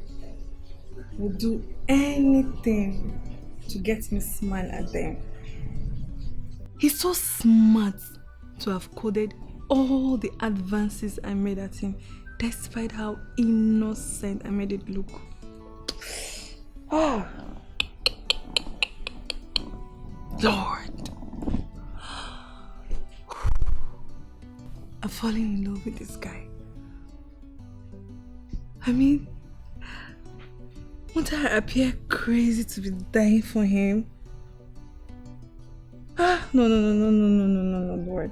would do anything to get me smile at them. He's so smart to have coded all the advances I made at him, despite how innocent I made it look. Oh, Lord. I'm falling in love with this guy. I mean, won't I appear crazy to be dying for him? No, Lord.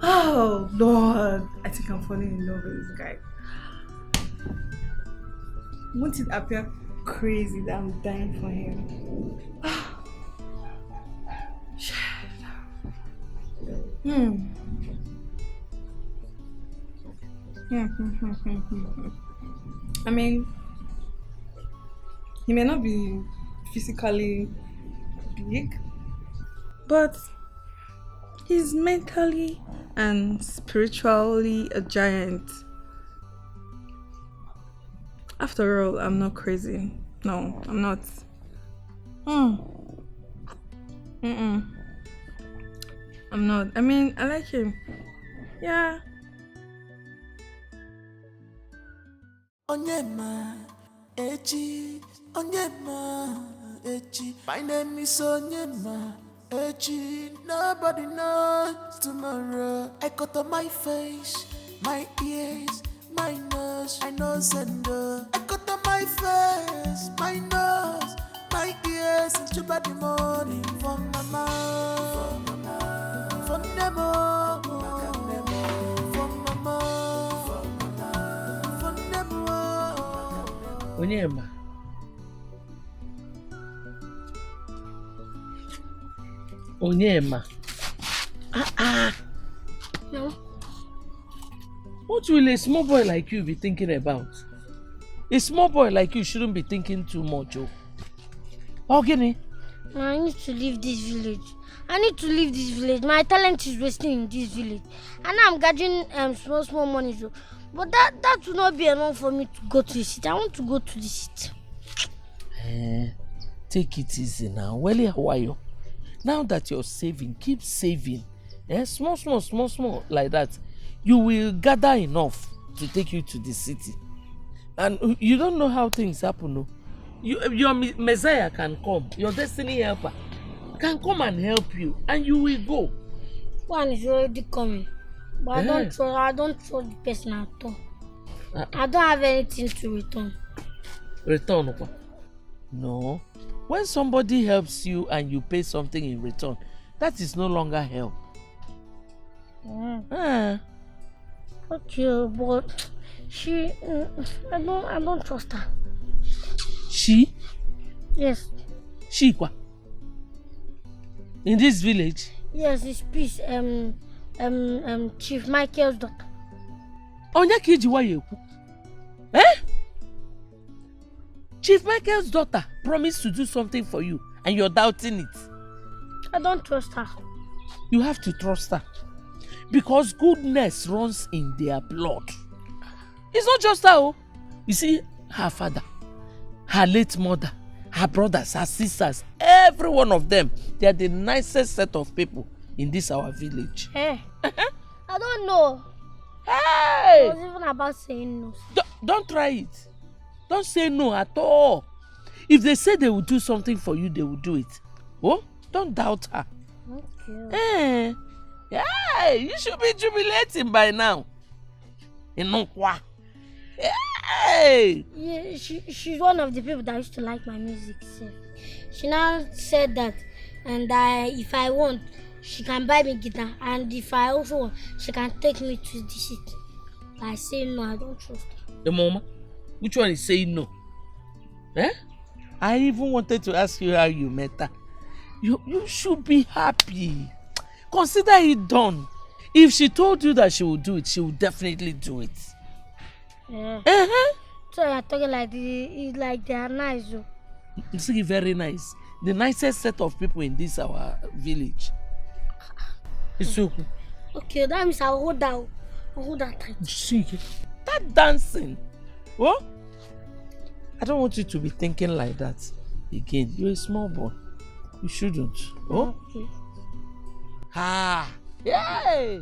Oh, Lord. I think I'm falling in love with this guy. Won't it appear crazy that I'm dying for him? I mean, he may not be physically big, but he's mentally and spiritually a giant. After all, I'm not crazy. No, I'm not. I'm not. I mean, I like him. Yeah. Onyema, Echi, Onyema, Echi. My name is Onyema, Echi. Nobody knows tomorrow. I cut on my face, my ears, my nose. I know sender. I cut on my face, my nose, my ears. It's too bad the morning for mama, for Nemo, for mama. Onyema. Onyema. No. What will a small boy like you be thinking about? A small boy like you shouldn't be thinking too much, oh. Ogini? I need to leave this village. My talent is wasting in this village. And now I'm gathering small money. So. But that will not be enough for me to go to the city. I want to go to the city. Take it easy now. Well, how are you? Now that you're saving, keep saving. Small, like that, you will gather enough to take you to the city. And you don't know how things happen, no? Your Messiah can come, your destiny helper can come and help you, and you will go. One is already coming, but I don't trust the person at all. I don't have anything to return. Return? No. When somebody helps you and you pay something in return, that is no longer help. Okay, but I don't trust her. She? Yes. She kwa? In this village? Yes, it's peace. Chief Michael's daughter. Onya kiji wa yeku? Chief Michael's daughter promised to do something for you and you're doubting it. I don't trust her. You have to trust her. Because goodness runs in their blood. It's not just her. You see, her father, her late mother, her brothers, her sisters, every one of them, they are the nicest set of people in this our village. Hey, I don't know. Hey! It was even about saying no. Don't try it. Don't say no at all. If they say they will do something for you, they will do it. Oh, don't doubt her. Okay. Hey, you should be jubilating by now. Hey! Yeah, she's one of the people that used to like my music. So she now said that, and if I want, she can buy me guitar, and if I also want, she can take me to the city. I say no, I don't trust her. The mama, which one is saying no? I even wanted to ask you how you met her. You should be happy. Consider it done. If she told you that she will do it, she will definitely do it. Yeah. So you're talking like they are nice. It's very nice. The nicest set of people in this our village. It's so cool. Okay, that means I'll hold that tight. See, that dancing. What? I don't want you to be thinking like that again. You're a small boy. You shouldn't. Oh? Okay. Yay!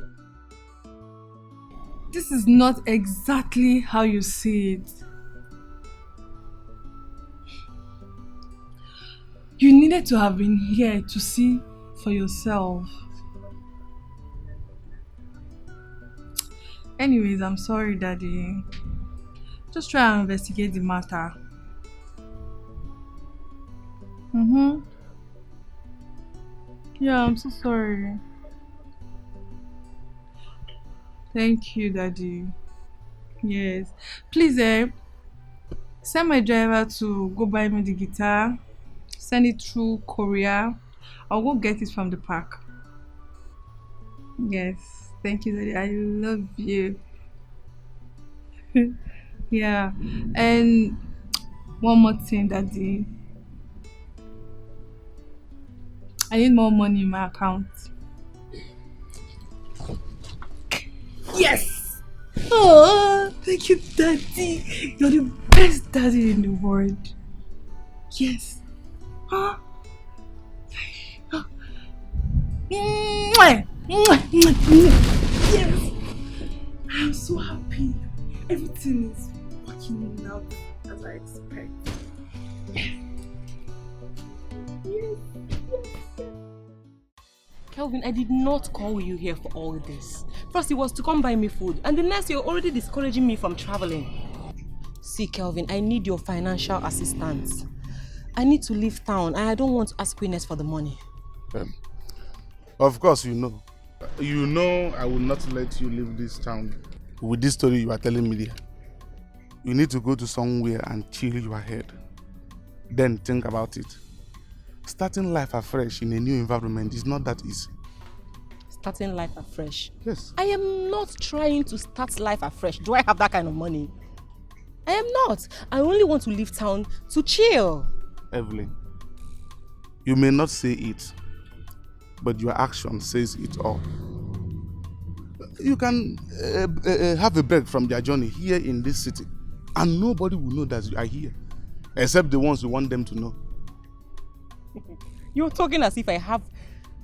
This is not exactly how you see it. You needed to have been here to see for yourself. Anyways, I'm sorry, Daddy. Just try and investigate the matter. Yeah, I'm so sorry. Thank you, Daddy. Yes. Please, send my driver to go buy me the guitar. Send it through courier. I'll go get it from the park. Yes. Thank you, Daddy. I love you. Yeah. And one more thing, Daddy. I need more money in my account. Yes! Oh, thank you, Daddy. You're the best daddy in the world. Yes. Yes. I'm so happy. Everything is working out as I expect. Yes. Kelvin, I did not call you here for all this. First, it was to come buy me food, and the next, you're already discouraging me from traveling. See, Kelvin, I need your financial assistance. I need to leave town, and I don't want to ask Queeness for the money. Of course, you know. You know I will not let you leave this town with this story you are telling me there. You need to go to somewhere and chill your head. Then think about it. Starting life afresh in a new environment is not that easy. Starting life afresh? Yes. I am not trying to start life afresh. Do I have that kind of money? I am not. I only want to leave town to chill. Evelyn, you may not say it, but your action says it all. You can have a break from their journey here in this city, and nobody will know that you are here, except the ones you want them to know. You're talking as if I have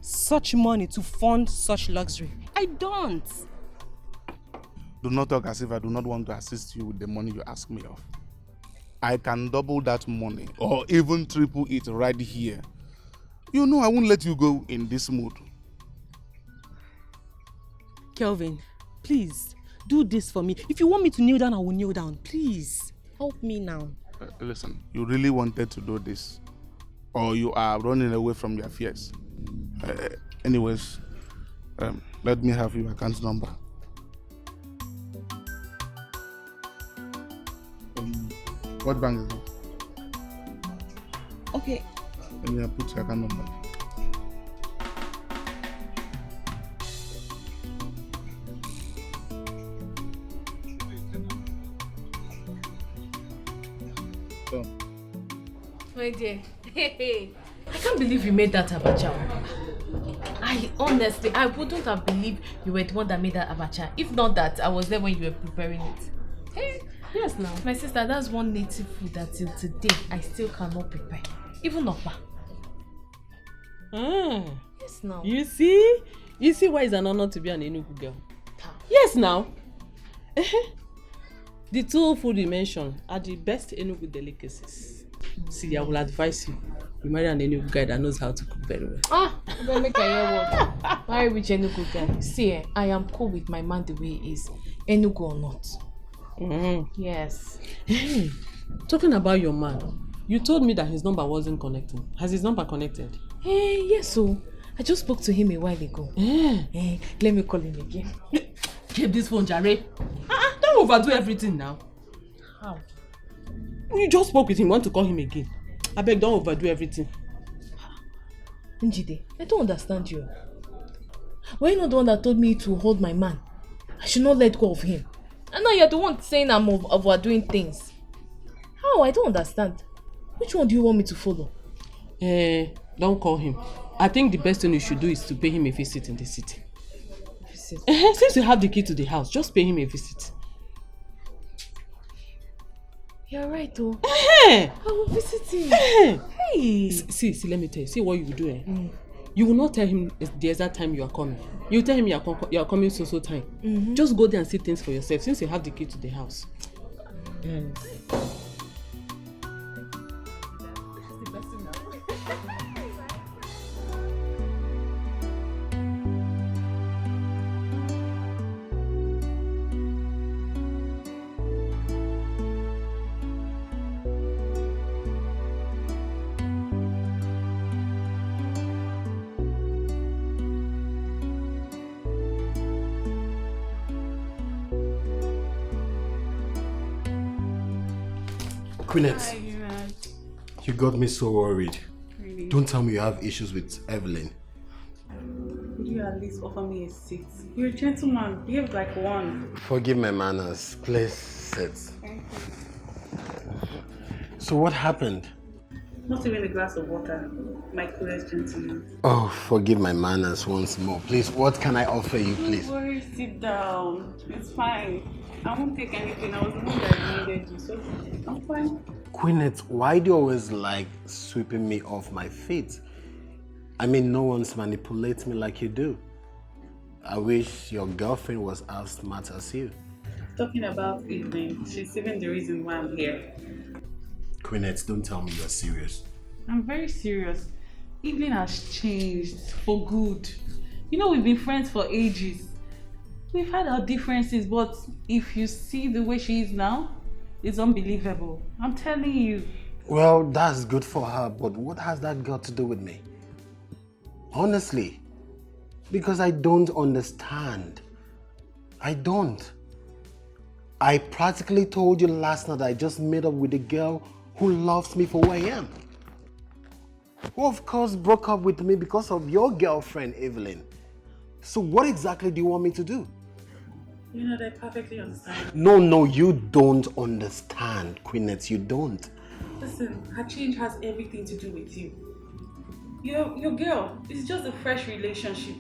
such money to fund such luxury. I don't. Do not talk as if I do not want to assist you with the money you ask me of. I can double that money or even triple it right here. You know I won't let you go in this mood. Kelvin, please, do this for me. If you want me to kneel down, I will kneel down. Please, help me now. Listen, you really wanted to do this, or you are running away from your fears. Anyways, let me have your account number. What bank is it? Okay. Let me put your account number. My dear, I can't believe you made that abacha. I wouldn't have believed you were the one that made that abacha. If not that, I was there when you were preparing it. Hey, yes, now. My sister, that's one native food that till today I still cannot prepare. Even Opa. Yes, now. You see? You see why it's an honor to be an Enugu girl? Yes, now. The two food you mentioned are the best Enugu delicacies. See, I will advise you. You marry an Enugu guy that knows how to cook very well. Don't make a hear what. Marry which Enugu guy? See, I am cool with my man the way he is. Enugu or not. Yes. Hey, talking about your man, you told me that his number wasn't connecting. Has his number connected? Yes, so I just spoke to him a while ago. Let me call him again. Keep this phone, Jare. Don't overdo everything now. How? You just spoke with him, want to call him again. I beg, don't overdo everything. Njide, I don't understand you. Were you not the one that told me to hold my man? I should not let go of him. And now you're the one saying I'm overdoing things. How? I don't understand. Which one do you want me to follow? Don't call him. I think the best thing you should do is to pay him a visit in the city. Visit? Since you have the key to the house, just pay him a visit. You're right, though. I will visit him. Hey! See, let me tell you. See what you will do. You will not tell him the exact time you are coming. You tell him you are coming so time. Just go there and see things for yourself since you have the key to the house. Quinette, you got me so worried. Really? Don't tell me you have issues with Evelyn. Could you at least offer me a seat? You're a gentleman. Behave like one. Forgive my manners. Please sit. Thank you. So what happened? Not even a glass of water. My coolest gentleman. Oh, forgive my manners once more. Please, what can I offer you, please? Don't worry, sit down. It's fine. I won't take anything. I was the one that needed you, so I'm fine. Quinette, why do you always like sweeping me off my feet? I mean, no one's manipulates me like you do. I wish your girlfriend was as smart as you. Talking about Evelyn, she's even the reason why I'm here. Quinette, don't tell me you're serious. I'm very serious. Evelyn has changed for good. You know, we've been friends for ages. We've had our differences, but if you see the way she is now, it's unbelievable. I'm telling you. Well, that's good for her, but what has that got to do with me? Honestly, because I don't understand. I don't. I practically told you last night I just made up with a girl who loves me for who I am. Who of course broke up with me because of your girlfriend, Evelyn. So what exactly do you want me to do? You know, they perfectly understand. No, you don't understand, Quinette, you don't. Listen, her change has everything to do with you. Your girl, it's just a fresh relationship.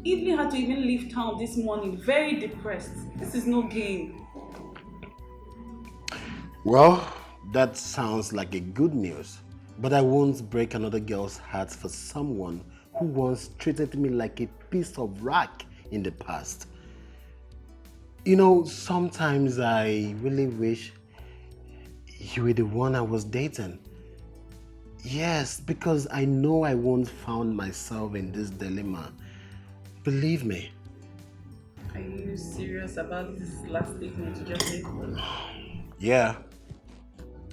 Evelyn had to even leave town this morning, very depressed. This is no game. Well, that sounds like a good news. But I won't break another girl's heart for someone who once treated me like a piece of rock in the past. You know, sometimes I really wish you were the one I was dating. Yes, because I know I won't find myself in this dilemma. Believe me. Are you serious about this last statement you just made? Yeah,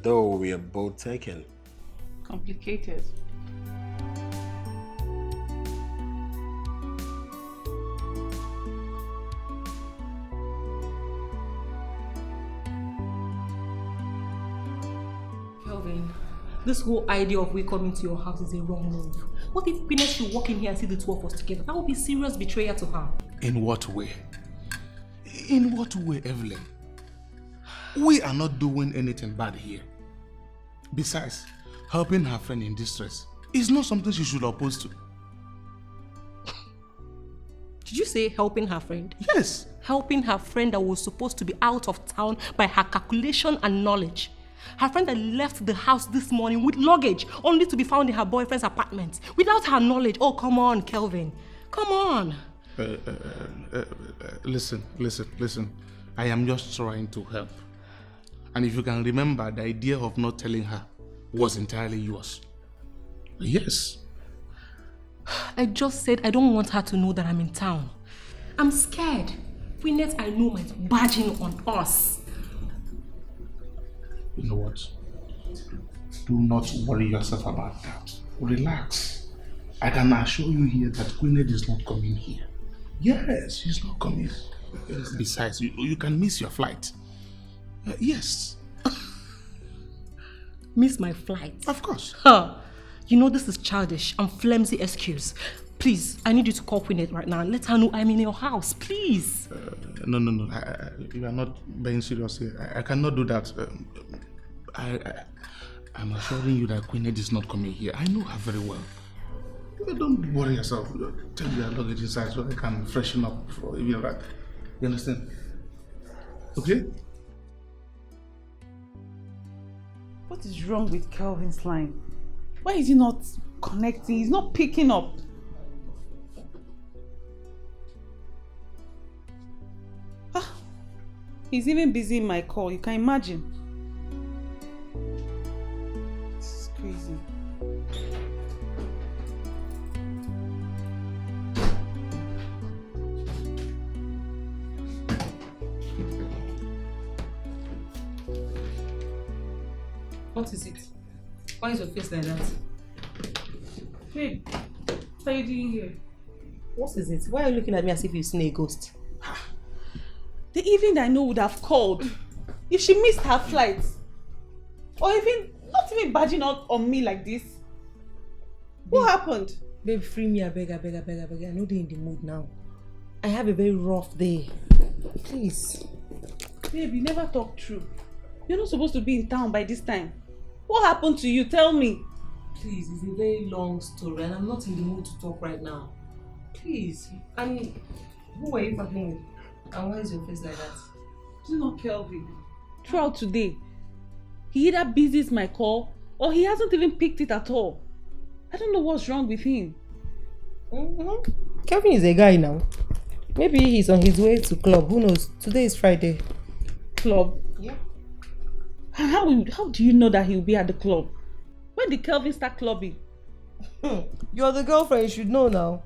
though we are both taken. Complicated. Kelvin, this whole idea of we coming to your house is a wrong move. What if Gwyneth should walk in here and see the two of us together? That would be serious betrayal to her. In what way? In what way, Evelyn? We are not doing anything bad here. Besides, helping her friend in distress is not something she should oppose to. Did you say helping her friend? Yes. Helping her friend that was supposed to be out of town by her calculation and knowledge. Her friend that left the house this morning with luggage only to be found in her boyfriend's apartment without her knowledge. Oh, come on, Kelvin. Come on. Listen. I am just trying to help. And if you can remember, the idea of not telling her was entirely yours. Yes. I just said I don't want her to know that I'm in town. I'm scared. Gwyneth, I know, might barge in on us. You know what? Do not worry yourself about that. Relax. I can assure you here that Gwyneth is not coming here. Yes, she's not coming. Besides, you can miss your flight. Yes. Miss my flight? Of course. You know this is childish and flimsy excuse. Please, I need you to call Gwyneth right now and let her know I'm in your house, please. No. You are not being serious here. I cannot do that. I'm assuring you that Gwyneth is not coming here. I know her very well. Don't worry yourself. Take your luggage inside so I can freshen up before you arrive. You understand? Okay? What is wrong with Kelvin's line? Why is he not connecting? He's not picking up. He's even busy in my call. You can imagine. This is crazy. What is it? Why is your face like that? Babe, what are you doing here? What is it? Why are you looking at me as if you've seen a ghost? The evening I know would have called if she missed her flight. Or even, not even barging out on me like this. What happened? Babe, free me, I beg. I know they're in the mood now. I have a very rough day. Please. Babe, you never talk true. You're not supposed to be in town by this time. What happened to you? Tell me. Please, it's a very long story and I'm not in the mood to talk right now. Please. And who were you talking with? And why is your face like that? It's not Kelvin. Throughout today, he either busies my call or he hasn't even picked it at all. I don't know what's wrong with him. Kelvin is a guy now. Maybe he's on his way to club. Who knows? Today is Friday. Club? Yeah. How do you know that he'll be at the club? When did Kelvin start clubbing? You're the girlfriend, you should know now.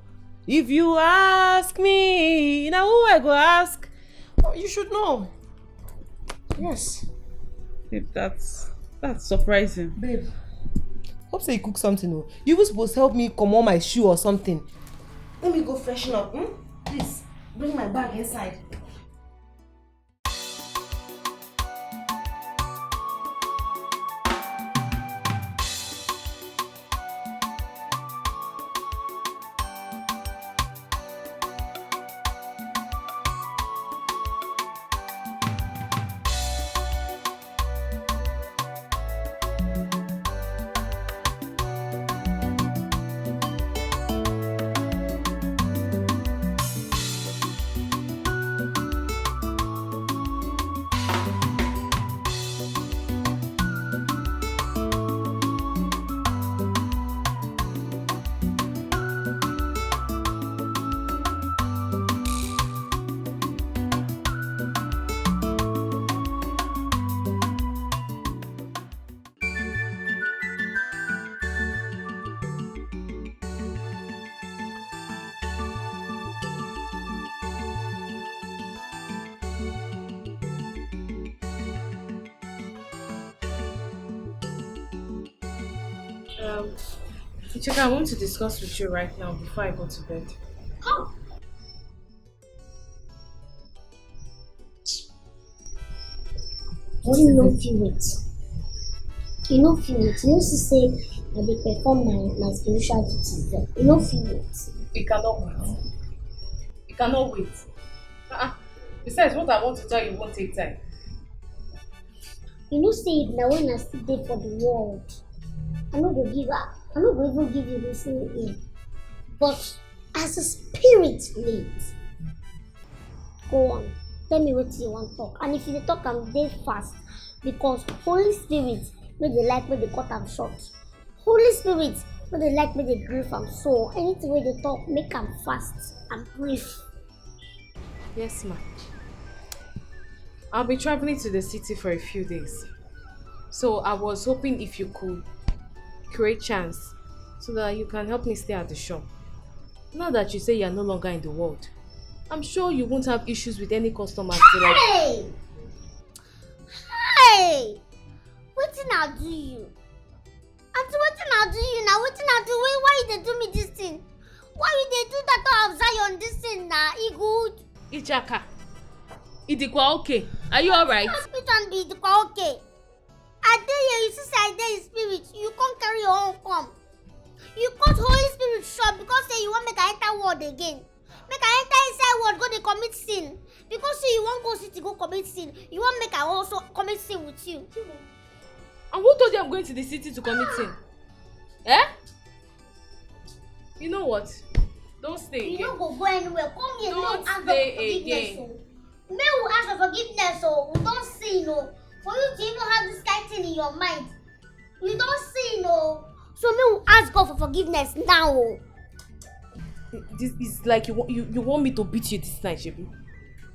If you ask me, now who I go ask? Oh, you should know. Yes. Babe, that's surprising. Babe, hope so you cook something. Oh. You were supposed to help me come on my shoe or something. Let me go freshen up. Please, bring my bag inside. Chika, I want to discuss with you right now before I go to bed. Come. You know feel it. You know feel it. You know to say that they perform my spiritual duties there. You know feel it. You cannot wait. You cannot wait. Besides, what I want to tell you won't take time. You know say it now when I sit there for the world. I'm not gonna give up. I'm not going to give you this in. But as a spirit leads, go on. Tell me what you want to talk. And if you talk, I'm very fast. Because Holy Spirit, may they like, may they cut them short. Holy Spirit, may they like, may they grieve them. So anything where they talk, make them fast and brief. Yes, ma'am. I'll be traveling to the city for a few days. So I was hoping if you could create chance so that you can help me stay at the shop. Now that you say you're no longer in the world, I'm sure you won't have issues with any customers to like... Hey! Hey! What did I do you? Auntie, what did I do you now? What did I do? Why you they do me this thing? Why you they do that of Zion this thing now? He good? Ichaka, Idikwa okay? Are you alright? Which one be Idikwa okay? I tell you, you see I there in spirit. You can't carry your own come. You cut Holy Spirit short because say you want make I enter world again. Make I enter inside world, go they commit sin. Because say you want go city go commit sin. You want make I also commit sin with you. And who told you I'm going to the city to commit sin? Eh? You know what? Don't stay again. You don't go anywhere. Come here, don't ask stay for forgiveness. again. May we ask for forgiveness, so we don't sin, no. For you to even have this kind of thing in your mind, you don't sin, no. So may we ask God for forgiveness now. This is like you want me to beat you this night, Shebi.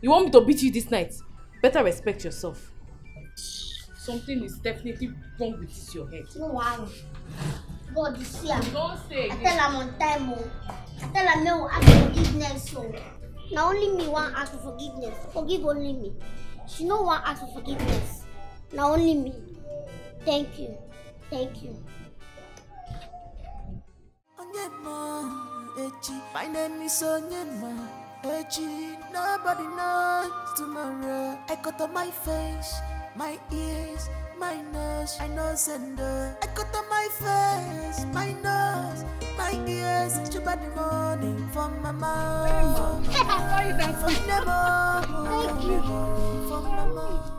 You want me to beat you this night? Better respect yourself. Something is definitely wrong with this your head. No worry. God is here. Don't stay I again. tell him on time, oh. I tell him may we ask for forgiveness, so. Now only me want ask for forgiveness. Forgive only me. She no want ask for forgiveness. Now only me. Thank you. Thank you. My name is Onyema Echi. Nobody knows tomorrow. I cut on my face, my ears, my nose. I know sender. I cut on my face, my nose, my ears. Chuba the morning from my mouth. Why you dancing? Thank you. From my mouth.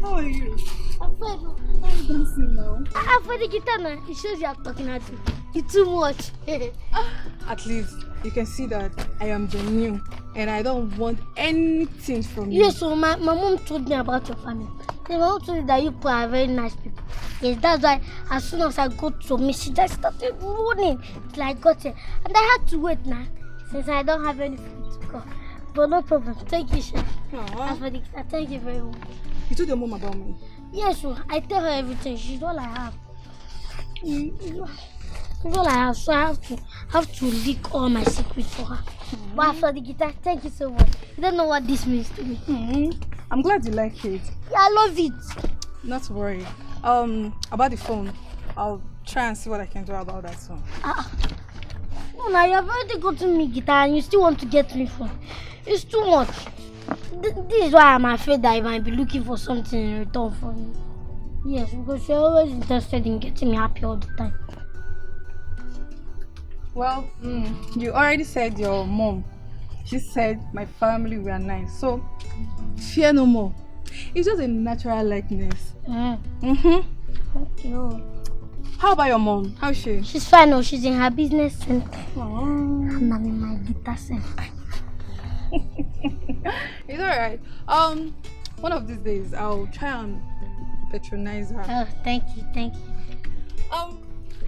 How are you? I'm fine. Why are you dancing now? I'm for the guitar now. It shows you are talking at me. It's too much. At least you can see that I am genuine and I don't want anything from you. Yes, so my mom told me about your family. My mom told me that you people are very nice people. Yes, that's why as soon as I got to me, she just started running till I got here. And I had to wait now since I don't have any food to go. But no problem. Thank you, Chef. As for the guitar, thank you very much. You told your mom about me? Yes, so I tell her everything. She's all I have. It's all I have, so I have to leak all my secrets for her. But for the guitar, thank you so much. You don't know what this means to me. I'm glad you like it. Yeah, I love it. Not to worry. About the phone, I'll try and see what I can do about that song. No, now you have already gotten me guitar and you still want to get me phone. It's too much. This is why I'm afraid that you might be looking for something in return from me. Yes, because you're always interested in getting me happy all the time. Well, you already said your mom. She said my family were nice. So, fear no more. It's just a natural likeness. Okay. How about your mom? How's she? She's fine. Oh, she's in her business center. And I'm in my guitar center. It's alright. One of these days I'll try and patronize her. Oh, thank you.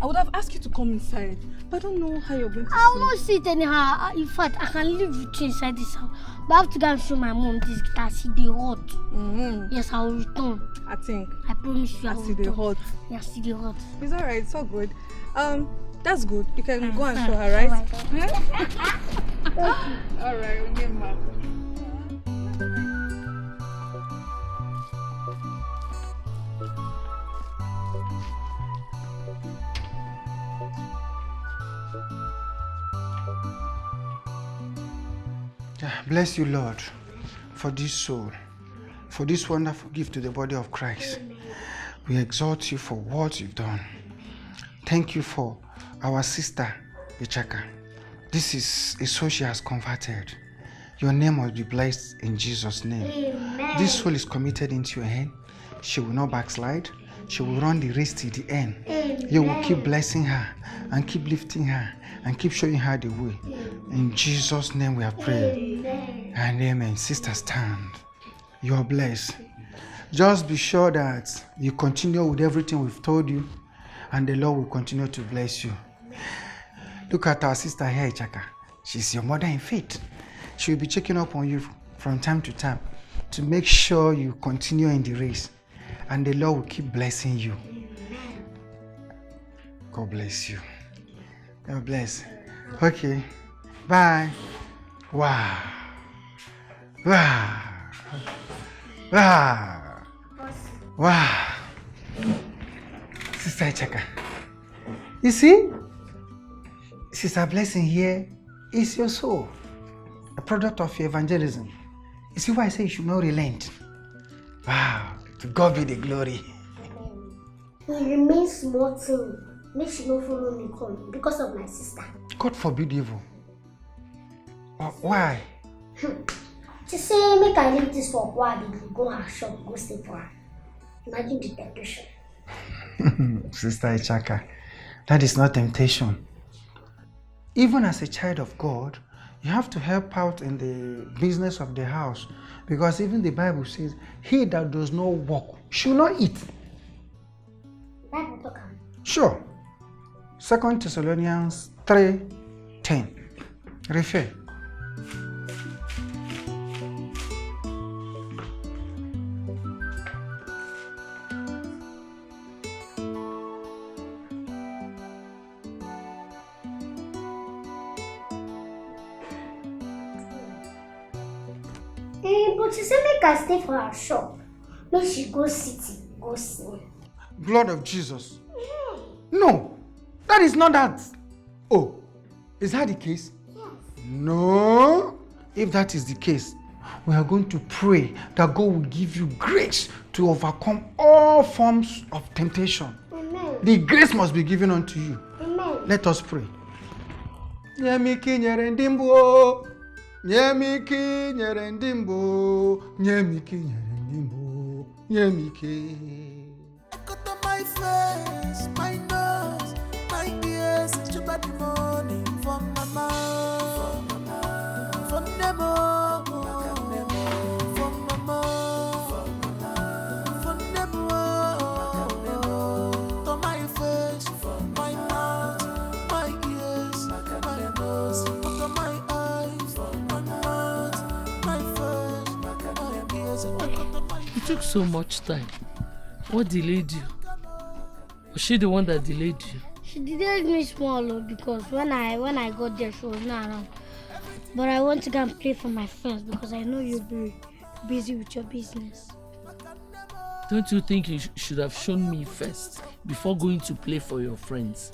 I would have asked you to come inside, but I don't know how you're going to I will not sit anyhow. In fact, I can live with you inside this house. But I have to go and show my mom this guitar. See the hot. Yes, I will return. I think. I promise you I will see the hot. Yeah, see the hot. It's alright, it's all good. That's good. You can go and show her, right? Alright, we'll get mad. Bless you, Lord, for this soul, for this wonderful gift to the body of Christ. We exalt you for what you've done. Thank you for our sister, Ichaka. This is a soul she has converted. Your name must be blessed in Jesus' name. Amen. This soul is committed into your hand. She will not backslide. She will run the race to the end. Amen. You will keep blessing her and keep lifting her and keep showing her the way. In Jesus' name we have prayed. Amen. And amen. Sister, stand. You are blessed. Just be sure that you continue with everything we've told you, and the Lord will continue to bless you. Look at our sister here, Chaka. She's your mother in faith. She will be checking up on you from time to time to make sure you continue in the race, and the Lord will keep blessing you. God bless you. God bless. Okay. Bye. Wow. Wow. Wow. Wow. Sister Chaka. You see? Sister Blessing here is your soul. A product of your evangelism. You see why I say you should not relent? Wow. To God be the glory. He remains small thing. Make she not follow me come because of my sister. God forbid evil. Why? She say make I leave this for a while, go her shop, go stay for her. Imagine the temptation. Sister Ichaka, that is not temptation. Even as a child of God, you have to help out in the business of the house, because even the Bible says, he that does not work should not eat. Bible talk. Sure. 2 Thessalonians 3:10. Refer. But she said make I stay for her shop. Make she go city, go see. Blood of Jesus. No, that is not that. Oh, is that the case? Yes. No. If that is the case, we are going to pray that God will give you grace to overcome all forms of temptation. Amen. The grace must be given unto you. Amen. Let us pray. Nyemiki nyerendimbo, nyemiki nyerendimbo, nyemiki nyerendimbo, nyemiki. My face, my nose, my ears, you got the money from mama, from Nemo, from mama, from Nemo, to my face, my mouth, my ears, my nose, to my eyes, my mouth, my face, my ears, It took so much time. What delayed you? Was she the one that delayed you? She delayed me small because when I got there she was not around. But I want to go and play for my friends because I know you'll be busy with your business. Don't you think you should have shown me first before going to play for your friends?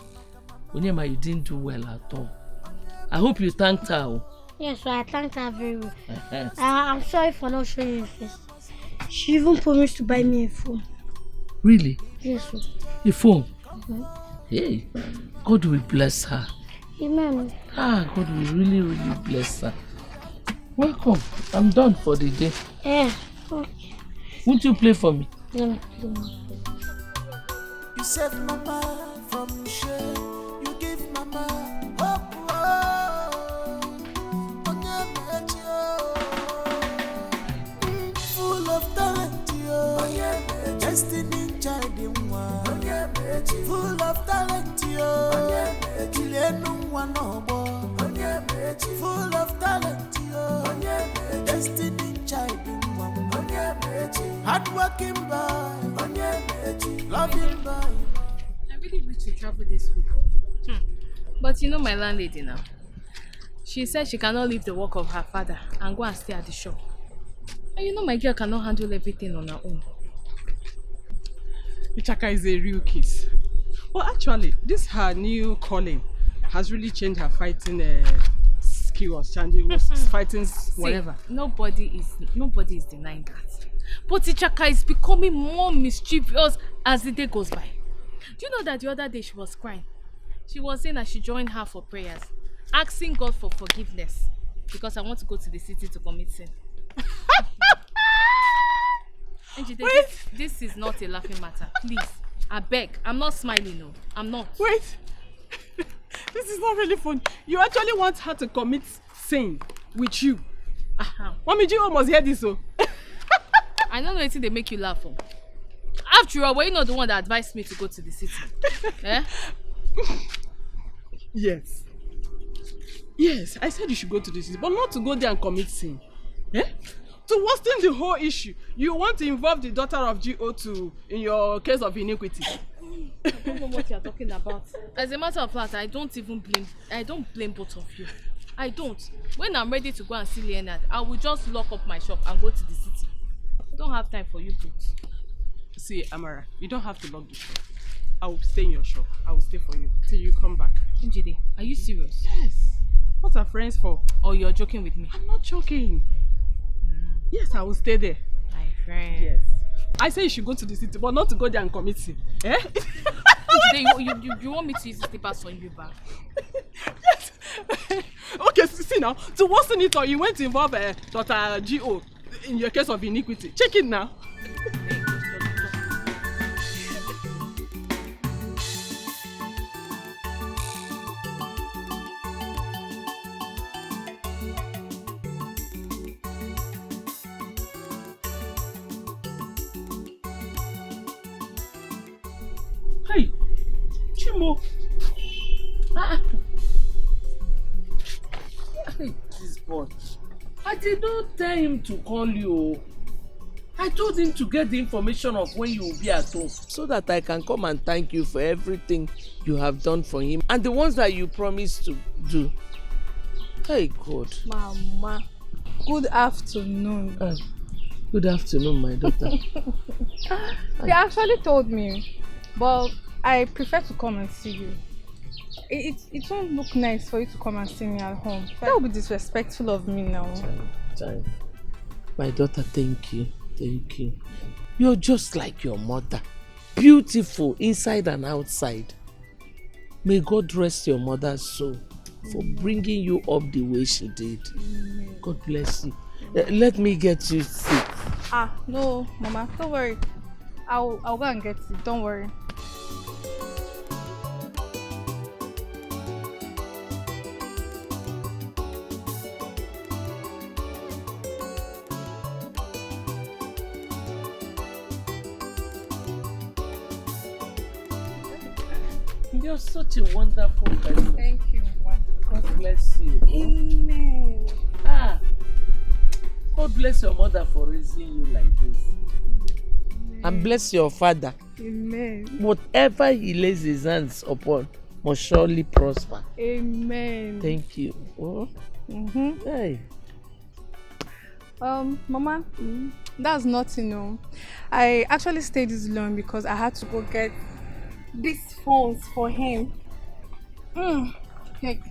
Onyema, you didn't do well at all. I hope you thanked her. Yes, so I thanked her very well. I'm sorry for not showing you first. She even promised to buy me a phone. Really? Yes, sir. A phone? Mm-hmm. Hey, God will bless her. Amen. God will really, really bless her. Welcome. I'm done for the day. Yeah. Okay. Won't you play for me? Let me play. you save mama from shame, you give mama hope. Full of talent, destiny child in one. Full of talent, full of talent, destiny child in one. Hard working boy, loving boy. I really wish to travel this week. But you know my landlady now. She said she cannot leave the work of her father and go and stay at the shop. And you know my girl cannot handle everything on her own. Ichaka is a real case. Well, actually, this her new calling has really changed her fighting skill was changing, was fighting whatever. See, nobody is denying that. But Ichaka is becoming more mischievous as the day goes by. Do you know that the other day she was crying? She was saying that she joined her for prayers, asking God for forgiveness because I want to go to the city to commit sin. Njide, this is not a laughing matter. Please, I beg. I'm not smiling, no. I'm not. Wait. This is not really fun. You actually want her to commit sin with you. Mommy, you almost hear this, so. I don't know anything they make you laugh for. After all, were you not the one that advised me to go to the city? Eh? Yes. Yes, I said you should go to the city, but not to go there and commit sin. Eh? To worsen the whole issue, you want to involve the daughter of GO2 in your case of iniquity. I don't know what you're talking about. As a matter of fact, I don't blame both of you. I don't. When I'm ready to go and see Leonard, I will just lock up my shop and go to the city. I don't have time for you both. See, Amara, you don't have to lock the shop. I will stay in your shop. I will stay for you till you come back. Njide, are you serious? Yes. What are friends for? Or you're joking with me? I'm not joking. Yes, I will stay there. My friend. Yes. I say you should go to the city, but not to go there and commit sin. Eh? you want me to use the slippers on you back? Yes. Okay, see now. To worsen it all, you went to involve Dr. G.O. in your case of iniquity. Check it now. Hey, Chimo. Hey, this boy. I did not tell him to call you. I told him to get the information of when you will be at home so that I can come and thank you for everything you have done for him and the ones that you promised to do. Hey, God. Mama, good afternoon. Good afternoon, my daughter. They actually told me, but I prefer to come and see you. It won't look nice for you to come and see me at home. That would be disrespectful of me now. Child. My daughter, thank you. Thank you. You're just like your mother. Beautiful inside and outside. May God rest your mother's soul for bringing you up the way she did. God bless you. Let me get you sick. No, Mama, don't worry. I'll go and get it. Don't worry. You're such a wonderful person. Thank you, Mama. God bless you. Amen. God bless your mother for raising you like this. Amen. And bless your father. Amen. Whatever he lays his hands upon must surely prosper. Amen. Thank you. Oh. Hey. Mama, that's nothing, no. I actually stayed this long because I had to go get these phones for him. Like,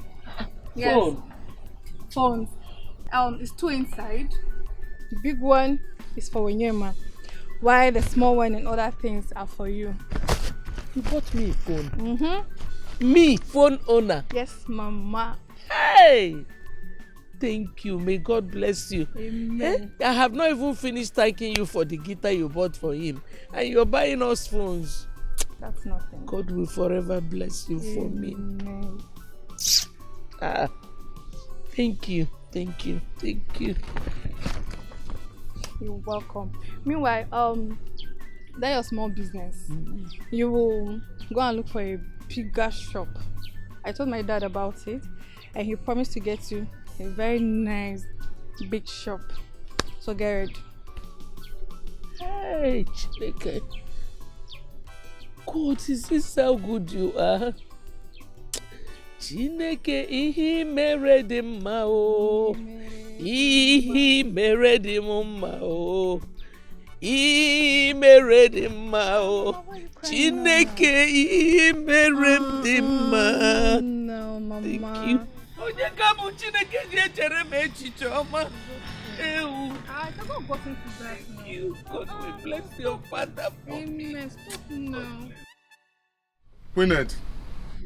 yes. Phones. It's two inside. The big one is for Wenyema, while the small one and other things are for you. You bought me a phone? Me, phone owner? Yes, Mama. Hey! Thank you. May God bless you. Amen. I have not even finished thanking you for the guitar you bought for him. And you're buying us phones. That's nothing. God will forever bless you for me. Thank you. Thank you. Thank you. You're welcome. Meanwhile, that's your small business. You will go and look for a bigger shop. I told my dad about it, and he promised to get you a very nice big shop. So get ready. Hey, Chineke. God, is this how good you are? Chineke, ihe mere dị mma o. Ihe mere dị mma o. Ihe mere dị mma o. Chineke, ihe mere dị mma. No, Mama. Thank you. Onye kamu Chineke echere m echiche ọma. I cannot go into that now. You, God will bless your father for me. Amen. Stop now. Queenette,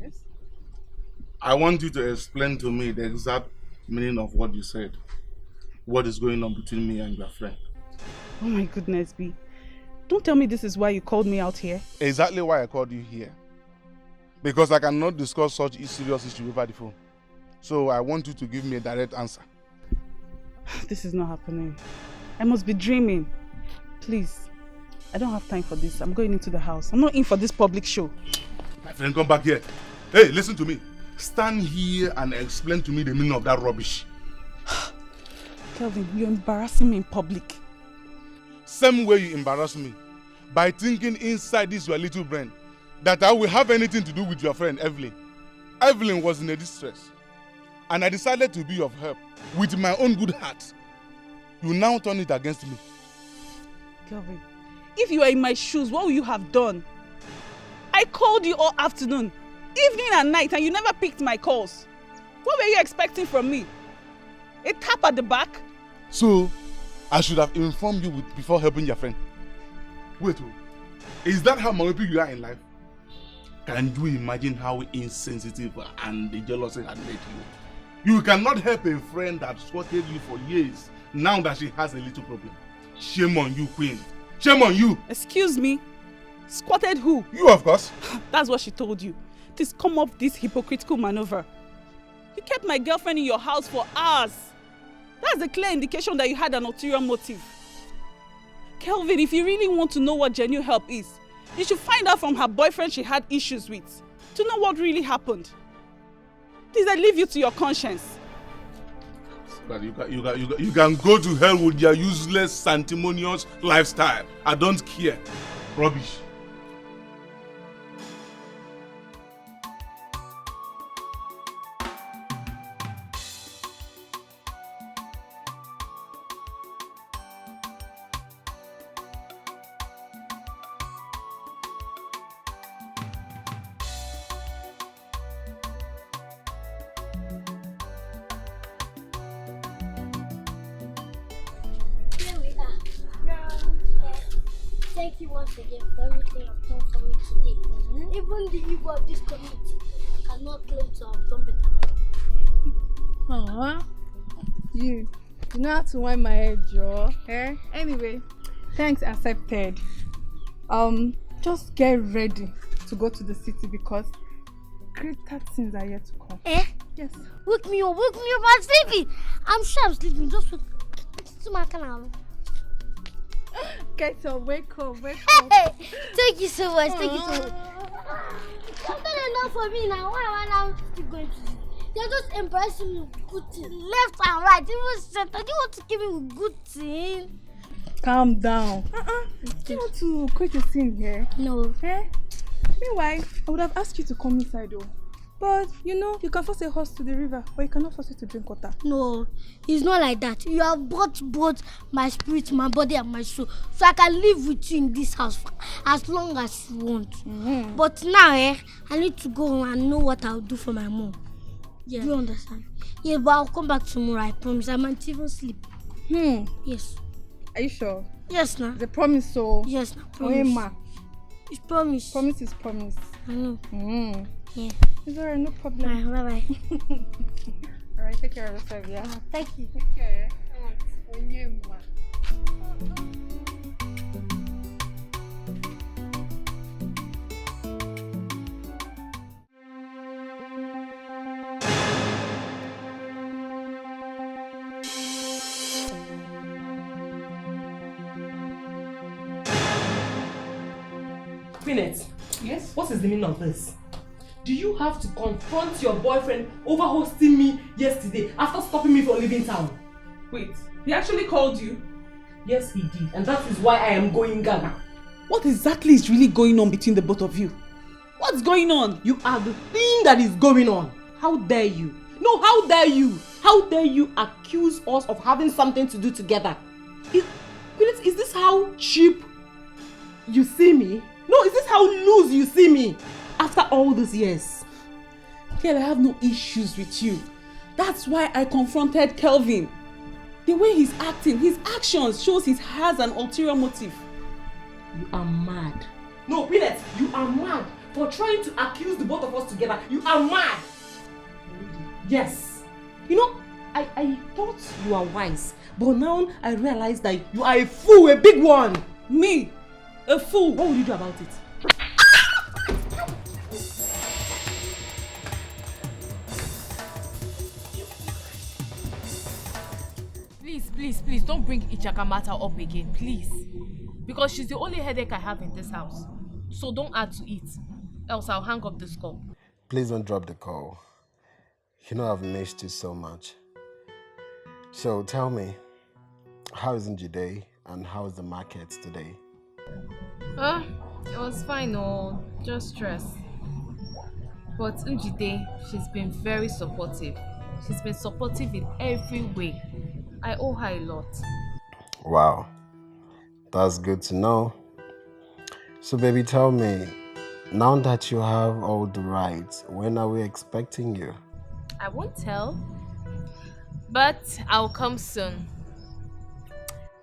Yes? I want you to explain to me the exact meaning of what you said. What is going on between me and your friend? Oh my goodness, B. Don't tell me this is why you called me out here. Exactly why I called you here. Because I cannot discuss such serious issue over the phone. So I want you to give me a direct answer. This is not happening. I must be dreaming. Please, I don't have time for this. I'm going into the house. I'm not in for this public show. My friend, come back here. Hey, listen to me. Stand here and explain to me the meaning of that rubbish. Kelvin, you're embarrassing me in public. Same way you embarrass me. By thinking inside this your little brain that I will have anything to do with your friend Evelyn. Evelyn was in a distress. And I decided to be of help with my own good heart. You now turn it against me. Kelvin, if you were in my shoes, what would you have done? I called you all afternoon, evening and night, and you never picked my calls. What were you expecting from me? A tap at the back? So, I should have informed you before helping your friend. Wait, is that how myopic you are in life? Can you imagine how insensitive and jealous had made you? You cannot help a friend that squatted you for years now that she has a little problem. Shame on you, Queen. Shame on you. Excuse me? Squatted who? You, of course. That's what she told you. Please come up this hypocritical maneuver. You kept my girlfriend in your house for hours. That's a clear indication that you had an ulterior motive. Kelvin, if you really want to know what genuine help is, you should find out from her boyfriend she had issues with to know what really happened. Please, I leave you to your conscience. But you can go to hell with your useless, sanctimonious lifestyle. I don't care. Rubbish. Thank you once again for everything you've done for me today. Even the evil of this community cannot claim to have done better than You know how to wind my head, Joe. Anyway, thanks accepted. Just get ready to go to the city because greater things are yet to come. Yes. Wake me up, I'm sleeping. I'm sure I'm sleeping. Just wake to my canal. Get up, wake up. Thank you so much. Thank you so much. You've done enough for me now. Why am I now keep going to sleep? You're just embarrassing me with good things. Left and right. Even center. Do you want to give me with good things? Calm down. Do you want to quit the scene here? No. Meanwhile, I would have asked you to come inside though. But you know, you can force a horse to the river, but you cannot force it to drink water. No, it's not like that. You have bought both my spirit, my body, and my soul. So I can live with you in this house for as long as you want. But now, I need to go home and know what I'll do for my mom. Yeah. Do you understand? Yeah, but I'll come back tomorrow, I promise. I might even sleep. Yes. Are you sure? Yes, now. The promise, so. Yes, now. Promise. Ma. It's promise. Promise is promise. I know. Yeah. Is alright, no problem. Bye. Alright, take care of yourself, yeah? Thank you. Take care. Alright. Queenette. Yes? What is the meaning of this? Do you have to confront your boyfriend over hosting me yesterday after stopping me from leaving town? Wait, he actually called you? Yes, he did. And that is why I am going Ghana. What exactly is really going on between the both of you? What's going on? You are the thing that is going on. How dare you? No, how dare you? How dare you accuse us of having something to do together? Is this how cheap you see me? No, is this how loose you see me? After all these years. Girl, I have no issues with you. That's why I confronted Kelvin. The way he's acting, his actions shows he has an ulterior motive. You are mad. No, Peanut, you are mad for trying to accuse the both of us together. You are mad. Yes. You know, I thought you were wise, but now I realize that you are a fool, a big one. Me? A fool? What will you do about it? Please, don't bring Ichaka matter up again, please. Because she's the only headache I have in this house. So don't add to it, else I'll hang up this call. Please don't drop the call. You know I've missed you so much. So tell me, how is Njide and how is the market today? It was fine, just stress. But Njide, she's been very supportive. She's been supportive in every way. I owe her a lot. Wow, that's good to know. So baby, tell me, now that you have all the rights, when are we expecting you? I won't tell, but I'll come soon.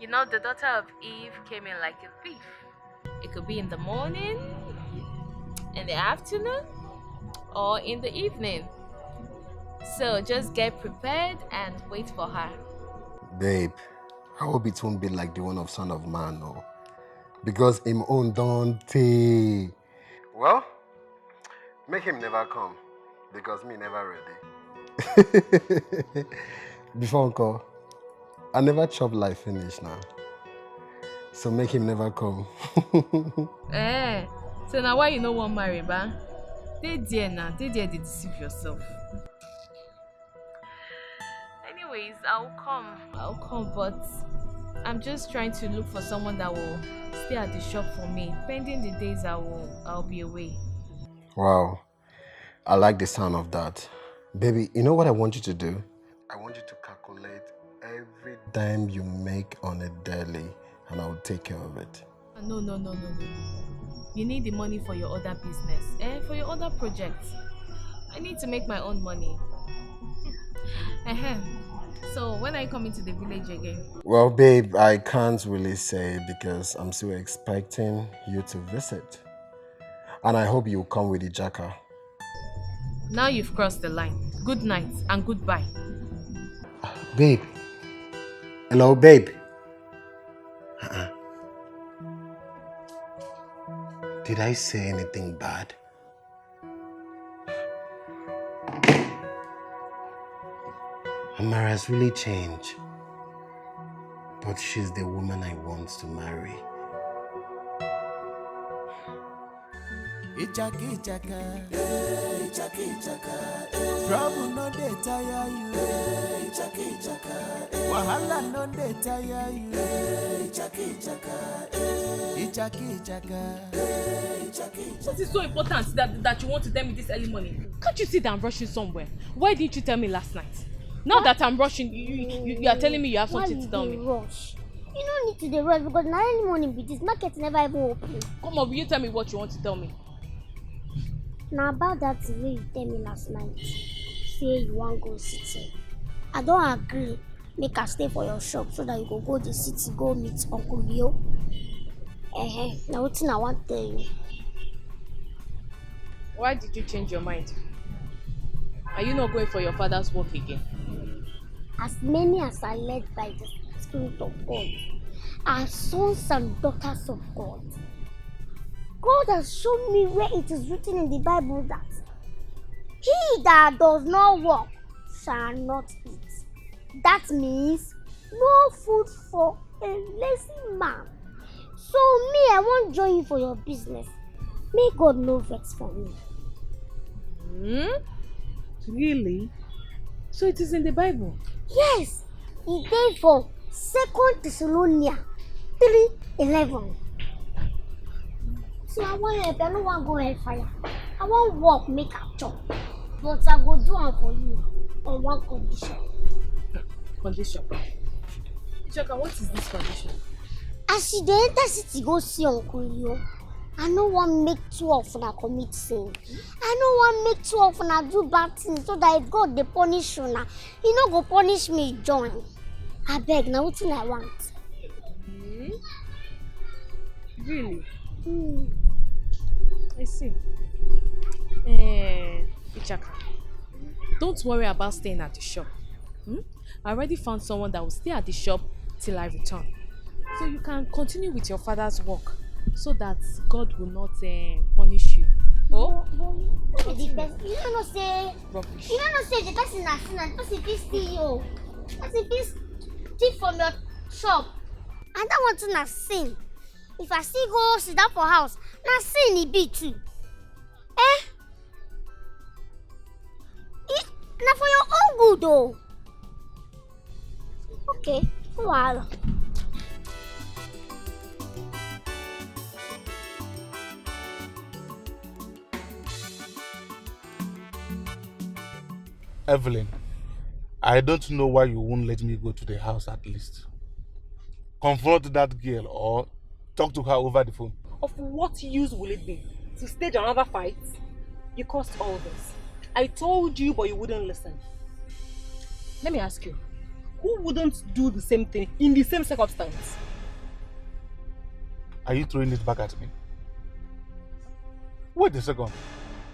You know, the daughter of Eve came in like a thief. It could be in the morning, in the afternoon, or in the evening. So just get prepared and wait for her. Babe, I hope it won't be like the one of Son of Man, no. Because him own don't take. Well, make him never come, because me never ready. Before uncle, I never chop life finish now. So make him never come. So now why you no want marry, ba? They dare to deceive yourself. Anyways, I'll come, but I'm just trying to look for someone that will stay at the shop for me, pending the days I'll be away. Wow, I like the sound of that. Baby, you know what I want you to do? I want you to calculate every dime you make on a daily, and I'll take care of it. No. You need the money for your other business, for your other projects. I need to make my own money. So when are you coming to the village again? Well, babe, I can't really say because I'm still expecting you to visit. And I hope you'll come with the jacker. Now you've crossed the line. Good night and goodbye. Babe. Hello, babe. Did I say anything bad? Amara has really changed. But she's the woman I want to marry. Ichaka, trouble no dey tire you. Ichaka, wahala no dey tire you. Ichaka. What is so important that you want to tell me this early morning? Can't you see that I'm rushing somewhere? Why didn't you tell me last night? Now that I'm rushing, you are telling me you have something to tell me. Rush? You don't need to dey rush because now early morning be this market never even open. Come on, will you tell me what you want to tell me? Now about that way you tell me last night, say you want go city. I don't agree. Make her stay for your shop so that you go the city, go meet Uncle Leo. Now what I want to tell you. Why did you change your mind? Are you not going for your father's work again? As many as are led by the Spirit of God are sons and daughters of God. God has shown me where it is written in the Bible that he that does not work shall not eat. That means no food for a lazy man. So me, I won't join you for your business. May God no vex for me. Really? So it is in the Bible? Yes, it is for 2 Thessalonians 3:11. See, I want help. I don't want to go hellfire. I want work, make a chop. But I go do it for you on one condition. Condition? Chaka, what is this condition? As she dey enter city go see Uncle Leo, I no want make two of una commit sin. I no want make two of una do bad things so that if God dey punish una, He no go punish me join. I beg, na wetin I want. Really? I see. Ichaka, don't worry about staying at the shop. I already found someone that will stay at the shop till I return. So you can continue with your father's work so that God will not punish you. Oh? You don't know say Rubbish. you don't know say the person na sin and the person fit steal you. The person fit thief from your shop. And that one too na sin. If I still go sit down for house, na sin e be too. Na for your own good though. Okay, no wahala. Evelyn, I don't know why you won't let me go to the house at least. Confront that girl or talk to her over the phone. Of what use will it be? To stage another fight? You caused all this. I told you, but you wouldn't listen. Let me ask you, who wouldn't do the same thing in the same circumstance? Are you throwing it back at me? Wait a second.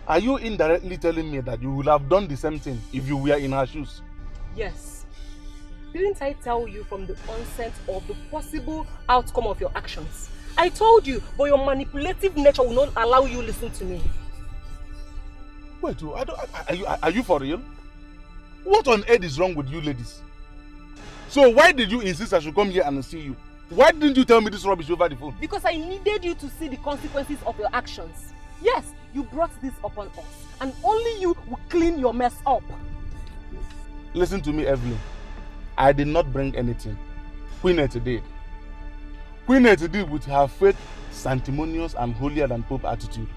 Are you indirectly telling me that you would have done the same thing if you were in her shoes? Yes. Didn't I tell you from the onset of the possible outcome of your actions? I told you, but your manipulative nature will not allow you to listen to me. Wait, are you for real? What on earth is wrong with you ladies? So why did you insist I should come here and see you? Why didn't you tell me this rubbish over the phone? Because I needed you to see the consequences of your actions. Yes, you brought this upon us, and only you will clean your mess up. Listen to me, Evelyn. I did not bring anything. Queenette did. Queenette did with her fake, sanctimonious and holier than Pope attitude.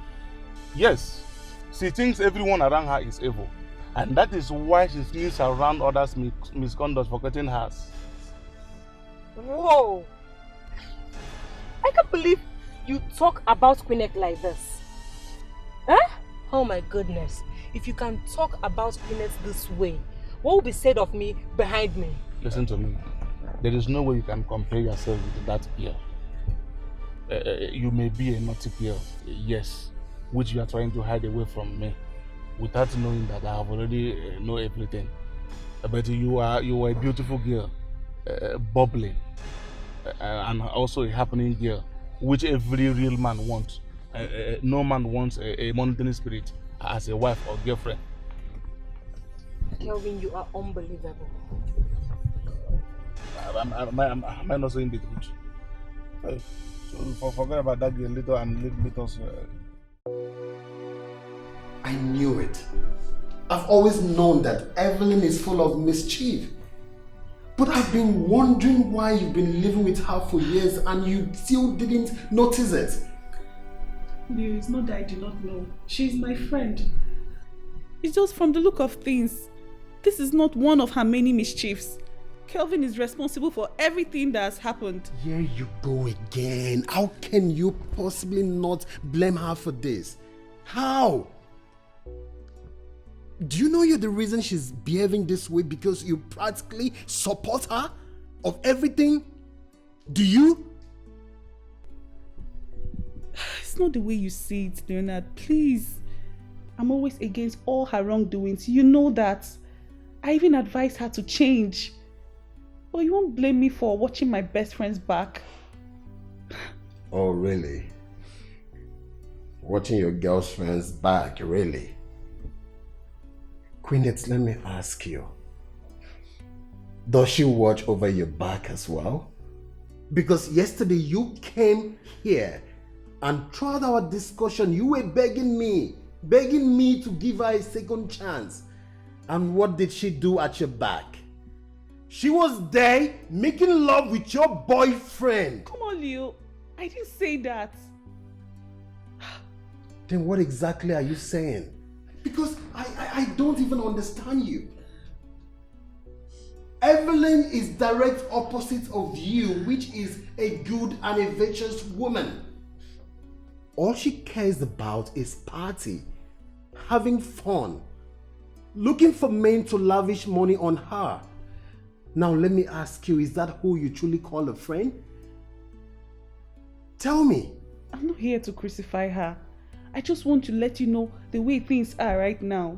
Yes, she thinks everyone around her is evil, and that is why she sneaks around others' misconduct, forgetting hers. Whoa! I can't believe you talk about Queenette like this. Huh? Oh my goodness. If you can talk about Queenette this way, what will be said of me behind me? Listen to me. There is no way you can compare yourself with that girl. You may be a naughty girl, yes, which you are trying to hide away from me, without knowing that I have already know everything. But you are a beautiful girl, bubbling, and also a happening girl, which every real man wants. No man wants a monitoring spirit as a wife or girlfriend. Kelvin, you are unbelievable. Am I not saying the truth? So forget about that girl later and let us... I knew it. I've always known that Evelyn is full of mischief. But I've been wondering why you've been living with her for years and you still didn't notice it. Leo, it's not that I do not know. She's my friend. It's just from the look of things. This is not one of her many mischiefs. Kelvin is responsible for everything that has happened. Here you go again. How can you possibly not blame her for this? How? Do you know you're the reason she's behaving this way because you practically support her of everything? Do you? It's not the way you see it, Leonard. Please. I'm always against all her wrongdoings. You know that. I even advised her to change. But you won't blame me for watching my best friend's back. Oh, really? Watching your girlfriend's back, really? Queenette, let me ask you. Does she watch over your back as well? Because yesterday you came here and throughout our discussion you were begging me to give her a second chance. And what did she do at your back? She was there making love with your boyfriend. Come on, Leo. I didn't say that. Then what exactly are you saying? Because I don't even understand you. Evelyn is direct opposite of you, which is a good and a virtuous woman. All she cares about is party, having fun, looking for men to lavish money on her. Now let me ask you, is that who you truly call a friend? Tell me. I'm not here to crucify her. I just want to let you know the way things are right now.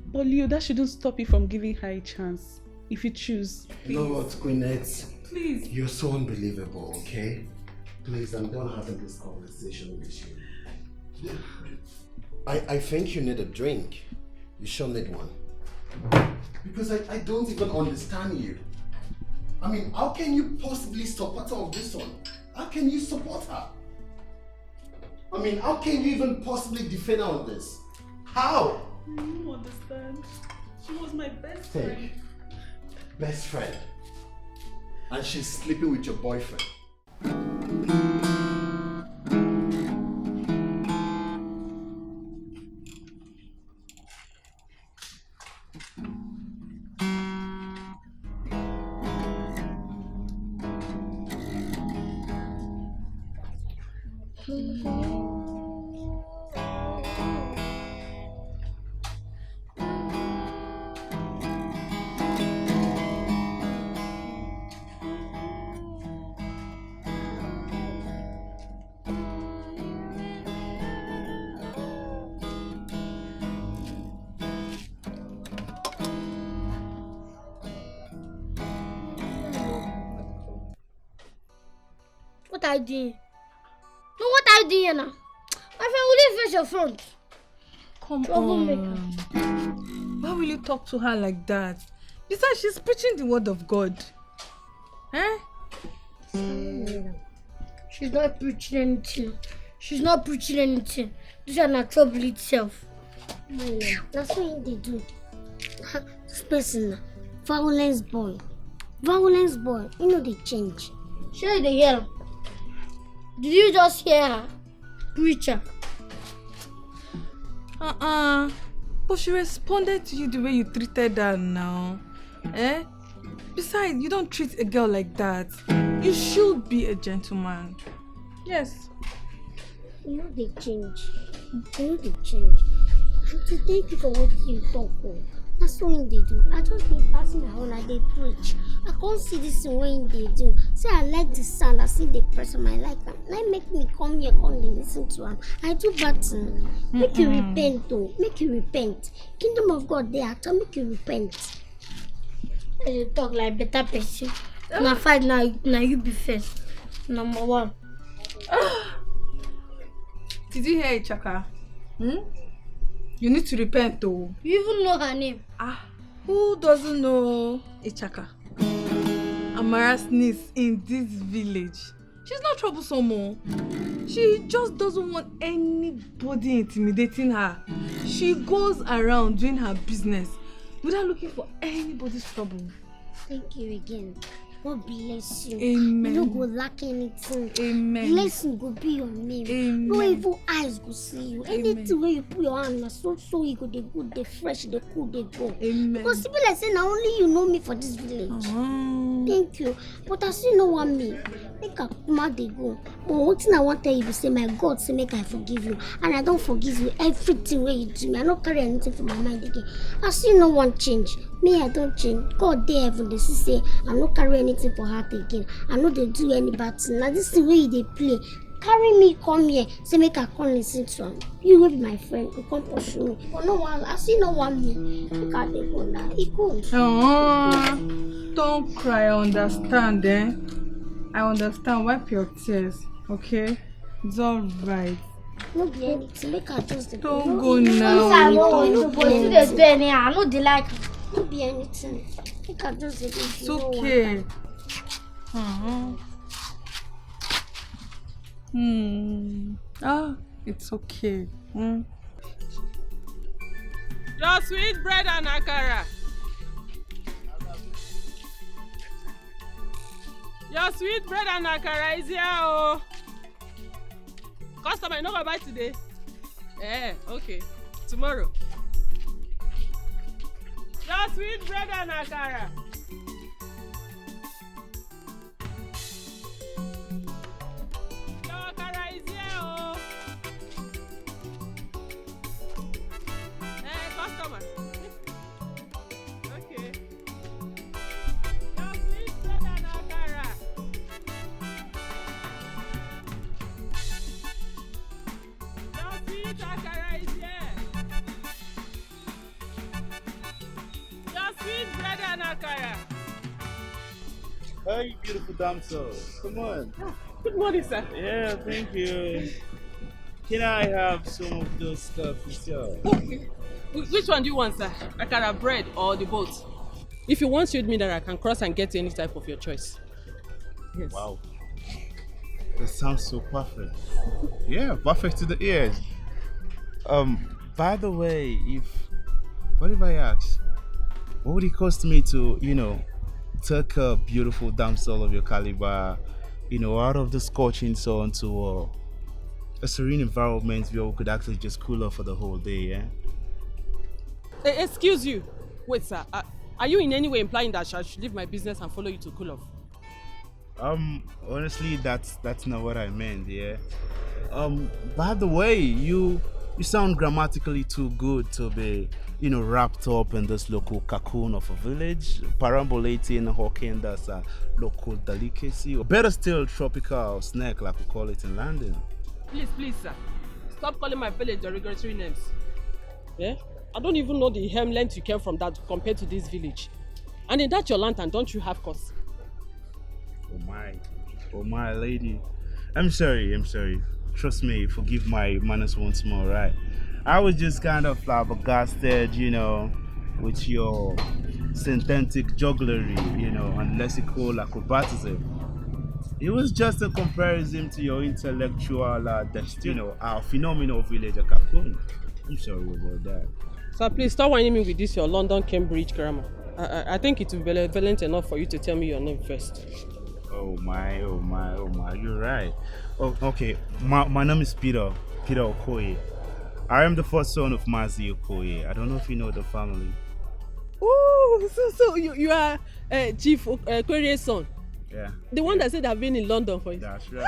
But Leo, that shouldn't stop you from giving her a chance. If you choose. Please. You know what, Gwyneth? Please. You're so unbelievable, okay? Please, I'm done having this conversation with you. I think you need a drink. You sure need one. Because I don't even understand you. I mean, how can you possibly support her on this one? How can you support her? I mean, how can you even possibly defend her on this? How? You don't understand. She was my best friend. Best friend. And she's sleeping with your boyfriend. What are you doing? No, what are you doing now? My friend, will you face your front? Come on. Why will you talk to her like that? Besides, she's preaching the word of God. Eh? She's not preaching anything. She's not preaching anything. This is not trouble itself. That's what they do. This person, violence boy. Violence boy. You know they change. Sure they hear. Did you just hear her? Preacher. But she responded to you the way you treated her now. Eh? Besides, you don't treat a girl like that. You should be a gentleman. Yes. You know they change. You know they change. And thank you for what you talk for. That's what they do. I just been passing around and they preach. I can't see this way they do. Say I like the sound, I see the person, I like them. Like make me come here, come and listen to them. I do bad things. Make you repent though. Make you repent. Kingdom of God there, I make you repent. You talk like better person. Now fight now you be first. Number one. Did you hear it, Chaka? You need to repent though. You even know her name. Who doesn't know Ichaka? Amara's niece in this village. She's not troublesome more. She just doesn't want anybody intimidating her. She goes around doing her business without looking for anybody's trouble. Thank you again. God bless you. Amen. You no go lack anything. Amen. Blessing go be your name. Amen. No evil eyes go see you. Anything where you put your hand na so you go dey good, dey fresh, dey cool, dey go. Amen. Because people like say na only you know me for this village. Thank you. But I still no want me. Make I come dey go. But one thing I want tell you be say my God say make I forgive you. And I don't forgive you everything where you do me. I don't carry anything from my mind again. I still no want change. Me, I don't change. God there heaven, they say I no carry anything for heart again. I know they do any bad thing. Now this is the way they play. Carry me, come here. Say make I come listen to him. You will be my friend. You come pursue me. But no one, I see no one me. Look at they go now. He goes. Don't cry. I understand, eh? I understand. Wipe your tears, okay? It's all right. No be anything. Make I just don't go now. I know they like. No be anything. Make I just it's okay. It's okay. Your sweet bread and akara. Your sweet bread and akara is here, oh. Customer, you no go buy today? Okay. Tomorrow. Your sweet bread and akara. Your akara is here, oh. Hey, beautiful damsel. Come on. Good morning, sir. Yeah, thank you. Can I have some of those stuff yourself? Which one do you want, sir? I can have bread or the boat. If you want showed me that I can cross and get any type of your choice. Yes. Wow. That sounds so perfect. Yeah, perfect to the ears. By the way, what if I ask, what would it cost me to, take a beautiful damsel of your caliber, out of the scorching sun to a serene environment where we could actually just cool off for the whole day, yeah? Excuse you. Wait, sir. Are you in any way implying that I should leave my business and follow you to cool off? Honestly, that's not what I meant, yeah. By the way, you sound grammatically too good to be, wrapped up in this local cocoon of a village, perambulating, hawking that's a local delicacy, or better still, tropical snack like we call it in London. Please, sir. Stop calling my village derogatory names. Yeah? I don't even know the length you came from that compared to this village. And in that your lantern, don't you have cause? Oh my lady. I'm sorry. Trust me, forgive my manners once more, right? I was just kind of flabbergasted, with your synthetic jugglery, and lexical acrobatism. It was just a comparison to your intellectual destiny, our phenomenal village of Cocoon. I'm sorry about that. Sir, please stop whining me with this your London Cambridge grammar. I think it will be relevant enough for you to tell me your name first. Oh my, you're right. Oh, okay, my name is Peter Okoye. I am the first son of Mazi Okoye. I don't know if you know the family. Oh, so you are Chief Okoye's son? Yeah. The one that said I've been in London for you. That's right.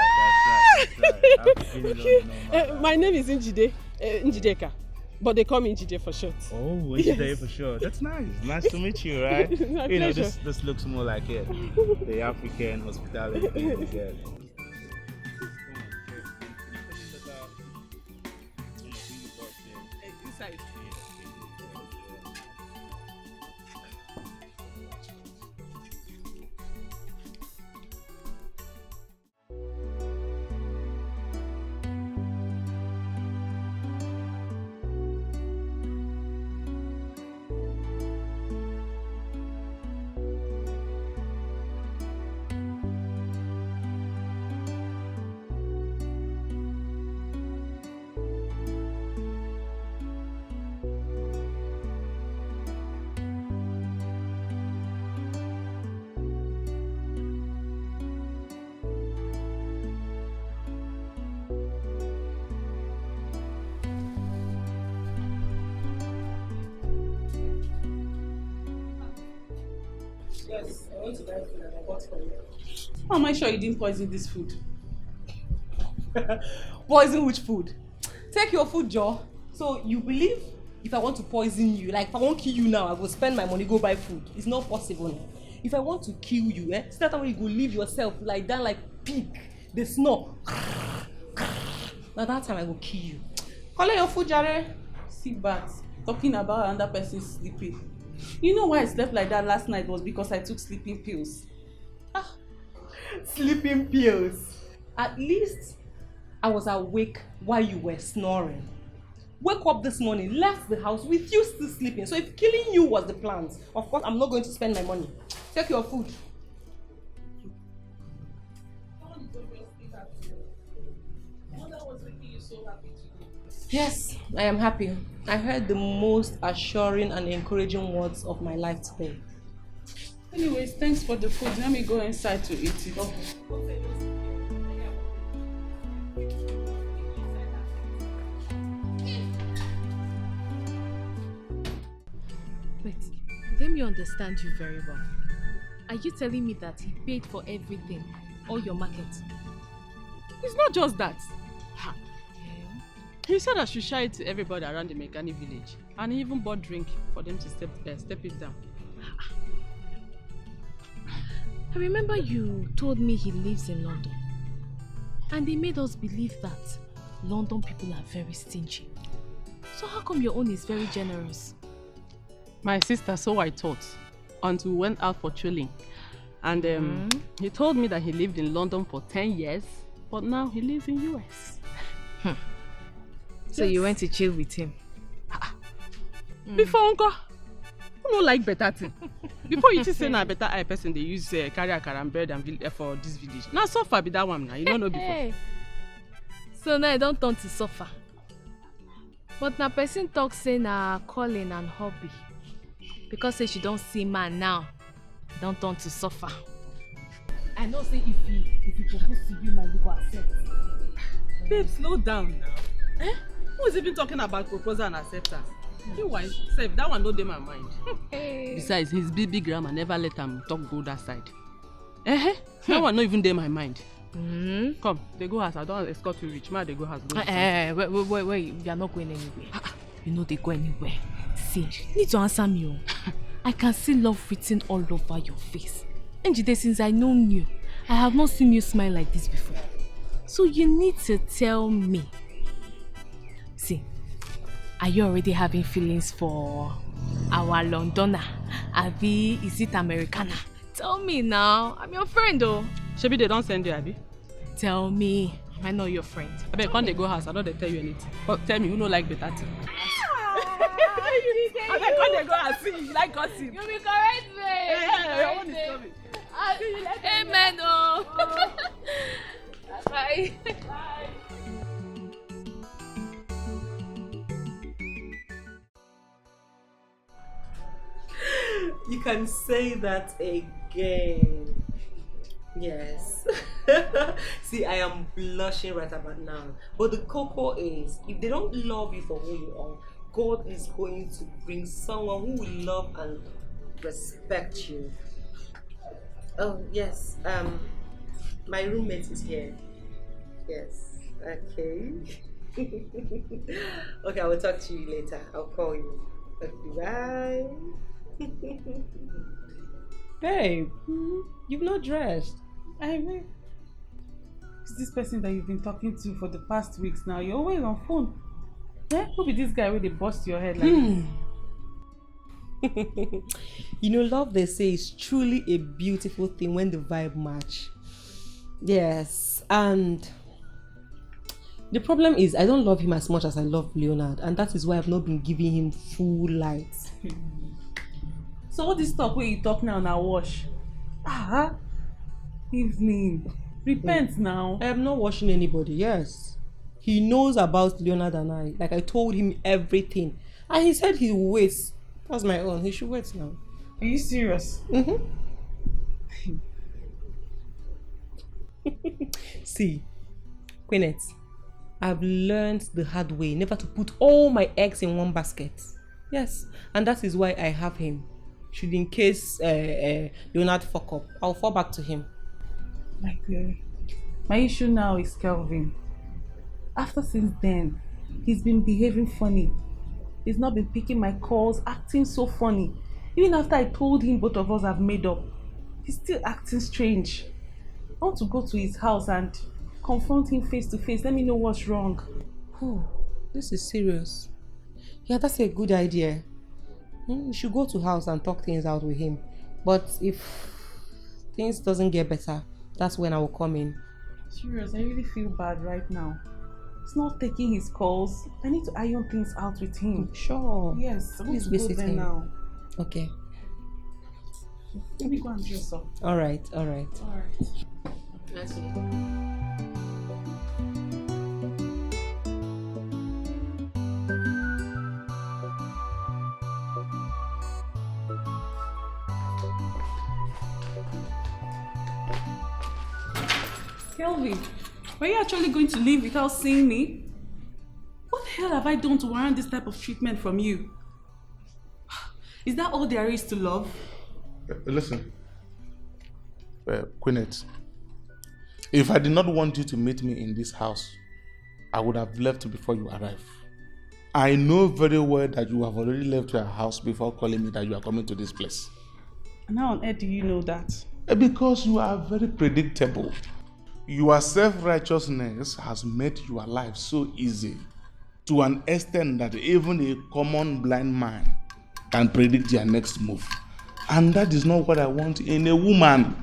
I've been in London. My name is Njideka, but they call me Njide for short. Oh, Njide for short. That's nice. Nice to meet you, right? My pleasure. This looks more like it. The African hospitality thing, yeah. Inside. Yes, I want to buy food and I bought for you. How am I sure you didn't poison this food? Poison which food? Take your food, Joe. So you believe if I want to poison you, like if I want to kill you now, I will spend my money, go buy food. It's not possible. If I want to kill you, it's that time when you go leave yourself like down like pig, they snore. Now that time I go kill you. Collect your food, Jare. Sit back. Talking about another person sleeping. You know why I slept like that last night was because I took sleeping pills. Sleeping pills. At least I was awake while you were snoring. Wake up this morning, left the house with you still sleeping. So if killing you was the plan, of course I'm not going to spend my money. Take your food. Yes, I am happy. I heard the most assuring and encouraging words of my life today. Anyways, thanks for the food. Let me go inside to eat it. Wait, let me understand you very well. Are you telling me that he paid for everything, all your market? It's not just that. He said I should share it to everybody around the Megani village, and he even bought drink for them to step it down. I remember you told me he lives in London, and they made us believe that London people are very stingy. So how come your own is very generous? My sister, so I thought, until we went out for chilling. And he told me that he lived in London for 10 years, but now he lives in US. So you went to chill with him? Before uncle, who no like better thing? Before you just say na better eye person, they use carry and bread and for this village. Now so far be that one now, you don't know before. Hey. So now I don't turn to suffer. But na person talk say na calling and hobby. Because say she don't see man now, don't turn to suffer. I know say if he propose to you now, you go accept. Babe, slow down now. Who is even talking about proposal and acceptance? Meanwhile, sef, that one no dey my mind. Besides, his big grandma never let him talk go that side. That one no even dey my mind. Come, they go house. I don't escort you reach. Ma, they go house. Wait, you are not going anywhere. You know they go anywhere. See, you need to answer me. I can see love written all over your face. And Jide, since I know you, I have not seen you smile like this before. So you need to tell me. See, are you already having feelings for our Londoner? Abi, is it Americana? Tell me now. I'm your friend though. Shebi, they don't send you, Abi? Tell me. Am I not your friend? I bet when they go house, I don't tell you anything. But tell me, who no like better thing? I bet when they go house, see, you like gossip. You be correct, babe. Yeah, one is coming. Amen, oh. Bye. You can say that again. Yes. See, I am blushing right about now. But the cocoa is, if they don't love you for who you are, God is going to bring someone who will love and respect you. Oh, yes. My roommate is here. Yes. Okay. Okay, I will talk to you later. I'll call you. Okay, bye. Babe, you've not dressed. I mean, it's this person that you've been talking to for the past weeks now. You're always on phone. Who be this guy where they bust your head like You know, love, they say, is truly a beautiful thing when the vibe match. Yes, and the problem is I don't love him as much as I love Leonard, and that is why I've not been giving him full light. So all this talk where you talk now wash. Evening. Repent now. I am not washing anybody, yes. He knows about Leonard and I. Like, I told him everything. And he said he will wait. That's my own. He should wait now. Are you serious? See, Queenette, I've learned the hard way never to put all my eggs in one basket. Yes, and that is why I have him. Should in case Leonard fuck up, I'll fall back to him. My issue now is Kelvin. Since then, he's been behaving funny. He's not been picking my calls, acting so funny. Even after I told him both of us have made up, he's still acting strange. I want to go to his house and confront him face to face. Let me know what's wrong. Oh, this is serious. Yeah, that's a good idea. You should go to house and talk things out with him. But if things doesn't get better, that's when I will come in. Serious, I really feel bad right now. He's not taking his calls. I need to iron things out with him. Sure. Yes, I want to go there now. Okay. Let me go and dress up. All right. Let's Kelvin, were you actually going to leave without seeing me? What the hell have I done to warrant this type of treatment from you? Is that all there is to love? Listen, Queenette, if I did not want you to meet me in this house, I would have left before you arrived. I know very well that you have already left your house before calling me that you are coming to this place. And how on earth do you know that? Because you are very predictable. Your self-righteousness has made your life so easy to an extent that even a common blind man can predict your next move. And that is not what I want in a woman.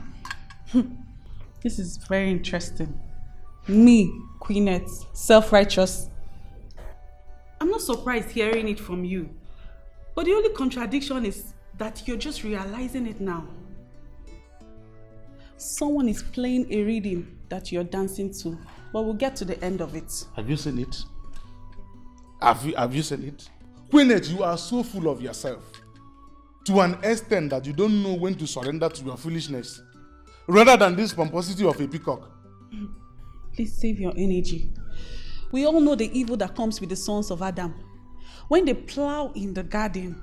This is very interesting. Me, Queenette, self-righteous. I'm not surprised hearing it from you. But the only contradiction is that you're just realizing it now. Someone is playing a rhythm that you're dancing to, but we'll get to the end of it. Have you seen it? Have you seen it? Queenette, you are so full of yourself to an extent that you don't know when to surrender to your foolishness, rather than this pomposity of a peacock. Please save your energy. We all know the evil that comes with the sons of Adam. When they plow in the garden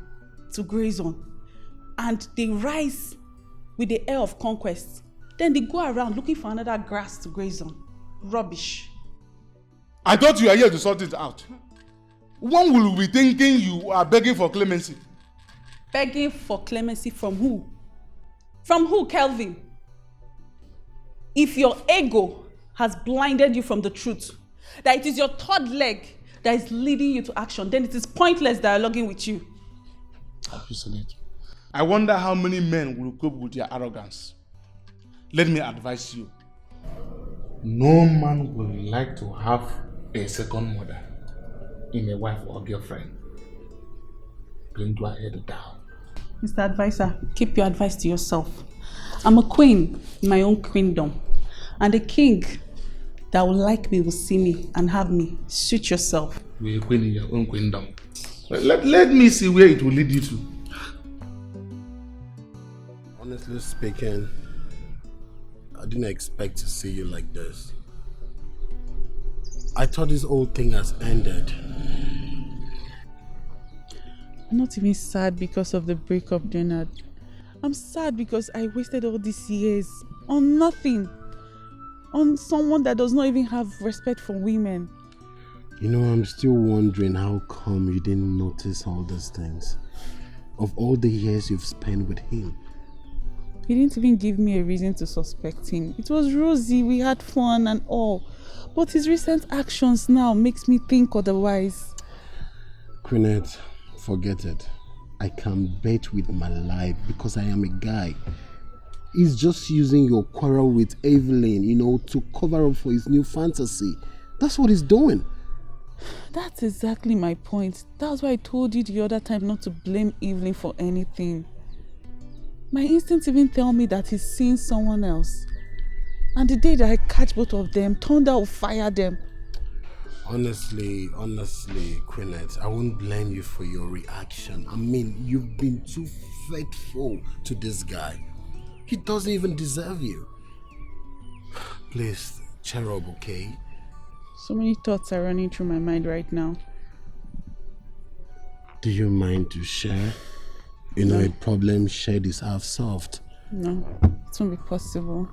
to graze on, and they rise with the air of conquest, then they go around looking for another grass to graze on. Rubbish. I thought you were here to sort it out. One will be thinking you are begging for clemency. Begging for clemency from who? From who, Kelvin? If your ego has blinded you from the truth, that it is your third leg that is leading you to action, then it is pointless dialoguing with you. Have you seen it? I wonder how many men will cope with your arrogance. Let me advise you. No man will like to have a second mother in a wife or girlfriend. Bring your head down. Mr. Advisor, keep your advice to yourself. I'm a queen in my own queendom. And the king that will like me will see me and have me. Suit yourself. You're a queen in your own queendom. Let me see where it will lead you to. Honestly speaking, I didn't expect to see you like this. I thought this whole thing has ended. I'm not even sad because of the breakup, Leonard. I'm sad because I wasted all these years on nothing. On someone that does not even have respect for women. You know, I'm still wondering how come you didn't notice all these things. Of all the years you've spent with him. He didn't even give me a reason to suspect him. It was rosy, we had fun and all. But his recent actions now makes me think otherwise. Queenette, forget it. I can bet with my life because I am a guy. He's just using your quarrel with Evelyn, to cover up for his new fantasy. That's what he's doing. That's exactly my point. That's why I told you the other time not to blame Evelyn for anything. My instincts even tell me that he's seeing someone else. And the day that I catch both of them, Thunder will fire them. Honestly, Queenette, I won't blame you for your reaction. I mean, you've been too faithful to this guy. He doesn't even deserve you. Please, cheer up, okay? So many thoughts are running through my mind right now. Do you mind to share? No. A problem shared is half solved. No, it won't be possible.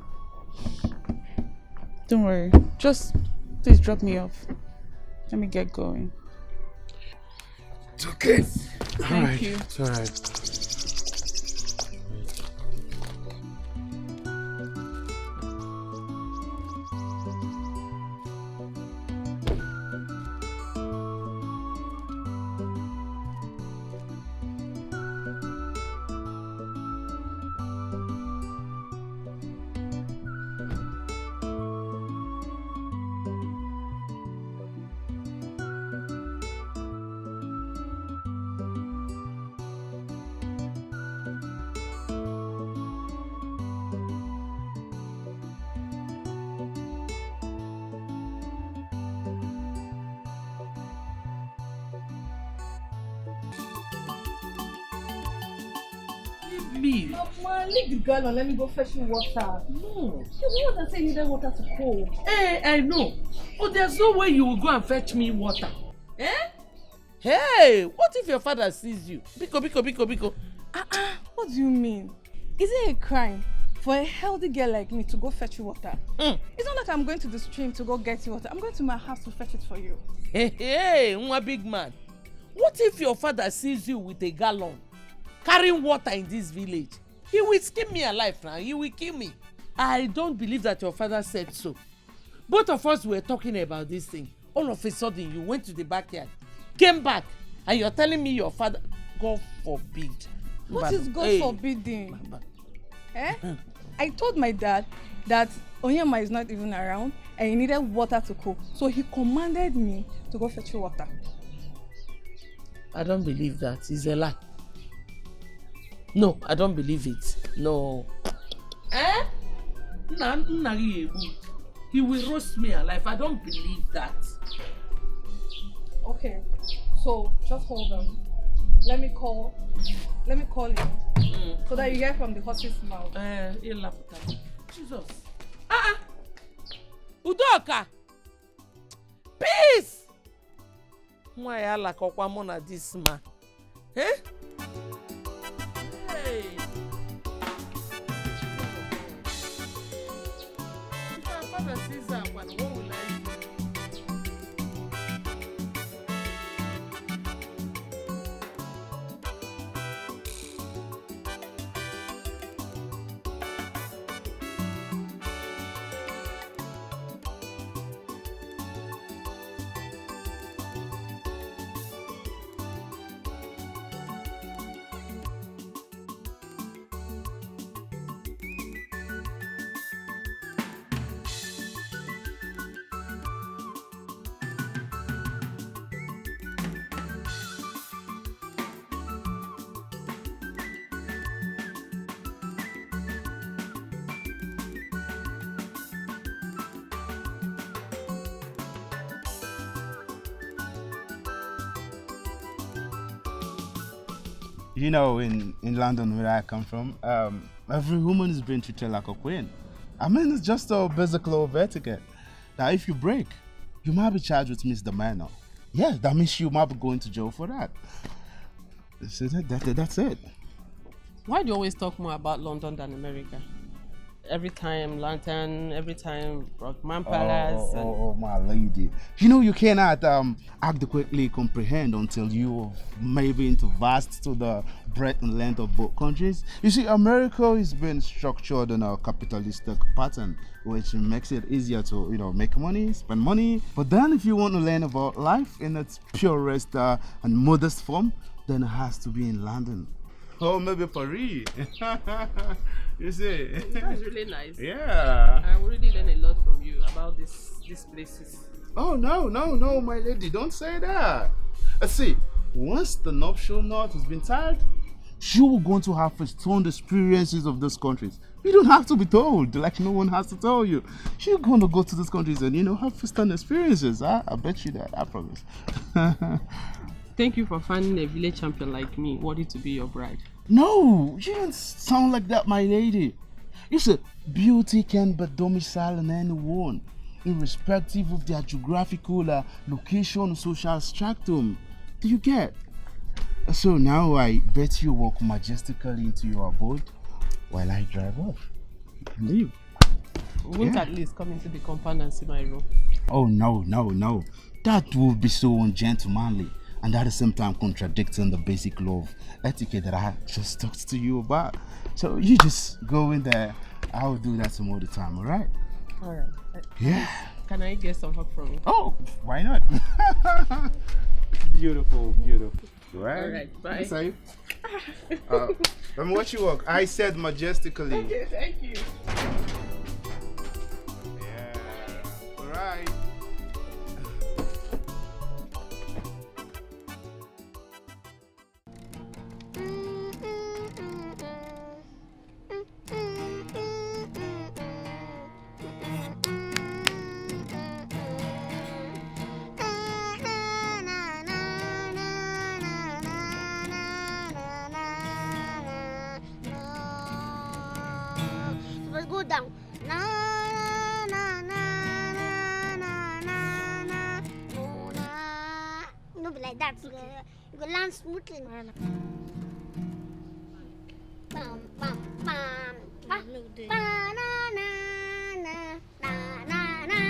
Don't worry. Just please drop me off. Let me get going. It's okay. Thank you. It's alright. Me. Man, leave the girl and let me go fetch you water. No. You're the one that said you needed water to cold. I know. But there's no way you will go and fetch me water. Hey, what if your father sees you? Biko. What do you mean? Is it a crime for a healthy girl like me to go fetch you water? It's not like I'm going to the stream to go get you water. I'm going to my house to fetch it for you. Hey, one big man. What if your father sees you with a gallon carrying water in this village? He will skin me alive now. He will kill me. I don't believe that your father said so. Both of us were talking about this thing. All of a sudden, you went to the backyard, came back, and you're telling me your father... God forbid. What is God forbidding? I told my dad that Onyema is not even around and he needed water to cook. So he commanded me to go fetch water. I don't believe that. It's a lie. No, I don't believe it. No. Eh? He will roast me alive. I don't believe that. Okay, so just hold on. Let me call him. So that you hear from the horse's mouth. Jesus. Udoka! Peace! Why I like Okwamona this man? Eh? Hey! If my father sees that one, what will I do? You know, in London, where I come from, every woman is being treated like a queen. I mean, it's just a basic law of etiquette. Now, if you break, you might be charged with misdemeanor. Yeah, that means you might be going to jail for that. So that's it. Why do you always talk more about London than America? Every time Lantern, every time Rockman Palace. Oh, my lady. You know, you cannot adequately comprehend until you maybe into vast to the breadth and length of both countries. You see, America is being structured in a capitalistic pattern, which makes it easier to, make money, spend money. But then if you want to learn about life in its purest and modest form, then it has to be in London. Oh, maybe Paris. You see? That's really nice. Yeah. I really learn a lot from you about these places. Oh, no, my lady. Don't say that. See, once the nuptial knot has been tied, you're going to have first-hand experiences of those countries. You don't have to be told. Like, no one has to tell you. You're going to go to those countries and, have first-hand experiences. I bet you that. I promise. Thank you for finding a village champion like me worthy to be your bride. No, you don't sound like that, my lady. You said beauty can be domiciled in anyone, irrespective of their geographical location or social stratum. Do you get? So now I bet you walk majestically into your abode while I drive off. Leave. Won't at least come into the compound and see my room? Oh, no. That would be so ungentlemanly. And at the same time contradicting the basic law of etiquette that I just talked to you about. So you just go in there. I'll do that some other time, alright? Alright. Yeah. Can I get some help from you? Oh, why not? Beautiful. Right? Alright, bye. Safe. Let me watch you walk. I said majestically. Okay, thank you. Yeah. Alright. Let's go down. Na na na na na na na. No, be like that. You go land smoothly. Bam bam bam. Na na na na na na na na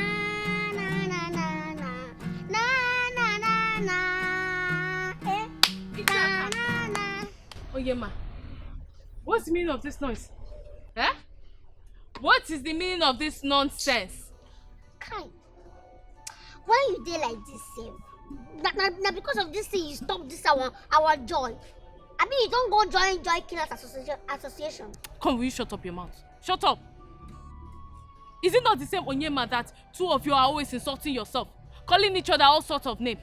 na na na. Eh? Na na na. Oyema, what's the meaning of this noise? Eh? What is the meaning of this nonsense? Kai, why you dey like this, sef? Na because of this thing you stop this our joy. I mean, you don't go join Joy Killers Association. Come, will you shut up your mouth? Shut up. Is it not the same Onyema that two of you are always insulting yourself, calling each other all sorts of names?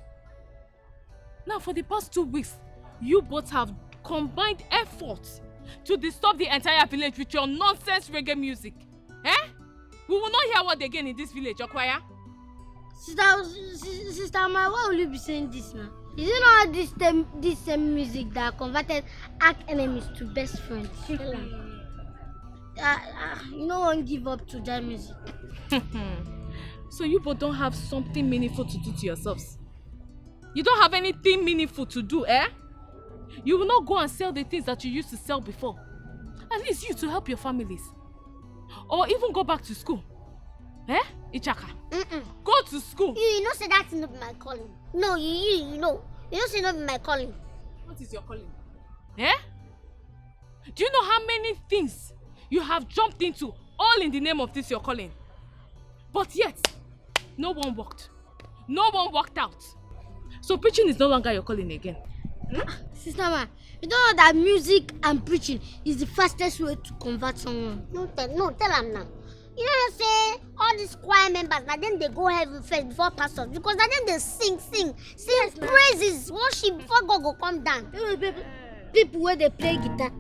Now, for the past 2 weeks, you both have combined efforts to disturb the entire village with your nonsense reggae music. Eh? We will not hear word again in this village, Okwaya. Sister Ma, why will you be saying this now? Is it not this same music that converted arch enemies to best friends? You know, won't give up to that music. So you both don't have something meaningful to do to yourselves? You don't have anything meaningful to do, eh? You will not go and sell the things that you used to sell before. At least you to help your families. Or even go back to school. Eh? Ichaka. Go to school. You know, say that's not my calling. No, you know. You know, say not my calling. What is your calling? Eh? Do you know how many things you have jumped into all in the name of this your calling? But yet, no one worked. No one worked out. So preaching is no longer your calling again. Sister Ma, you don't know that music and preaching is the fastest way to convert someone. No, tell them now. You know, say all these choir members, now then they go heaven first before pastors, because now then they sing praises, worship before God go come down. People where they play guitar.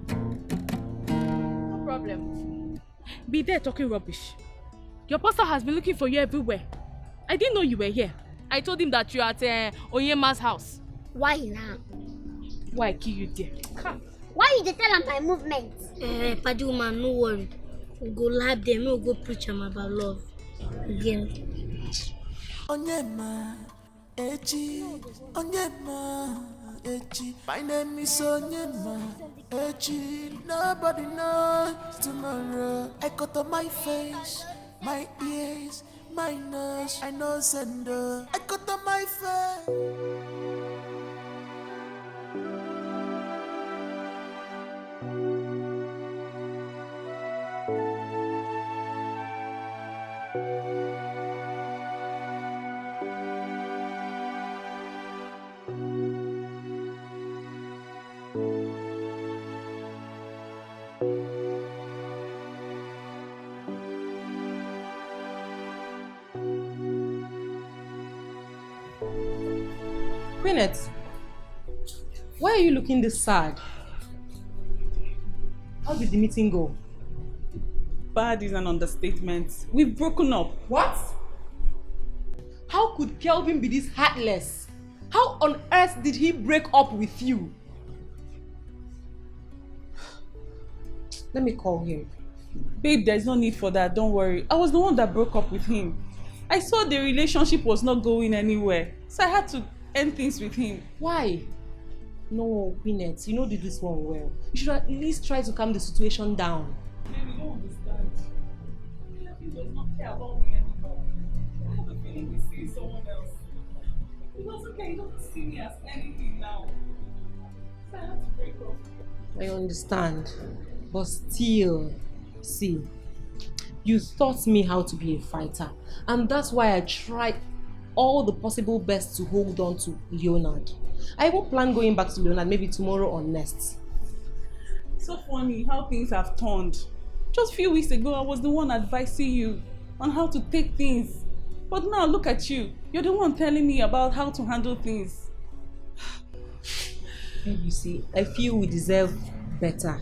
No problem. Be there talking rubbish. Your pastor has been looking for you everywhere. I didn't know you were here. I told him that you are at Onyema's house. Why now? Why kill you there? Why you tell him my movement? Paddy woman, no worry. We'll go lab them, we'll go preach them about love. Again. Onyema, Echi, Onyema, Echi. My name is Onyema, Echi. Nobody knows tomorrow. I cut on my face, my ears, my nose. I know sender. I cut on my face. Queenette, why are you looking this sad? How did the meeting go? Bad is an understatement. We've broken up. What? How could Kelvin be this heartless? How on earth did he break up with you? Let me call him. Babe, there's no need for that, don't worry. I was the one that broke up with him. I saw the relationship was not going anywhere, so I had to end things with him. Why? No, Queenette, you know you do this one well. You should at least try to calm the situation down. Baby, you don't understand. He does not care about me anymore. I have a feeling he's seeing someone else. He doesn't care, he doesn't see me as anything now. So I had to break up. I understand. But still, see, you taught me how to be a fighter. And that's why I tried all the possible best to hold on to Leonard. I even plan going back to Leonard maybe tomorrow or next. So funny how things have turned. Just a few weeks ago, I was the one advising you on how to take things. But now look at you. You're the one telling me about how to handle things. You see, I feel we deserve better.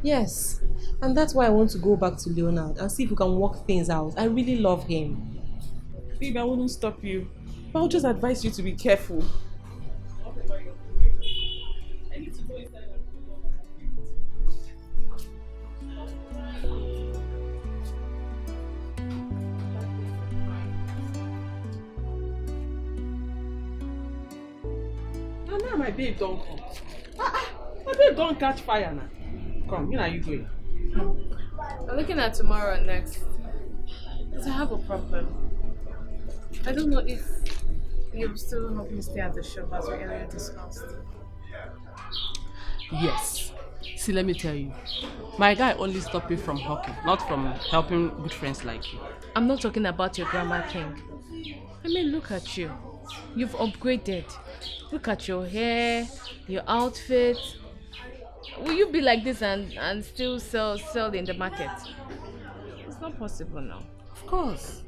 Yes, and that's why I want to go back to Leonard and see if we can work things out. I really love him. Babe, I wouldn't stop you. But I'll just advise you to be careful. I need to go inside and now my babe don't come. My babe don't catch fire now. Come, where are you going? I'm looking at tomorrow and next. Because I have a problem. I don't know if you'll still help me stay at the shop as we earlier discussed. Yes. See, let me tell you. My guy only stopped me from hawking, not from helping good friends like you. I'm not talking about your grandma king. I mean, look at you. You've upgraded. Look at your hair, your outfit. Will you be like this and still sell in the market? It's not possible now. Of course.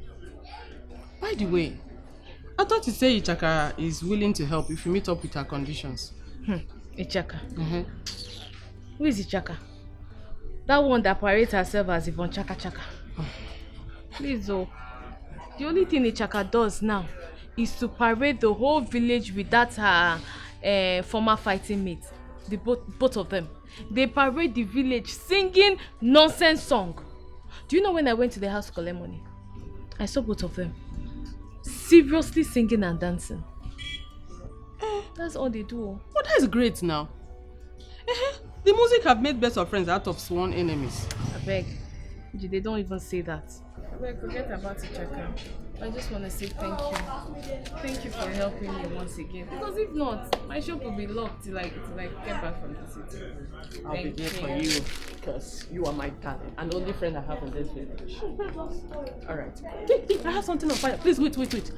By the way, I thought you said Ichaka is willing to help if you meet up with her conditions. Ichaka? Who is Ichaka? That one that parades herself as Yvonne Chaka Chaka. Please, oh. The only thing Ichaka does now is to parade the whole village with that her former fighting mate. Both of them. They parade the village singing nonsense song. Do you know when I went to the house to collect money? I saw both of them seriously singing and dancing. That's all they do. Oh, that's great now. The music have made best of friends out of sworn enemies. I beg. They don't even say that. Well, forget about it, Chaka. I just want to say thank you. Thank you for helping me once again. Because if not, my shop will be locked till I get back from the city. I'll be there for you because you are my darling and the only friend I have in this village. Alright. I have something on fire. Please wait. Alright.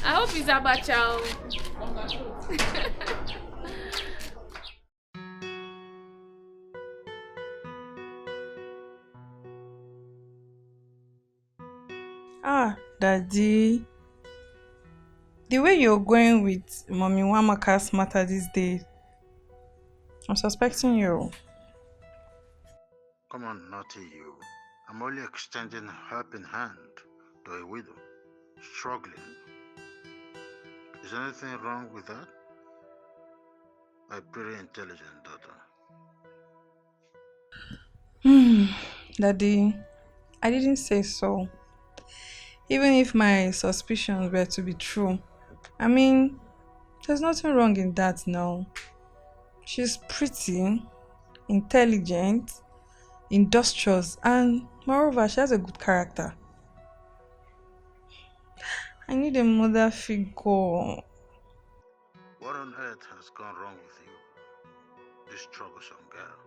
I hope it's abacha. Ah, Daddy. The way you're going with Mommy Wamaka's matter these days, I'm suspecting you. Come on, naughty you. I'm only extending a helping hand to a widow, struggling. Is anything wrong with that? My pretty intelligent daughter. Daddy, I didn't say so. Even if my suspicions were to be true, I mean, there's nothing wrong in that now. She's pretty, intelligent, industrious, and moreover, she has a good character. I need a mother figure. What on earth has gone wrong with you, this troublesome girl?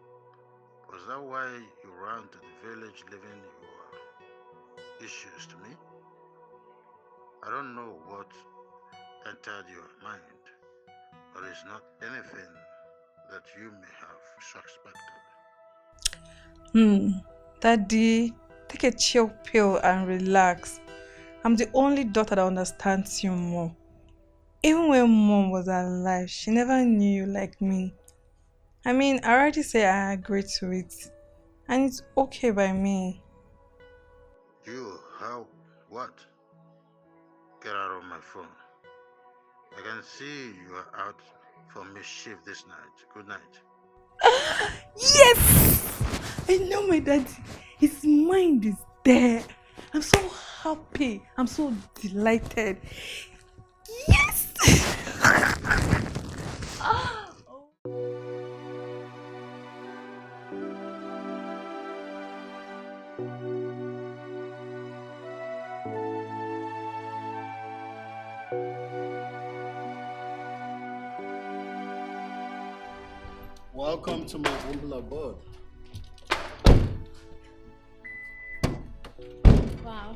Was that why you ran to the village leaving your issues to me? I don't know what entered your mind, but it's not anything that you may have suspected. Daddy, take a chill pill and relax. I'm the only daughter that understands you more. Even when Mom was alive, she never knew you like me. I mean, I already say I agree to it, and it's okay by me. You, how, what? Get out of my phone. I can see you are out for mischief this night. Good night. Yes! I know my daddy. His mind is there. I'm so happy. I'm so delighted. Yes! Welcome to my humble abode. Wow.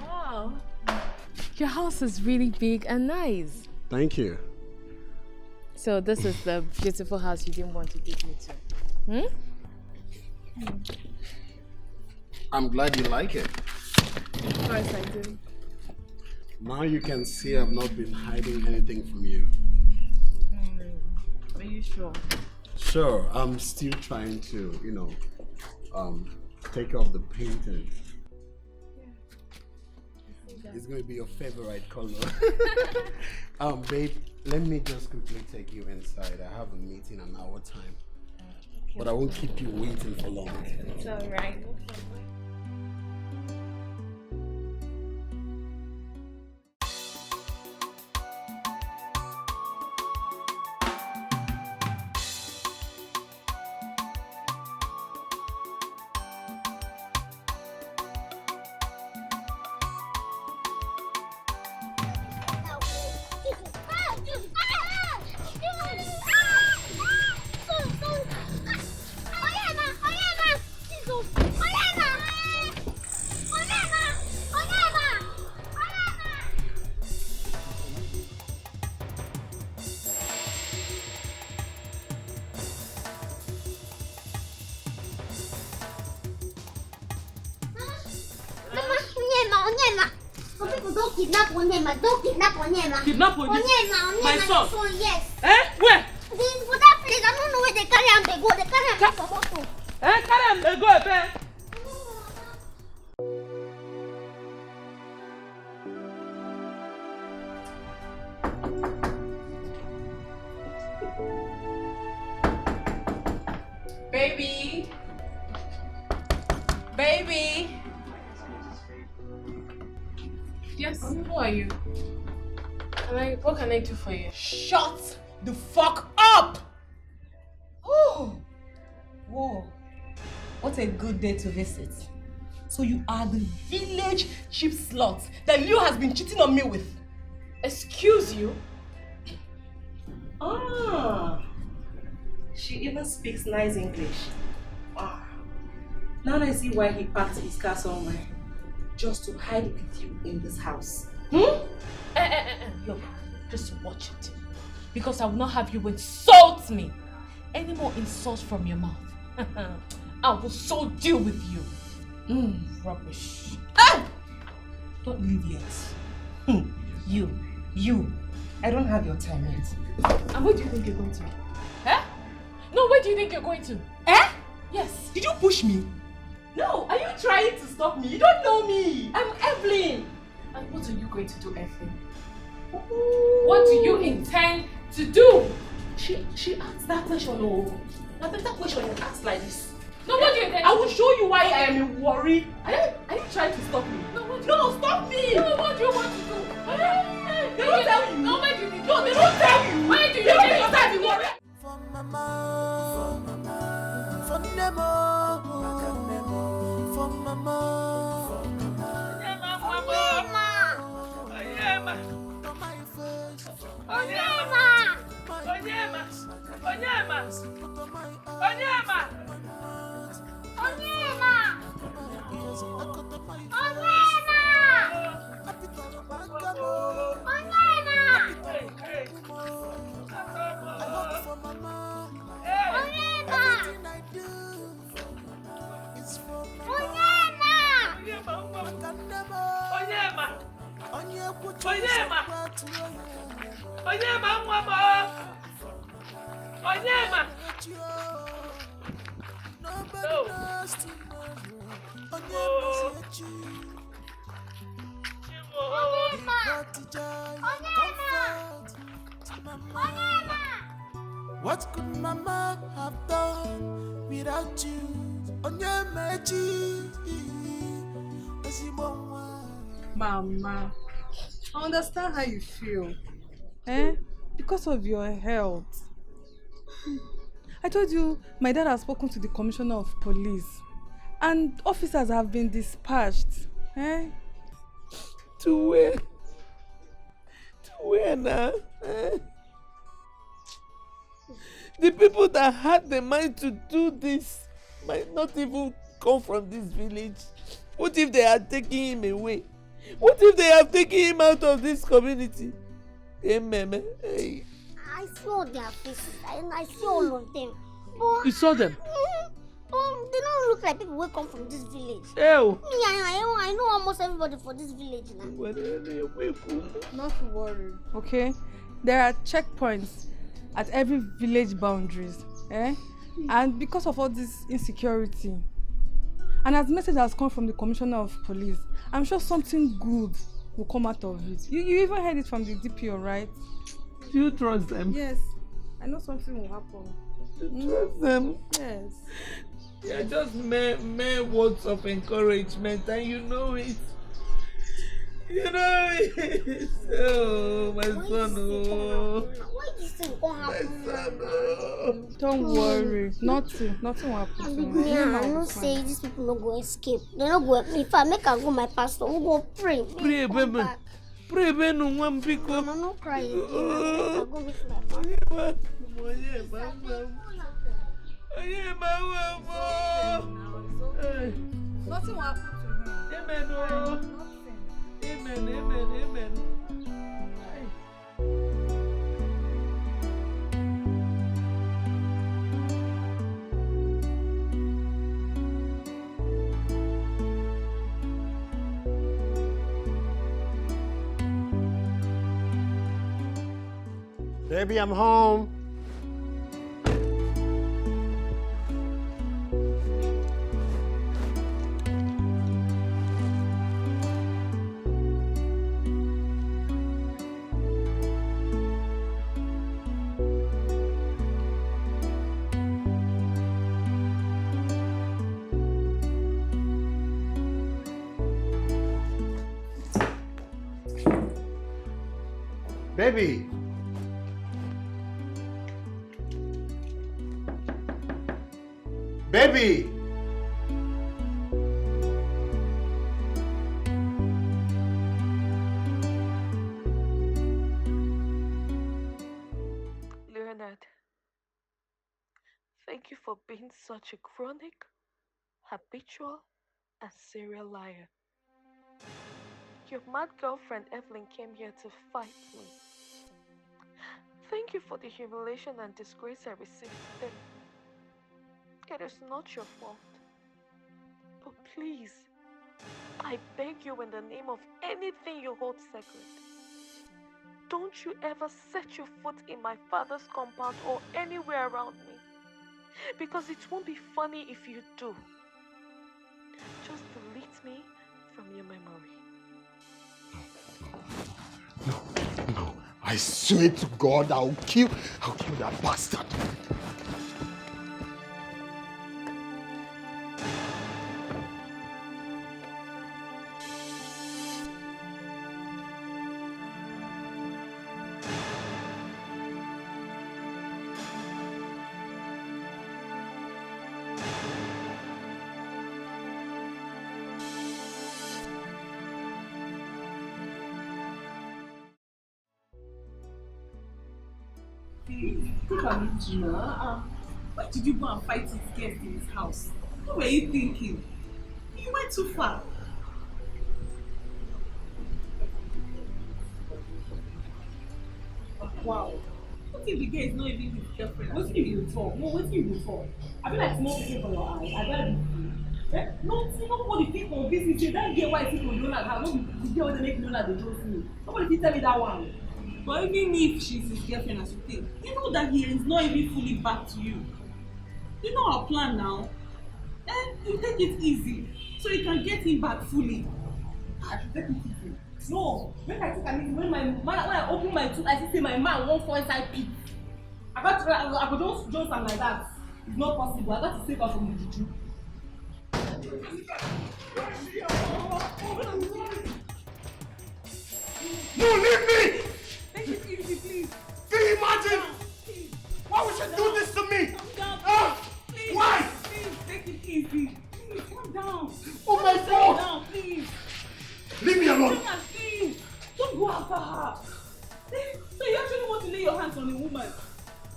Wow. Your house is really big and nice. Thank you. So this is the beautiful house you didn't want to take me to. I'm glad you like it. Of course I do. Now you can see I've not been hiding anything from you. Are you sure? Sure, I'm still trying to, take off the painting. It's going to be your favorite color. Babe, let me just quickly take you inside. I have a meeting in an hour time. Okay. But I won't keep you waiting for long. It's alright. Onyema. Some people don't kidnap Onyema. Don't kidnap Onyema. Kidnap Onyema? Onyema. My son? Yes. Where? For that place, I don't know where they carry him. They go. They carry him for motor. Carry him. They go, Ebe. Baby. Baby. Yes, who are you? What can I do for you? Shut the fuck up! Oh, whoa. What a good day to visit. So you are the village cheap slut that Leo has been cheating on me with. Excuse you? Ah. She even speaks nice English. Wow. Now I see why he packed his car somewhere. Just to hide with you in this house. Look, just watch it. Because I will not have you insult me. Any more insults from your mouth, I will so deal with you. Rubbish. Ah! Don't leave yet. You. I don't have your time yet. And where do you think you're going to? Eh? No, where do you think you're going to? Eh? Yes. Did you push me? No, are you trying to stop me? You don't know me. I'm Evelyn. And what are you going to do, Evelyn? What do you intend to do? She asked that question. Oh, that question you asked like this. No, what do you intend? I will show you why I am worried. Are you trying to stop me? No, stop me. No, what do you want to do? They don't tell you. No, where do you think? No, they don't tell you. Where do you They don't think? tell you. Worry. What could Mama have done without you? Mama, I understand how you feel. Because of your health. I told you my dad has spoken to the commissioner of police and officers have been dispatched. To where? To where now? The people that had the mind to do this might not even come from this village. What if they are taking him away? What if they have taken him out of this community? Hey. I saw their faces. I see all of them. But You saw them? they don't look like people who come from this village. Ew. Me, I know almost everybody for this village now. Not to worry. Okay? There are checkpoints at every village boundaries. And because of all this insecurity, and as message has come from the commissioner of police, I'm sure something good will come out of it. You even heard it from the DPO, right? Do you trust them? Yes. I know something will happen. You trust them? Yes. They are just mere words of encouragement, and you know it. You know it. Oh, my son. Oh. Why this thing gonna happen? My son. Oh. Don't worry. Nothing will happen to me. I know say these people no go escape. They no go. If I make I go my pastor, we go pray. Pray, baby. Pray, baby. No one pick up. Mama, no cry. I go meet my pastor. Nothing will happen to him. Amen. Oh. Amen. Baby, I'm home. Baby. Baby. Leonard, thank you for being such a chronic, habitual, and serial liar. Your mad girlfriend Evelyn came here to fight me. Thank you for the humiliation and disgrace I received today. It is not your fault. But please, I beg you in the name of anything you hold sacred, don't you ever set your foot in my father's compound or anywhere around me. Because it won't be funny if you do. Just delete me from your memory. No. I swear to God, I'll kill that bastard. Look at me, Gina. Why did you go and fight his guest in his house? What were you thinking? You went too far. Wow. What if the guy is not even his girlfriend? What if you talk? No, what if you talk? I feel like small people for your eyes. I gotta be free. Nobody think of this. You say that girl why people don't like her. Nobody the girl they make know that they don't see. Nobody can tell me that one. But even if she's his girlfriend as you think, you know that he is not even fully back to you. You know our plan now. You take it easy so you can get him back fully. I should take it easy. No, when I take an easy, when I open my tooth, I see my man won't fall inside pit. I could just something like that. It's not possible. I got to save her from the juju. No, leave me! Take it easy, please. Can you imagine? Why would you do this to me? Please. Why? Please, take it easy. Please, calm down. Oh my God! Calm down, please. Leave me alone. Please. Don't go after her. So you actually want to lay your hands on a woman?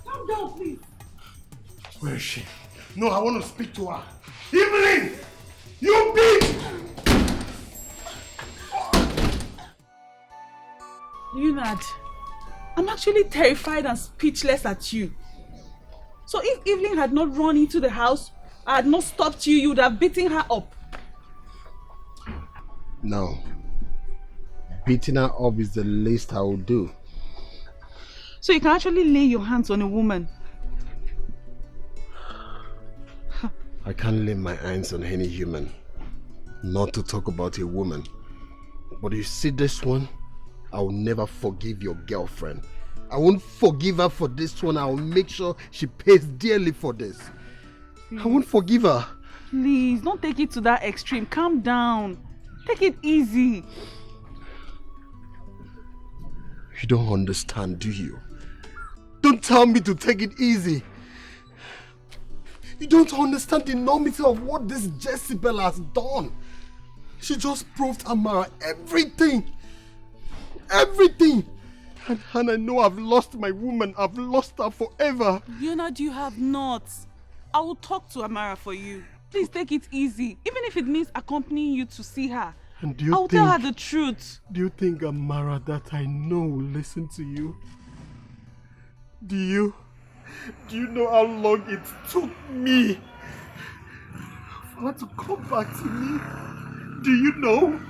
Calm down, please. Where is she? No, I want to speak to her. Evelyn! You bitch! Leonard, I'm actually terrified and speechless at you. So if Evelyn had not run into the house, I had not stopped you, you would have beaten her up. No. Beating her up is the least I will do. So you can actually lay your hands on a woman. I can't lay my hands on any human. Not to talk about a woman. But you see this one? I will never forgive your girlfriend. I won't forgive her for this one. I will make sure she pays dearly for this. I won't forgive her. Please, don't take it to that extreme. Calm down. Take it easy. You don't understand, do you? Don't tell me to take it easy. You don't understand the enormity of what this Jezebel has done. She just proved Amara everything. Everything. And I know I've lost my woman. I've lost her forever. Leonard, you have not. I will talk to Amara for you. Please take it easy. Even if it means accompanying you to see her. And do you I'll tell her the truth. Do you think Amara that I know will listen to you? Do you know how long it took me for her to come back to me? Do you know?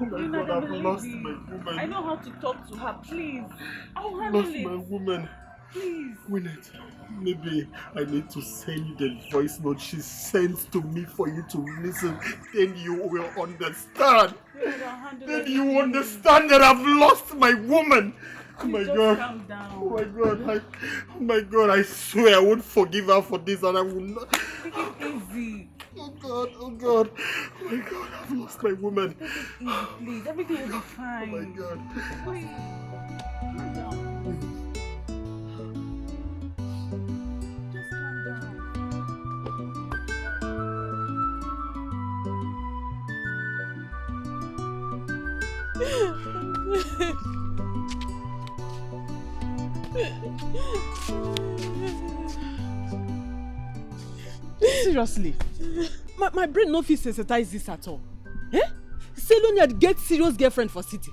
Oh my You're not God, gonna I've believe lost it. my woman. I know how to talk to her. Please. I'll I've handle lost it. my woman. Please. Winnet, maybe I need to send you the voice note she sends to me for you to listen. Then you will understand. Then you understand that I've lost my woman. Oh my God. Calm down. Oh my God. Oh my God. I swear I won't forgive her for this, and I will not. Take it easy. Oh God. Oh God. Oh my God. I've lost my woman. Take it easy, please. Everything will be fine. Oh my God. Please. Calm down. Just calm down. Seriously, my brain no fit sensitize this at all. Eh? Selonia get serious girlfriend for city.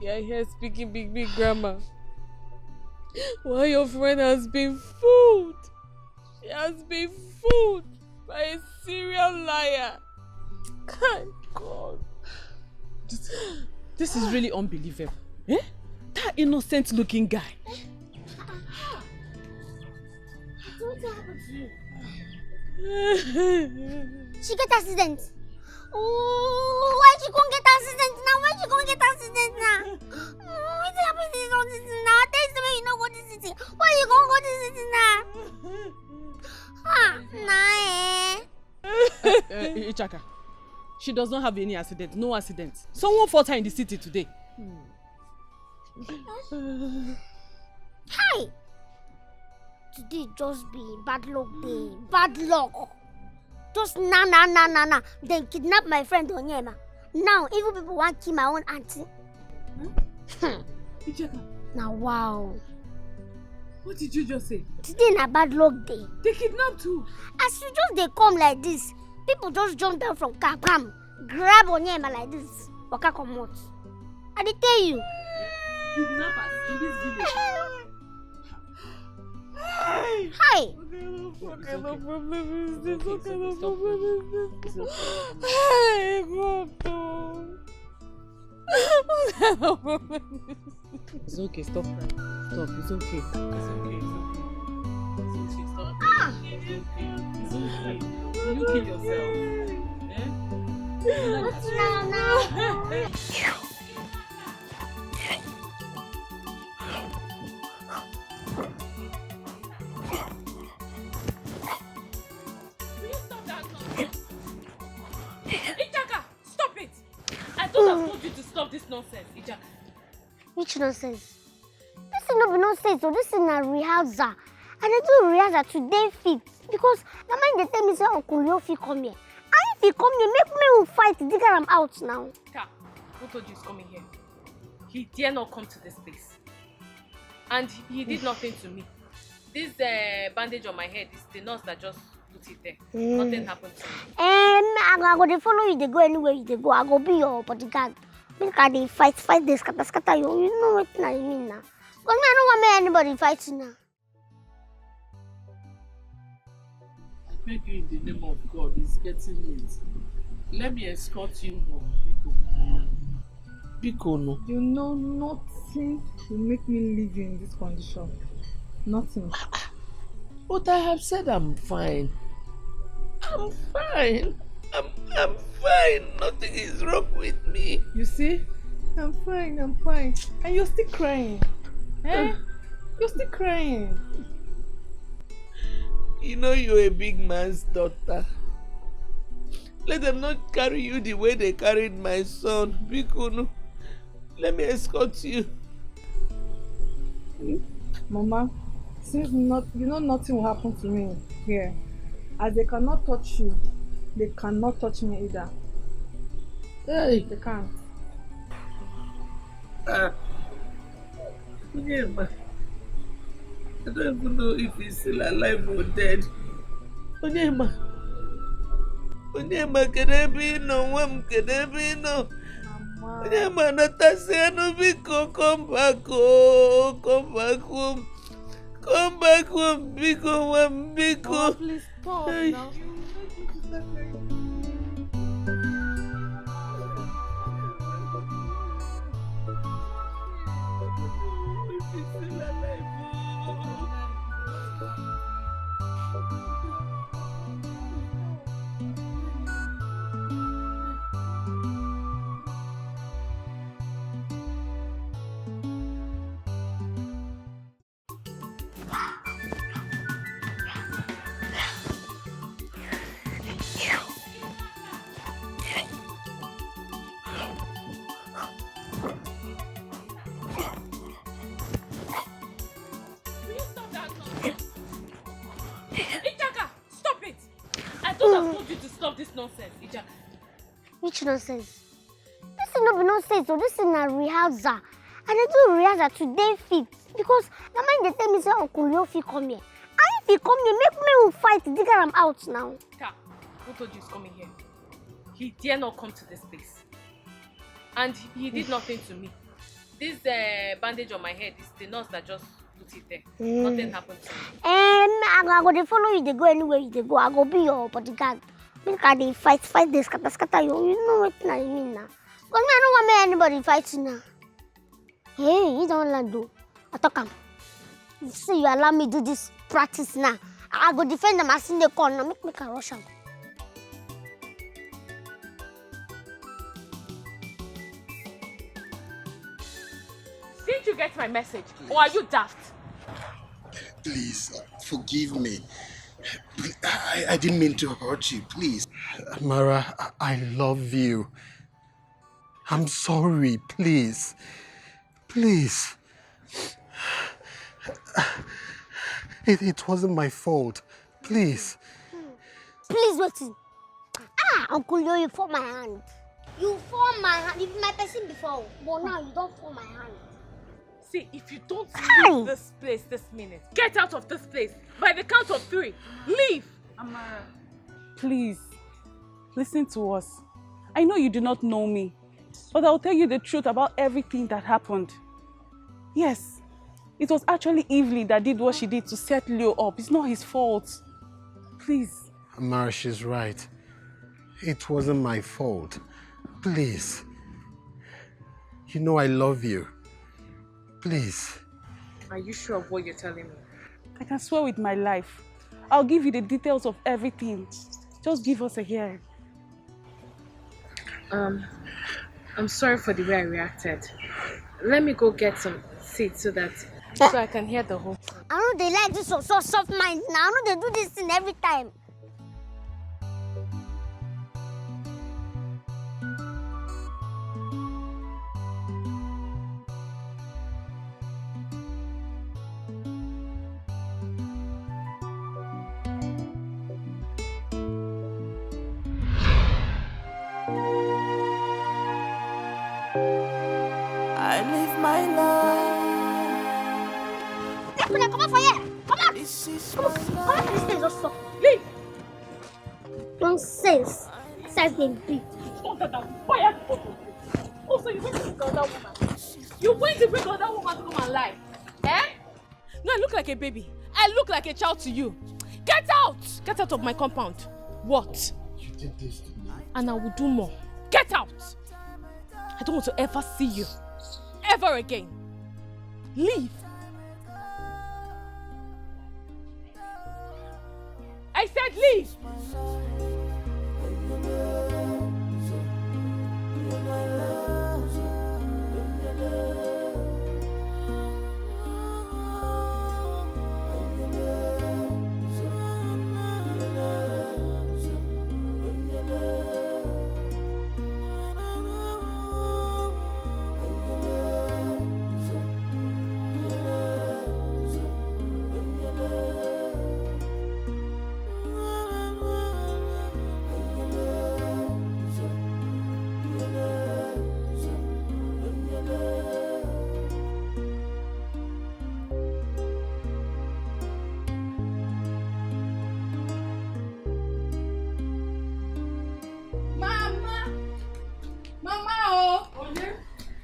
Yeah, here speaking big grammar. Why your friend has been fooled? She has been fooled by a serial liar. God. This is really unbelievable. Eh? That innocent looking guy. What happened to you? She get accident. Oh, why she gon' get accident now? Why she gon' get accident now? What's happening to all this now? Tell me you know go to city. Why you gon' go to city now? Ichaka, she does not have any accident. No accident. Someone fought her in the city today. Hi. Today just be bad luck day. Bad luck. Just nah. Then kidnap my friend Onyema. Now evil people want to kill my own auntie. Now wow. What did you just say? Today na bad luck day. They kidnapped who? As you just they come like this, people just jump down from car, bam, grab Onyema like this. Waka comot. I dey tell you. Kidnappers in this village. Hi. What kind of problem is this? What kind of problem is this? Hey, God. What kind of problem is this? It's okay, stop crying. Stop, it's okay. It's okay. Stop. It's okay. You kill yourself. Eh? What's now? Ichaka, stop it! I thought I told you to stop this nonsense, Ichaka. Which nonsense? This is not nonsense, so this is a rehearsal. And I do rehearsal today fit because the man they tell me say Uncle Leo fit come here. And if he come here, make me will fight to figure him out now. Ka, who told you he's coming here? He dare not come to this place. And he did nothing to me. This bandage on my head is the nurse that just put it there. Nothing happened to me. I go to follow you, they go anywhere you they go. I go be your bodyguard. Make I dey fight this scatter you. You know what I mean now. Because I don't want me anybody fighting now. I beg you in the name of God, it's getting late. Let me escort you home, Biko no. You know nothing will make me leave you in this condition. Nothing. But I have said I'm fine. I'm fine. I'm fine. Nothing is wrong with me. You see? I'm fine. And you're still crying. Eh? You're still crying. You know you're a big man's daughter. Let them not carry you the way they carried my son. Biko, let me escort you. Mama, since nothing will happen to me here. As they cannot touch you, they cannot touch me either. Hey. They can't. Onyema, I don't even know if he's still alive or dead. Onyema, Kedebino, Kedebino. Onyema, Natasiano, Biko, come back home. Come back home, Biko. Please stop now. told you to stop this nonsense, Ija. Which nonsense? This is not nonsense, so this is a rehearsal. And I do rehearsal today fit because the man they tell me say Uncle Yofi come here. And if he come here, make me will fight. Digger, I'm out now. Ta, who told you he's coming here? He dare not come to this place. And he did nothing to me. This bandage on my head is the nurse that just put it there. Nothing happened to me. I go to follow you, they go anywhere you go. I go be your bodyguard. Make they fight this, scatter you. You know what I mean now. Because I don't want anybody fighting now. Hey, you don't let do. I talk him. See, you allow me to do this practice now. I go defend them as in the corner. Make me a rush him. Didn't you get my message? Or are you daft? Please, forgive me. I didn't mean to hurt you, please. Mara, I love you. I'm sorry, please. Please. It wasn't my fault. Please. Please, wait. Uncle Yo, you form my hand. You form my hand. If my person before, but now you don't form my hand. See, if you don't leave this place this minute, get out of this place. By the count of 3, leave. Amara, please, listen to us. I know you do not know me, but I'll tell you the truth about everything that happened. Yes, it was actually Evelyn that did what she did to set Leo up. It's not his fault. Please. Amara, she's right. It wasn't my fault. Please. You know I love you. Please. Are you sure of what you're telling me? I can swear with my life. I'll give you the details of everything. Just give us a hearing. I'm sorry for the way I reacted. Let me go get some seats so I can hear the whole thing. I know they like this so soft mind now. I know they do this thing every time. I live my life. Come on for here. Come on. Come on, this thing just stop. Leave. Nonsense. Size them big. Also, you went to bring another woman. You went to bring another woman to come and lie. Eh? No, I look like a baby. I look like a child to you. Get out! Get out of my compound. What? You did this to me. And I will do more. Get out! I don't want to ever see you. Ever again. Leave. I said leave!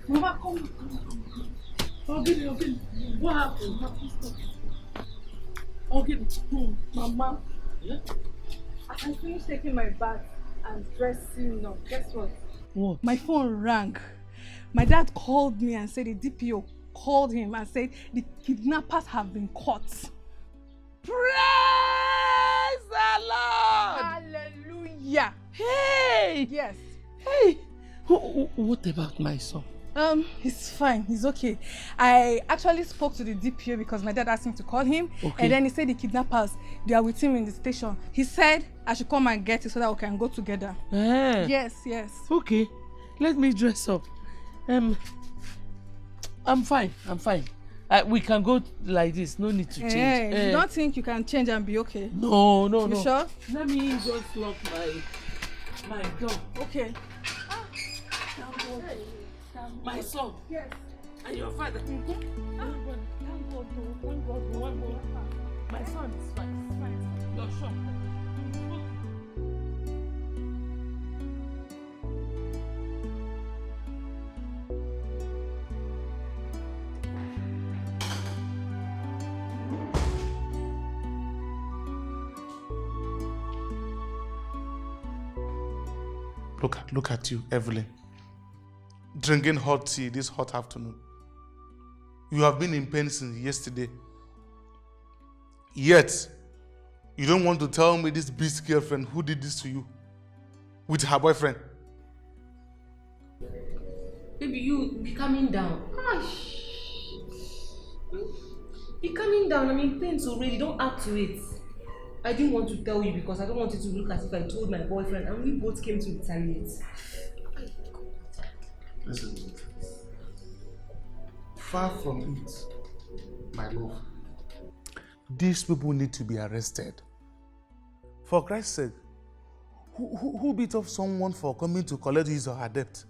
Mama, come. Okay. What happened? Okay, Mama. Yeah? I finished taking my bath and dressing now. Guess what? What? My phone rang. My dad called me and said the DPO called him and said the kidnappers have been caught. Praise the Lord! Hallelujah! Hey! Yes. Hey! What about my son? He's fine. He's okay. I actually spoke to the DPO because my dad asked me to call him. Okay. And then he said the kidnappers, they are with him in the station. He said I should come and get it so that we can go together. Yes. Okay. Let me dress up. I'm fine. We can go like this. No need to change. You don't think you can change and be okay? No. You sure? Let me just lock my door. Okay. My son. Yes. And your father. Thank God. My son is fine. You're sure? Look at you, Evelyn. Drinking hot tea this hot afternoon. You have been in pain since yesterday. Yet, you don't want to tell me this beast girlfriend who did this to you with her boyfriend. Baby, you be calming down. Gosh. Be calming down. I'm in pain already. Don't add to it. I didn't want to tell you because I don't want it to look as if I told my boyfriend and we both came to retaliate. Listen, far from it, my love. These people need to be arrested. For Christ's sake, who beat up someone for coming to collect his or her debt?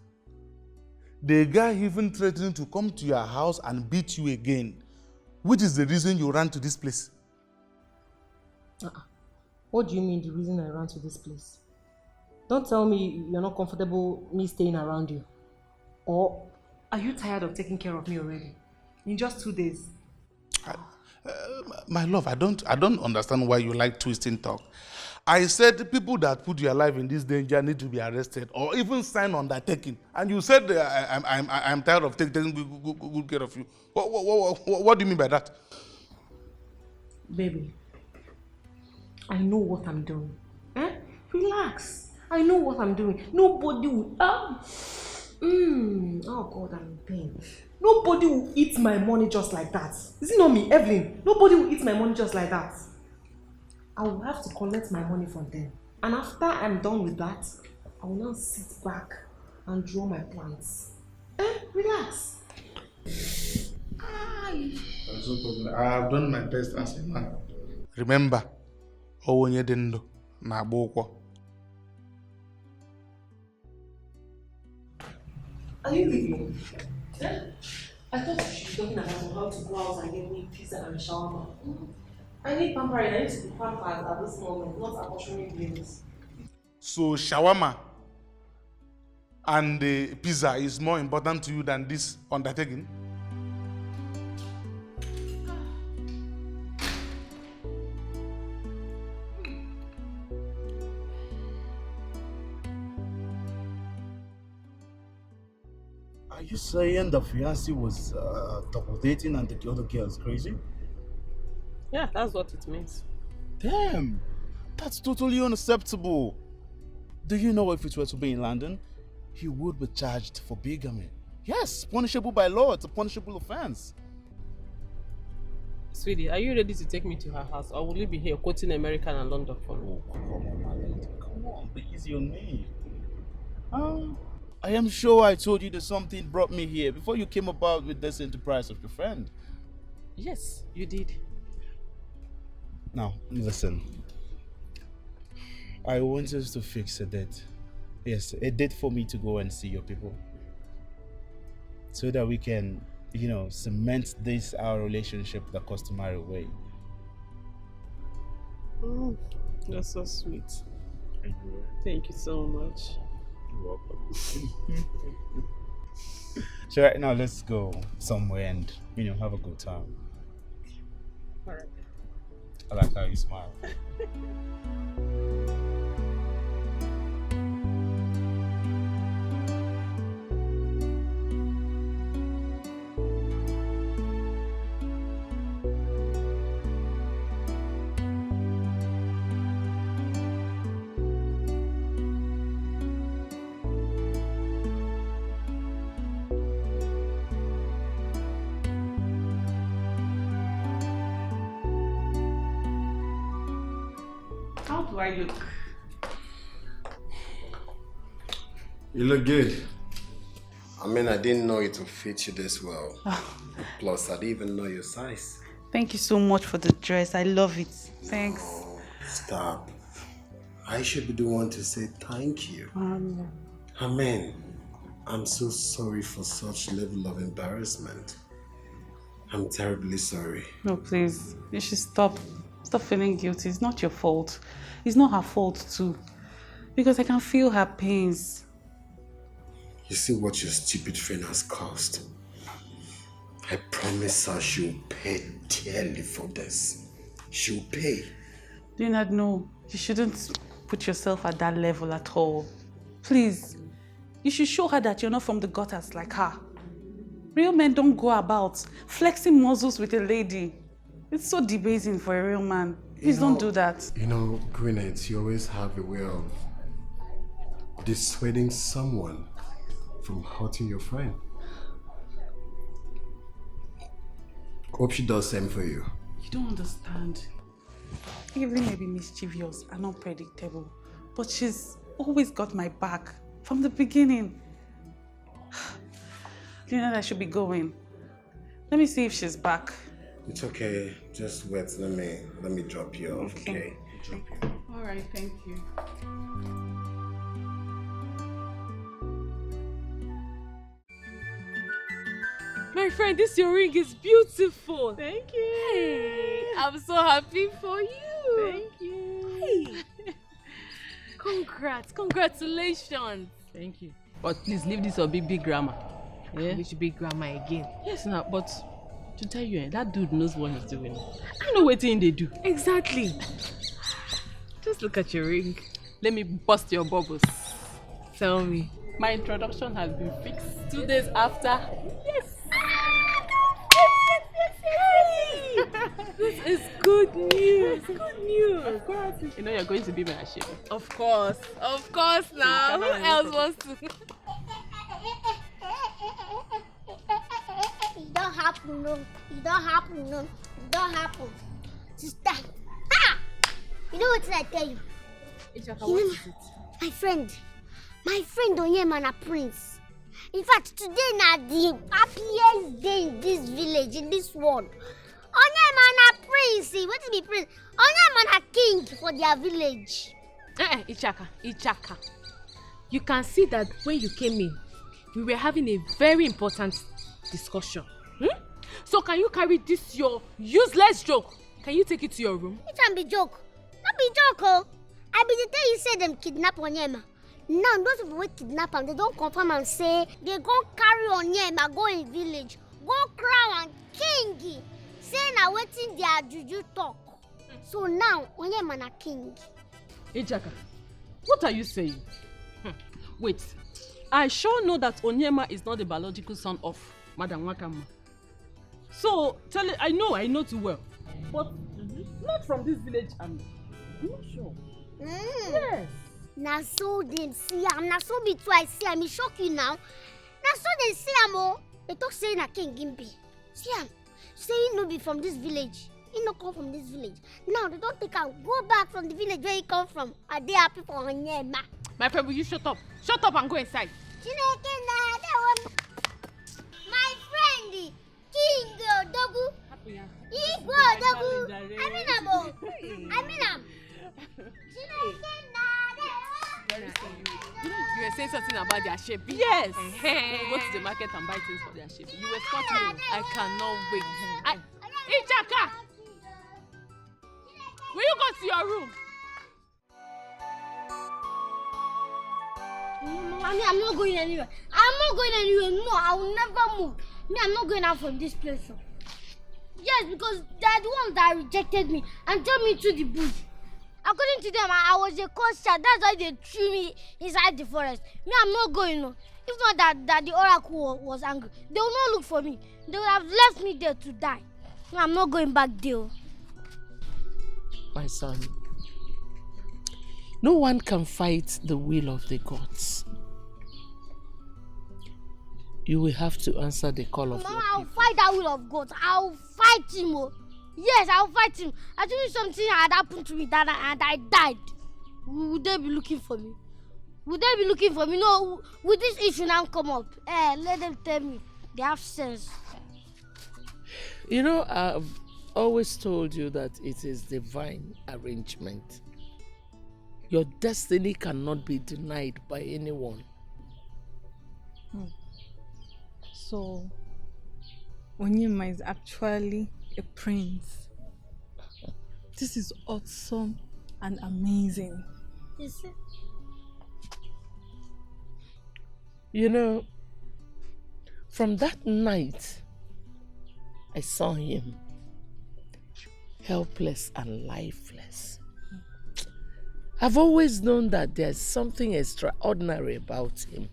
The guy even threatened to come to your house and beat you again, which is the reason you ran to this place. What do you mean the reason I ran to this place? Don't tell me you're not comfortable me staying around you. Or are you tired of taking care of me already? In just 2 days? My love, I don't understand why you like twisting talk. I said people that put your life in this danger need to be arrested or even sign undertaking. And you said I'm tired of taking good care of you. What do you mean by that? Baby, I know what I'm doing. Relax. I know what I'm doing. Nobody will... Oh God, I'm in pain. Nobody will eat my money just like that. Is it not me, Evelyn? Nobody will eat my money just like that. I will have to collect my money from them. And after I'm done with that, I will now sit back and draw my plans. Relax. There's no problem. I have done my best as a man. Remember, Owenye Dendo, Nabokwo. Are you leaving? I thought you should be talking about how to go out and get me pizza and shawarma. I need pampering. I need to be pampered at this moment, not apportioning dreams. So shawarma and the pizza is more important to you than this undertaking? Are you saying the fiancé was double dating and the other girl is crazy? Yeah, that's what it means. Damn, that's totally unacceptable. Do you know if it were to be in London, he would be charged for bigamy? Yes, punishable by law. It's a punishable offense. Sweetie, are you ready to take me to her house, or will you be here quoting American and London for me? Oh, come on, my lady. Come on, be easy on me. I am sure I told you that something brought me here before you came about with this enterprise of your friend. Yes, you did. Now, listen. I want us to fix a date. Yes, a date for me to go and see your people. So that we can, cement this, our relationship the customary way. Oh, you're so sweet. Thank you so much. You're welcome. So right now, let's go somewhere and, have a good time. All right. I like how you smile. How do I look? You look good. I mean, I didn't know it would fit you this well. Plus, I didn't even know your size. Thank you so much for the dress. I love it. Thanks. Oh, stop. I should be the one to say thank you. Amen. I'm so sorry for such level of embarrassment. I'm terribly sorry. No, please. You should stop. Stop feeling guilty. It's not your fault. It's not her fault too. Because I can feel her pains. You see what your stupid friend has caused? I promise her she'll pay dearly for this. She'll pay. Do you not know? You shouldn't put yourself at that level at all. Please. You should show her that you're not from the gutters like her. Real men don't go about flexing muscles with a lady. It's so debasing for a real man. Please don't do that. You know, Gwyneth, you always have a way of dissuading someone from hurting your friend. Hope she does same for you. You don't understand. Evelyn may be mischievous and unpredictable, but she's always got my back from the beginning. Do you know that I should be going? Let me see if she's back. It's okay. Just wait. Let me drop you off. Okay. Drop you. All right. Thank you. My friend, this your ring is beautiful. Thank you. Hey, I'm so happy for you. Thank you. Hey. Congratulations. Thank you. But please leave this for big grammar. Yeah? Which big grammar again? Yes, now, but to tell you, that dude knows what he's doing. I know what thing they do. Exactly. Just look at your ring. Let me bust your bubbles. Tell me. My introduction has been fixed 2 days after. Yes. This is good news. Good news. Of course. You know you're going to be my Ashebi. Of course now. Who else wants to? It don't happen, no. It don't happen, no. It don't happen. Sister. Ah! You know what I tell you? What is it? My friend Onyema Prince. In fact, today na the happiest day in this village, in this world. Onyema Prince. What is the prince? Onyema king for their village. Ichaka. You can see that when you came in, we were having a very important discussion. So can you carry this your useless joke? Can you take it to your room? It can be joke. Not be joke, oh. I be the tell you say them kidnap Onyema. Now those people will kidnap him. They don't confirm and say they go carry Onyema, go in village, go crown and king. Say na waiting their juju talk. So now Onyema na king. Ejaka, what are you saying? Wait, I sure know that Onyema is not the biological son of Madam Wakama. So tell it, I know too well. But not from this village, I'm not sure. Yes. Now so they see am. Now so be too I see am. It shock you now. Now so they see am. Oh, they talk say na king Gimbi. See am. Say he no be from this village. He no come from this village. Now they don't take am. Go back from the village where he come from. Are they happy for Onyema? My friend, will you shut up? Shut up and go inside. My friend, King Dogu. Igbo Dogu. I mean am. You were saying something about their shape. Yes. Go to the market and buy things for their shape. You were spotting me. I cannot wait. Ichaka! Will you go to your room? Mommy, I'm not going anywhere. No, I will never move. Me, I'm not going out from this place. Yes, because they are the ones that rejected me and threw me to the bush. According to them, I was a cursed child. That's why they threw me inside the forest. Me, I'm not going. No. If not that the oracle was angry, they will not look for me. They would have left me there to die. No, I'm not going back there. My son, no one can fight the will of the gods. You will have to answer the call of Mama, your I'll people. fight that will of God. I'll fight him. Oh. Yes, I'll fight him. Actually, something had happened to me and I died. Would they be looking for me? Would they be looking for me? No, would this issue now come up? Let them tell me. They have sense. You know, I've always told you that it is divine arrangement. Your destiny cannot be denied by anyone. So, Onyema is actually a prince. This is awesome and amazing. Is it? You know, from that night, I saw him helpless and lifeless. I've always known that there's something extraordinary about him.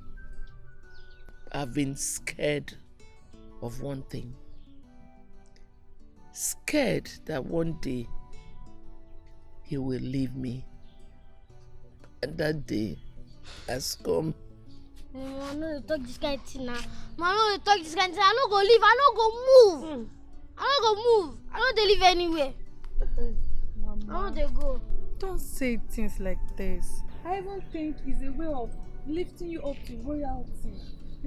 I've been scared of one thing. Scared that one day he will leave me. And that day has come. I know they talk this kind of thing now. I know they talk this kind of thing. I don't go leave. I don't go move. I don't go move. I don't they live anywhere. I don't they go. Don't say things like this. I even think it's a way of lifting you up to royalty.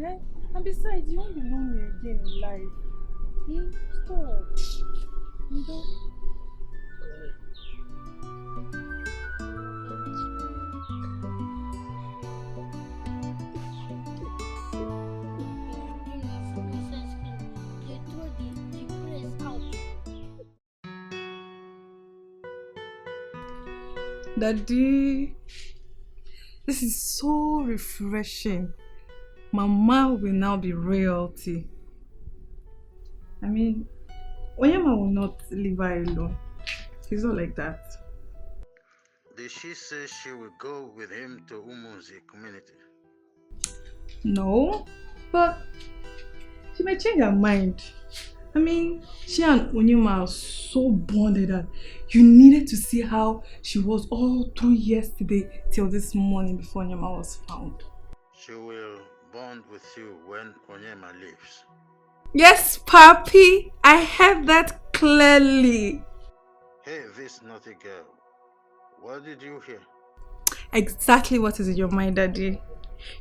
Eh? And besides, you won't be lonely again in life. Stop. You don't. Daddy, this is so refreshing. Mama will now be royalty. I mean, Onyema will not leave her alone. He's not like that. Did she say she will go with him to Umuzi community? No, but she may change her mind. I mean, she and Onyema are so bonded that you needed to see how she was all through yesterday till this morning before Onyema was found. She will bond with you when Onyema leaves. Yes, Papi, I heard that clearly. Hey, this naughty girl. What did you hear? Exactly what is in your mind, Daddy.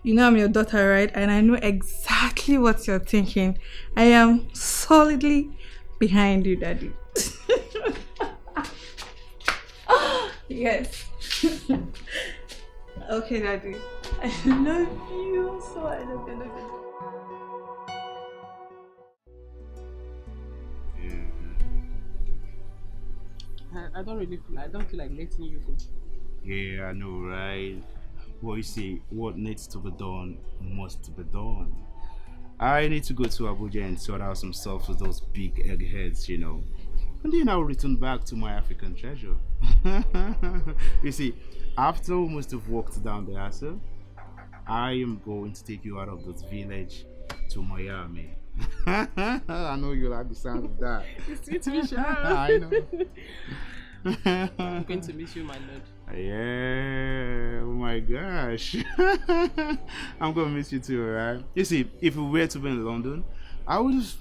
You know I'm your daughter, right? And I know exactly what you're thinking. I am solidly behind you, Daddy. Yes. Okay, Daddy. I love you so. I love you. I don't feel like letting you go. Yeah, I know, right? Well, you see, what needs to be done must be done. I need to go to Abuja and sort out some stuff with those big eggheads, you know. And then I'll return back to my African treasure. You see, after we must have walked down the hassle, I am going to take you out of this village to Miami. I know you like the sound of that. It's sweet to miss you. I know. I'm going to miss you, my lord. Yeah, oh my gosh. I'm gonna miss you too, right? You see, if we were to be in London, I would have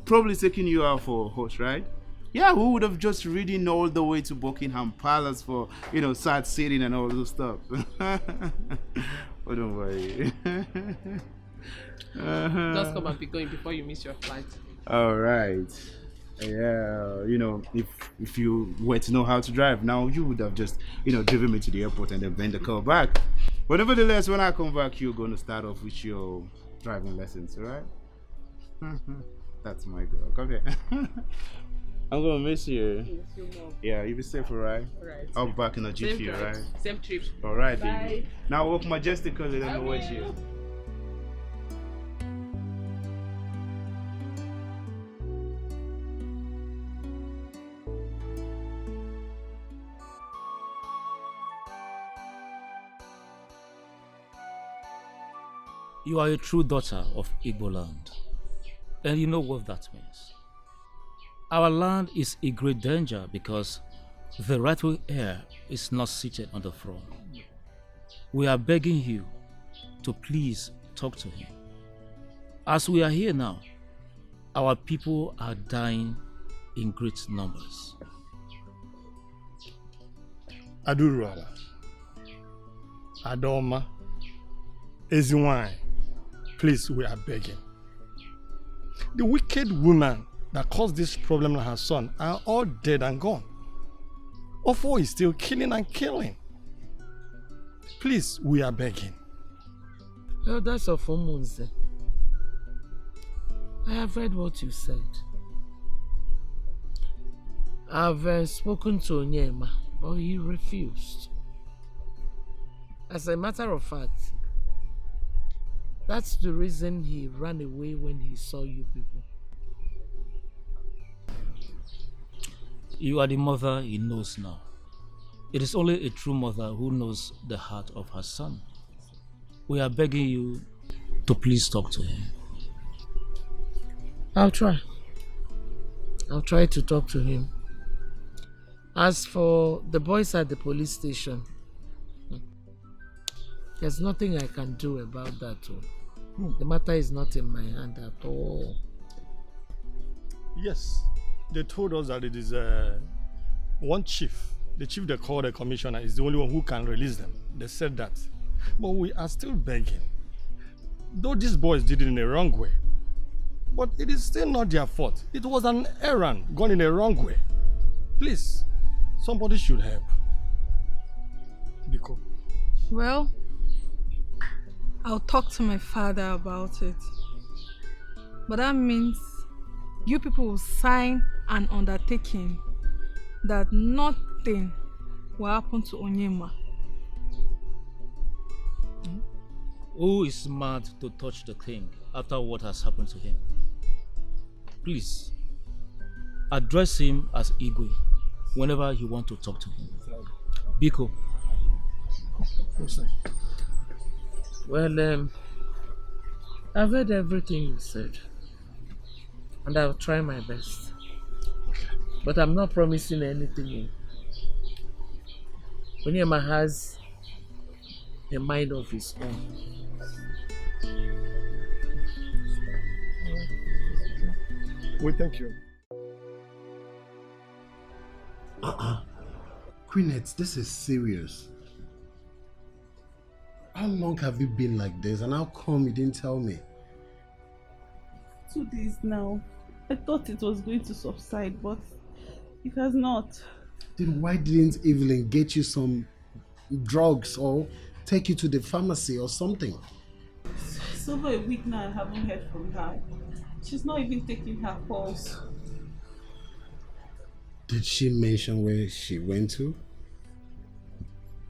probably taken you out for a horse ride. Yeah, we would have just ridden all the way to Buckingham Palace for, you know, sightseeing and all those stuff. Oh, don't worry. Just come and be going before you miss your flight. All right. Yeah, you know, if you were to know how to drive now, you would have just, you know, driven me to the airport and then bring the car back. But nevertheless, when I come back, you're going to start off with your driving lessons, right? That's my girl. Come here. I'm going to miss you. Miss you more. Yeah, you be safe, alright? Alright. I'll be back in a jiffy, alright? Same trip. Alright, Bye. baby. Now walk majestically, let me watch you. You are a true daughter of Igbo land, and you know what that means. Our land is in great danger because the rightful heir is not seated on the throne. We are begging you to please talk to him. As we are here now, our people are dying in great numbers. Aduruala, Adoma, Eziwine, please, we are begging. The wicked woman that caused this problem to her son are all dead and gone. Ofo is still killing and killing. Please, we are begging. Well, that's of Omunze. I have read what you said. I've spoken to Onyema, but he refused. As a matter of fact, that's the reason he ran away when he saw you people. You are the mother he knows now. It is only a true mother who knows the heart of her son. We are begging you to please talk to him. I'll try. I'll try to talk to him. As for the boys at the police station, there's nothing I can do about that. The matter is not in my hand at all. Yes, they told us that it is one chief. The chief they called the commissioner is the only one who can release them. They said that. But we are still begging. Though these boys did it in a wrong way, but it is still not their fault. It was an errand gone in a wrong way. Please, somebody should help. Biko. Well, I'll talk to my father about it. But that means you people will sign an undertaking that nothing will happen to Onyema. Who is mad to touch the king after what has happened to him? Please, address him as Igwe whenever you want to talk to him. Biko. Well, I've heard everything you said, and I'll try my best. But I'm not promising anything. Onyema has a mind of his own. We thank you. Queenette, this is serious. How long have you been like this, and how come you didn't tell me? 2 days now. I thought it was going to subside, but it has not. Then why didn't Evelyn get you some drugs or take you to the pharmacy or something? It's over a week now I haven't heard from her. She's not even taking her calls. Did she mention where she went to?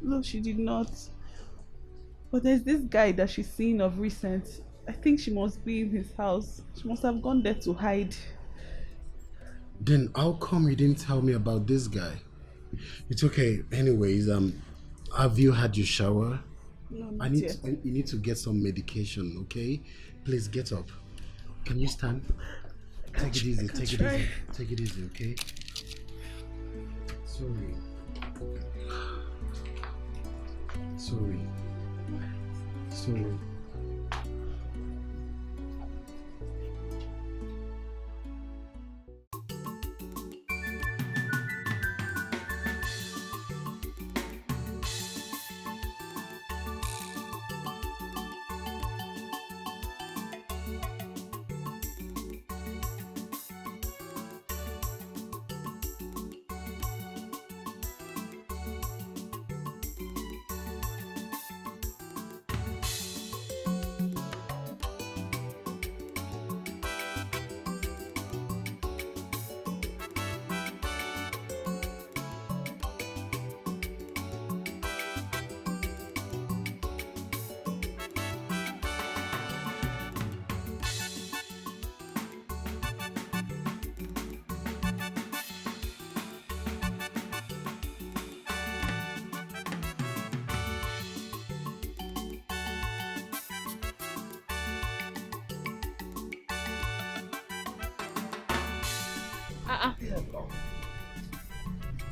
No, she did not. But there's this guy that she's seen of recent. I think she must be in his house. She must have gone there to hide. Then how come you didn't tell me about this guy? It's okay. Anyways, have you had your shower? No, You need to get some medication, okay? Please get up. Can you stand? Take it easy, take it easy. Take it easy, okay? Sorry. Sorry.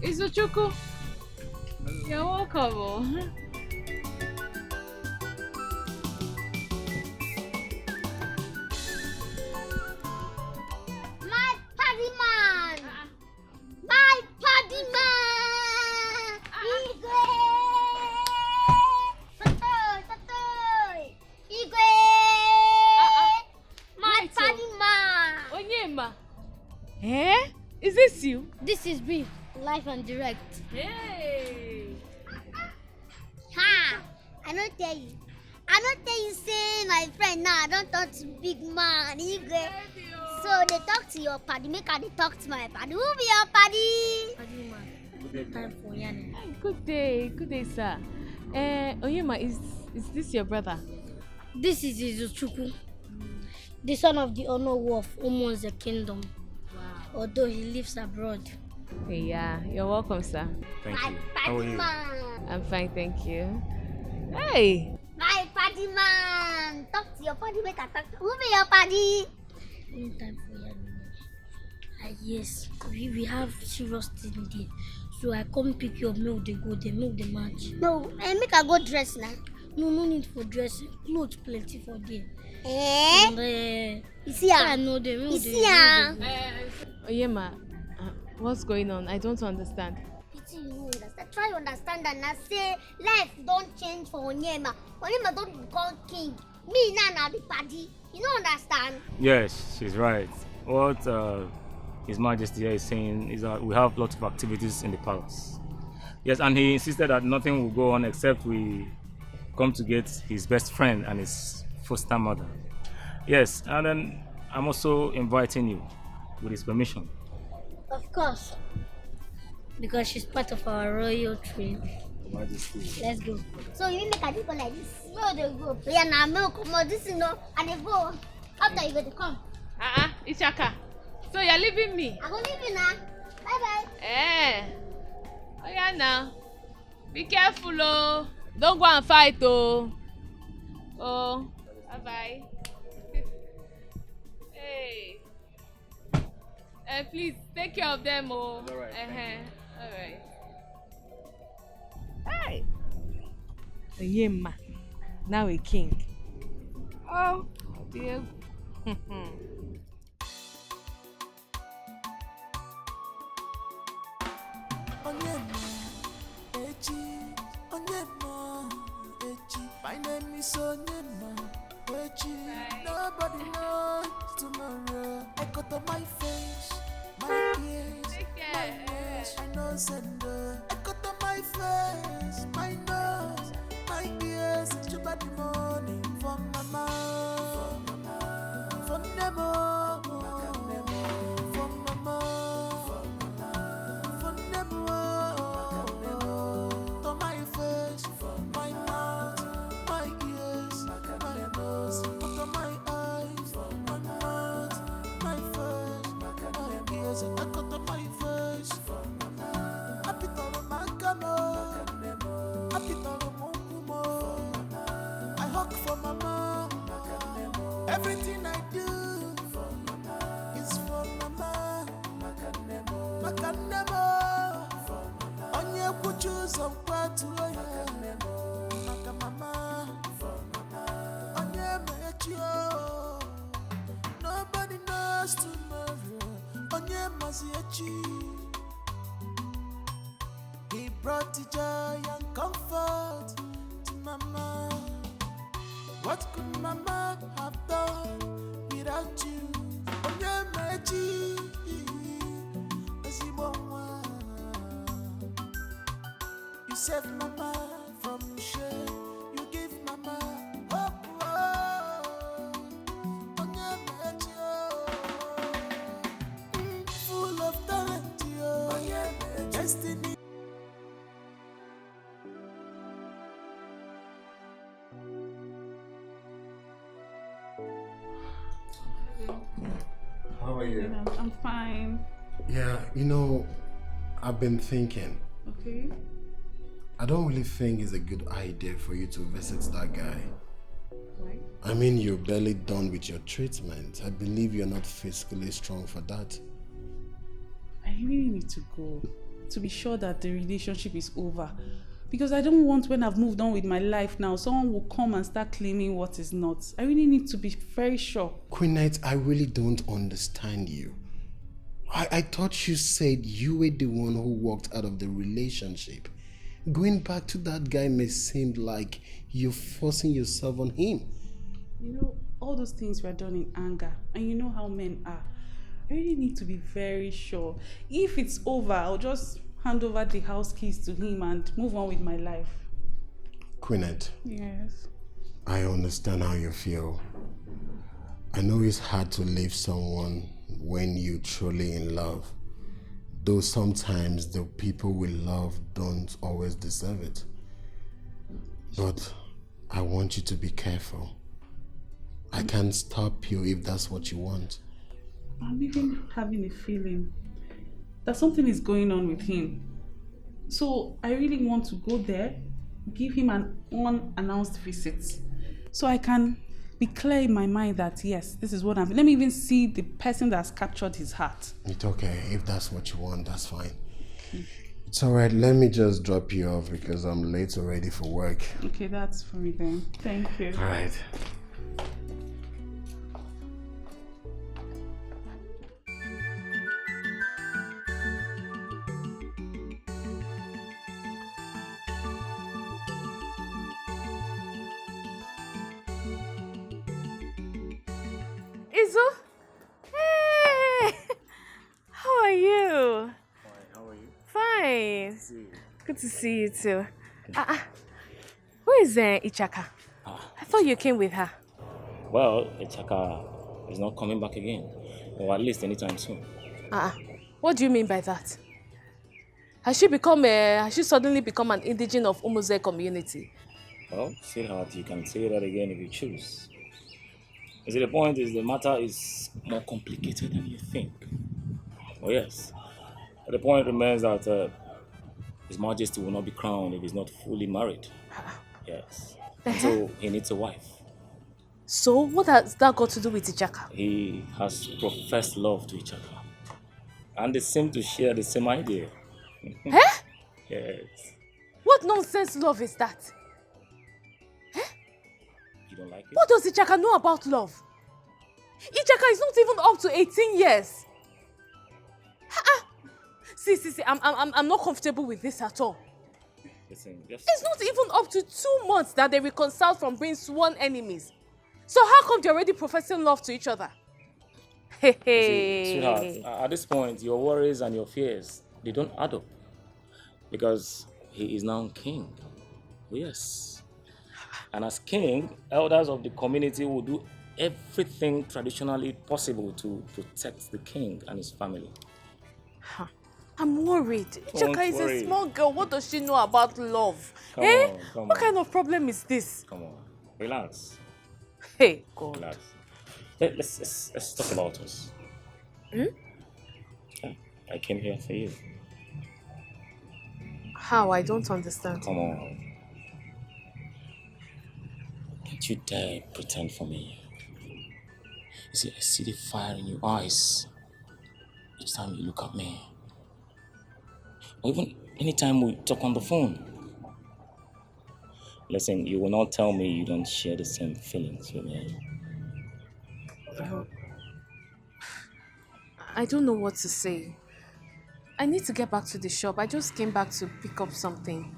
Izuchukwu, you're welcome. My paddy man! My paddy man! Igwe! Satoy! This is me, live and direct. Hey! Ha! I don't tell you. Say my friend now. I don't talk to big man. So they talk to your party. Make her they talk to my party. Who be your party? Party man. Time for Yanni. Good day, sir. Oyema, is this your brother? This is Izuchukwu, the son of the honor wolf who owns the kingdom. Wow. Although he lives abroad. Yeah, you're welcome, sir. Thank you. How are you? I'm fine, thank you. Hey! My party man! Talk to your party, make her talk to who be your party? No time for Yanni. Yes, we have serious thing there. So I come pick you up, milk they go, they milk the match. No, make her go dress now. No need for dressing. Clothes plenty for there. And, you see her? I know them. You see her? Oyema, what's going on? I don't understand. Pity you know understand. Try to understand and I say life don't change for Onyema. Onyema don't become king. Me now the party. You don't understand? Yes, she's right. What His Majesty here is saying is that we have lots of activities in the palace. Yes, and he insisted that nothing will go on except we come to get his best friend and his foster mother. Yes, and then I'm also inviting you with his permission. Of course. Because she's part of our royal train. Majesty. Let's go. So you make a people like this. No, they go. Yeah, now milk come on. This is no, and they go. After you go to come. Ichaka. So you're leaving me? I'm gonna leave you now. Bye bye. Oh yeah, now. Be careful, oh. Don't go and fight, oh. Oh, bye bye. Hey. Please take care of them, oh. All right. All right. Hey. Oyema, now a king. Oh, dear. My name is Onyema, nobody knows tomorrow. I cut on my face, my ears, my nose, my nose and I cut on my face, my nose, my ears. It's your body morning from my mouth, from Nemo, from my mouth, from Nemo. To my face, my mouth, my ears, my nose, put on my eyes, my mouth, my face, my ears, and I cut on my face. I put on my camo, I put on my kumo. I hug for my mom. Everything I do is for mama. Makanemo, onye kuchuzo mkwatu oya. Makamama, onye mechio. Nobody knows tomorrow. Onye maziechi. He brought the joy and comfort to mama. What could mama have done without you? Onye mechi. You save mama from shame. You give mama hope. Onye mechi, full of talent, destiny. How are you? I'm fine. Yeah, I've been thinking. Okay. I don't really think it's a good idea for you to visit that guy. Why? I mean, you're barely done with your treatment. I believe you're not physically strong for that. I really need to go to be sure that the relationship is over. Because I don't want, when I've moved on with my life now, someone will come and start claiming what is not. I really need to be very sure. Queen Knight, I really don't understand you. I thought you said you were the one who walked out of the relationship. Going back to that guy may seem like you're forcing yourself on him. All those things were done in anger. And you know how men are. I really need to be very sure. If it's over, I'll just hand over the house keys to him and move on with my life. Queenette, Yes. I understand how you feel. I know it's hard to leave someone when you're truly in love, though sometimes the people we love don't always deserve it. But I want you to be careful. I can't stop you if that's what you want. I'm even having a feeling that something is going on with him. So I really want to go there, give him an unannounced visit, so I can be clear in my mind that yes, this is what I'm. Let me even see the person that's captured his heart. It's okay. If that's what you want, that's fine. It's alright. Let me just drop you off because I'm late already for work. Okay, that's for me then. Thank you. Alright. Izu? Hey! How are you? Fine, how are you? Fine. See you. Good to see you too. Where is Ichaka? I thought you came with her. Well, Ichaka is not coming back again, or at least anytime soon. What do you mean by that? Has she suddenly become an indigene of Umuze community? Well, sweetheart, you can say that again if you choose. You see, the point is the matter is more complicated than you think. Oh yes, but the point remains that His Majesty will not be crowned if he's not fully married. Yes. So he needs a wife. So what has that got to do with Ichaka? He has professed love to Ichaka. And they seem to share the same idea. Yes. What nonsense love is that? You don't like it? What does Ichaka know about love? Ichaka is not even up to 18 years. See, I'm not comfortable with this at all. Listen, It's not even up to 2 months that they reconciled from being sworn enemies. So how come they're already professing love to each other? See, sweetheart, at this point, your worries and your fears, they don't add up. Because he is now king. Yes. And as king, elders of the community will do everything traditionally possible to protect the king and his family. I'm worried. Don't Ichaka is worry. a small girl. What does she know about love? Come What on. kind of problem is this? Come on. Relax. Hey, God. Relax. Let's talk about us. I came here for you. How? I don't understand. Come on. Don't you dare pretend for me. You see, I see the fire in your eyes each time you look at me. Or even anytime we talk on the phone. Listen, you will not tell me you don't share the same feelings with me. I don't know what to say. I need to get back to the shop. I just came back to pick up something.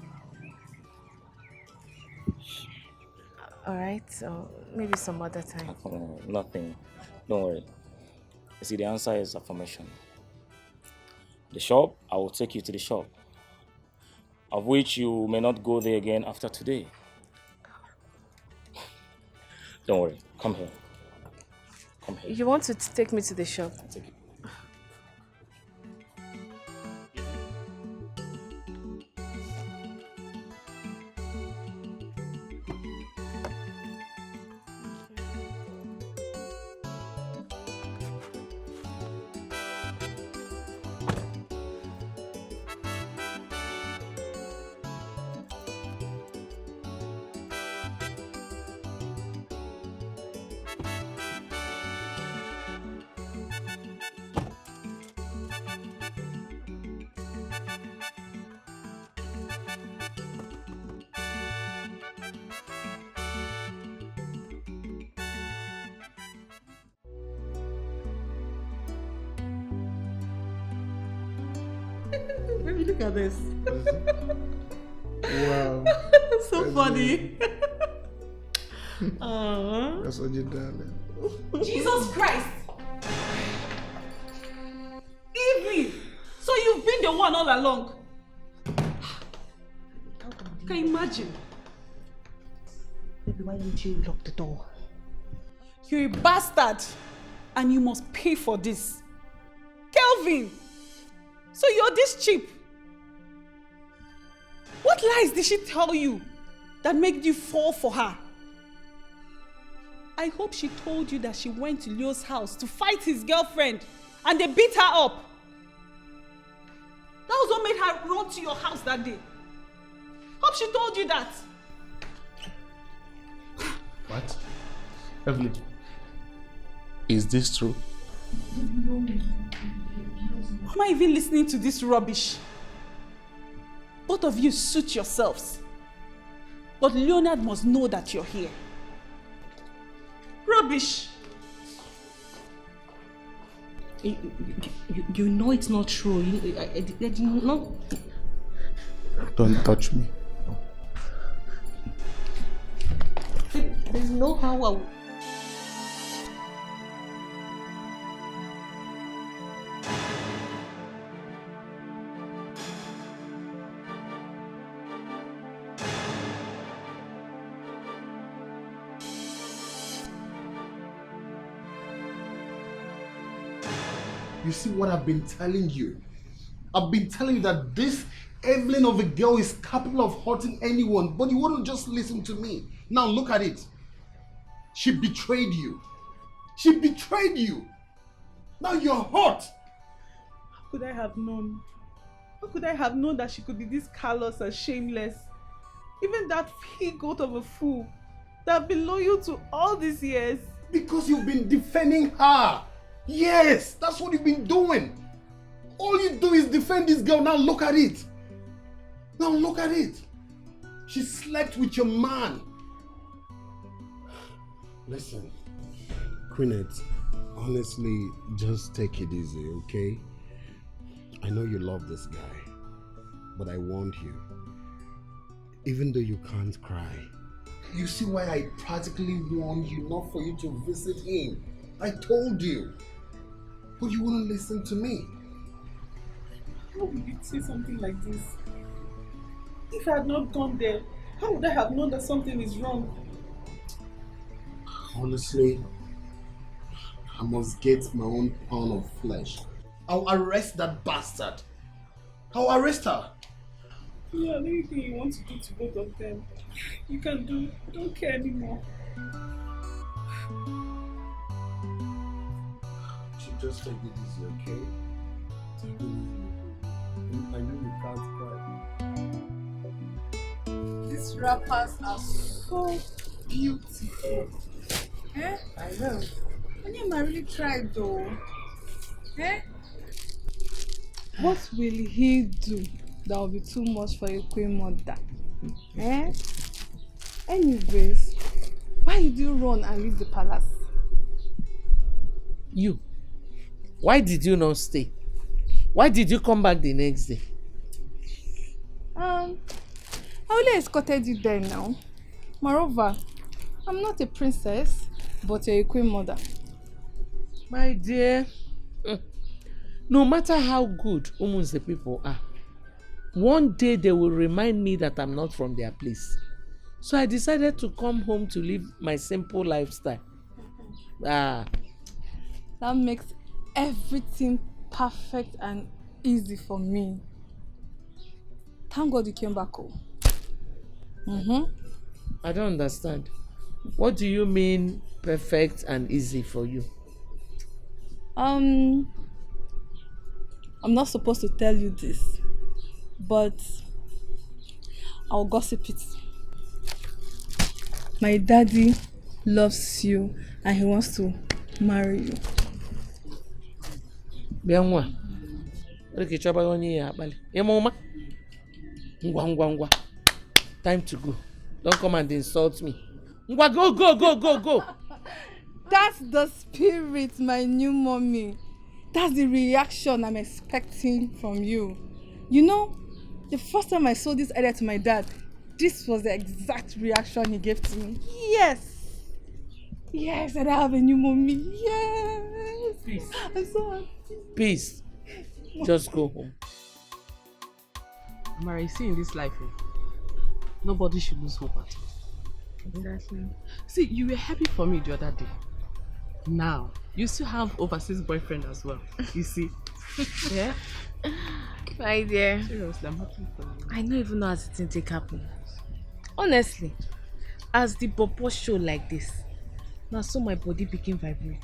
Alright, so maybe some other time. Come on, nothing. Don't worry. You see, the answer is affirmation. The shop, I will take you to the shop. Of which you may not go there again after today. Don't worry, come here. Come here. You want to take me to the shop? I'll take you. Baby, look at this. Wow. So funny. That's what you done. Jesus Christ! on all along. Can you imagine? Baby, why don't you lock the door? You're a bastard, and you must pay for this. Kelvin! So you're this cheap? What lies did she tell you that made you fall for her? I hope she told you that she went to Leo's house to fight his girlfriend and they beat her up. That was what made her run to your house that day. Hope she told you that. What? Evelyn, is this true? Why am I even listening to this rubbish? Both of you suit yourselves. But Leonard must know that you're here. Rubbish. You know it's not true. I did not. Don't touch me. There's no how I would. You see what I've been telling you? I've been telling you that this Evelyn of a girl is capable of hurting anyone, but you wouldn't just listen to me. Now look at it. She betrayed you. She betrayed you. Now you're hurt. How could I have known? How could I have known that she could be this callous and shameless? Even that he-goat of a fool that I've been loyal to all these years. Because you've been defending her. Yes, that's what you've been doing. All you do is defend this girl. Now look at it. Now look at it. She slept with your man. Listen, Queenette, honestly, just take it easy, okay? I know you love this guy, but I warned you. Even though you can't cry. You see why I practically warned you not for you to visit him. I told you. But you wouldn't listen to me. How would you say something like this? If I had not gone there, how would I have known that something is wrong? Honestly, I must get my own pound of flesh. I'll arrest that bastard. I'll arrest her. Yeah, anything you want to do to both of them, you can do. I don't care anymore. Just take it easy, okay? Take it easy. I know you can't cry. These rappers are so beautiful. Eh? I know. I really tried though. Eh? What will he do that will be too much for a queen mother? Eh? Anyways, why did you run and leave the palace? You. Why did you not stay? Why did you come back the next day? I only escorted you there now. Moreover, I'm not a princess, but you're a queen mother. My dear, no matter how good Umunze people are, one day they will remind me that I'm not from their place. So I decided to come home to live my simple lifestyle. That makes everything perfect and easy for me. Thank God you came back home. I don't understand. What do you mean perfect and easy for you? I'm not supposed to tell you this, but I'll gossip it. My daddy loves you and he wants to marry you. Bianwa. Time to go. Don't come and insult me. Go. That's the spirit, my new mommy. That's the reaction I'm expecting from you. You know, the first time I saw this idea to my dad, this was the exact reaction he gave to me. Yes, and I have a new mommy. Yes. Peace. I'm so happy. Peace. Just go home. Mara, you see in this life, nobody should lose hope at all. Exactly. See, you were happy for me the other day. Now, you still have overseas boyfriend as well. You see? Yeah? My dear. Seriously, I'm happy for you. I don't even know how it didn't take happen. Honestly, as the bobo show like this, now so my body became vibrate.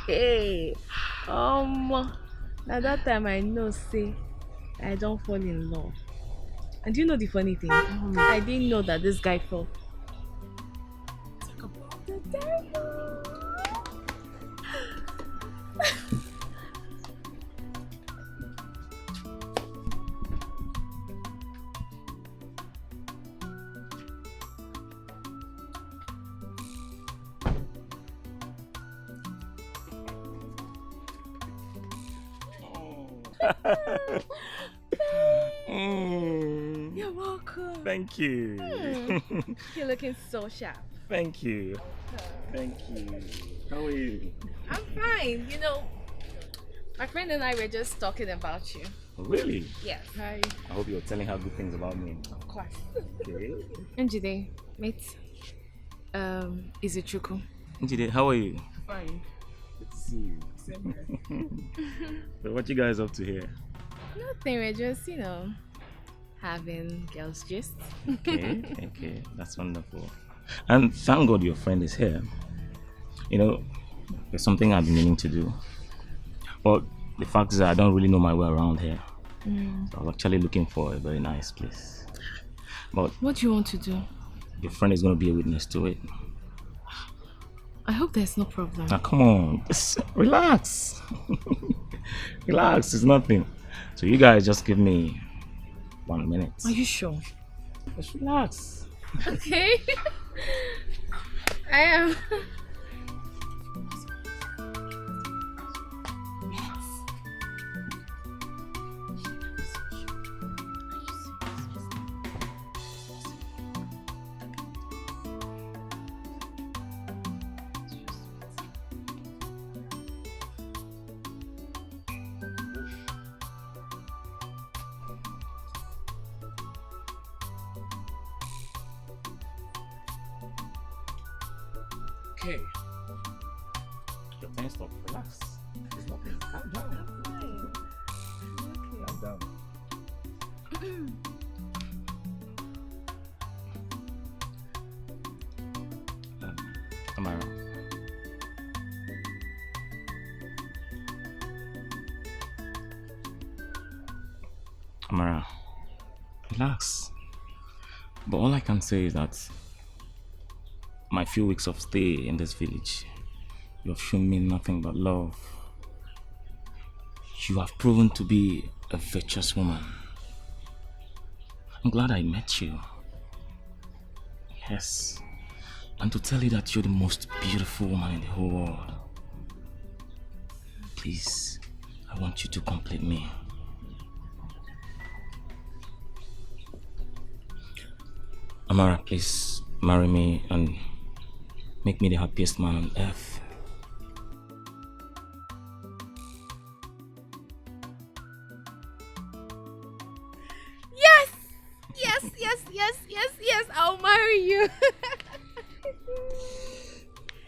Hey, now that time I know say I don't fall in love. And do you know the funny thing? I didn't know that this guy fell. Talk about the devil. You're welcome. Thank you. You're looking so sharp. Thank you. Thank you. How are you? I'm fine. You know, my friend and I were just talking about you. Really? Yes. Hi. I hope you're telling her good things about me. Of course. Okay. Njide, mate. Is it Chuku? Njide, how are you? Fine. Good to see you. So what you guys up to here? Nothing, we're just, having girls gist. Okay, that's wonderful. And thank God your friend is here. There's something I've been meaning to do. But the fact is that I don't really know my way around here. So I was actually looking for a very nice place. But what do you want to do? your friend is going to be a witness to it. I hope there's no problem. Now come on, just relax. Relax, it's nothing. So you guys just give me 1 minute. Are you sure? Just relax. Okay. I am. Okay. Your pen stop. Relax. It's nothing. Calm down. Calm down. Amara. Amara. Relax. But all I can say is that my few weeks of stay in this village, you have shown me nothing but love. You have proven to be a virtuous woman. I'm glad I met you. Yes. And to tell you that you're the most beautiful woman in the whole world. Please, I want you to complete me. Amara, please marry me and make me the happiest man on earth. Yes! Yes! I'll marry you.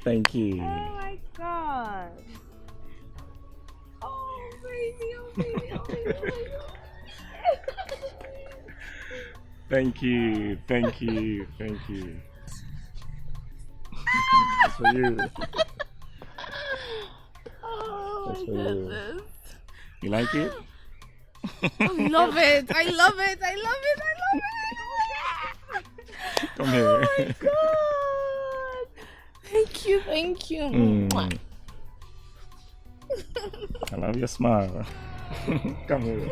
Thank you. Oh my god. Oh baby. Thank you. That's for you. Oh That's my for goodness. you. You like it? I love it. I love it. Come here. Oh my god. Thank you. Mwah. I love your smile. Come here.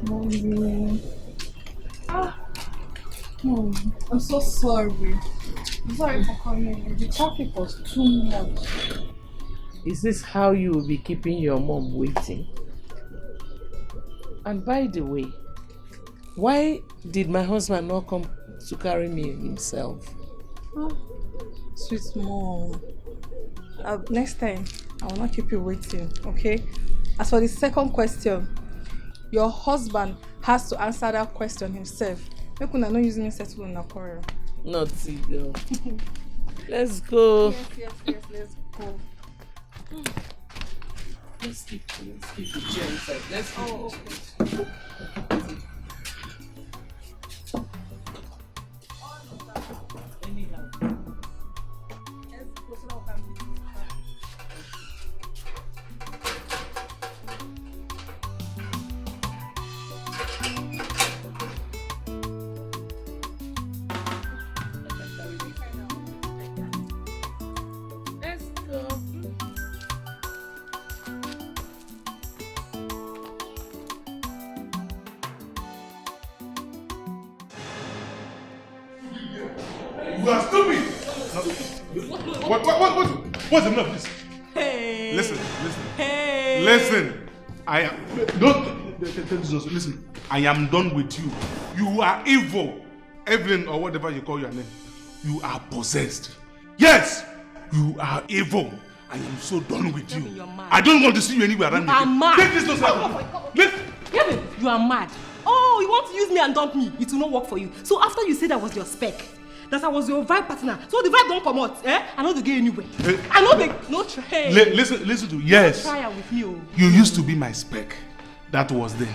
Mommy. I'm so sorry. I'm sorry for coming. The traffic was too much. Is this how you will be keeping your mom waiting? And by the way, why did my husband not come to carry me himself? Oh, sweet mom. Next time, I will not keep you waiting, okay? As for the second question, your husband has to answer that question himself. Make una no use me settle in a quarrel. Naughty girl. Let's go. Yes, let's go. Let's keep the chair inside. Let's keep okay. You are stupid! What's enough of this? Hey! Listen. Hey! Listen! I am... Don't... Listen. I am done with you. You are evil. Evelyn, or whatever you call your name. You are possessed. Yes! You are evil. I am so done with you. I don't want to see you anywhere around me. You are mad. Take this to Kevin, you are mad. Oh, you want to use me and dump me? It will not work for you. So after you said I was your spec, that I was your vibe partner, so the vibe don't come out, eh? I know they get anywhere. I know they no try. Listen to yes. No try with me, oh. You used to be my spec. That was then.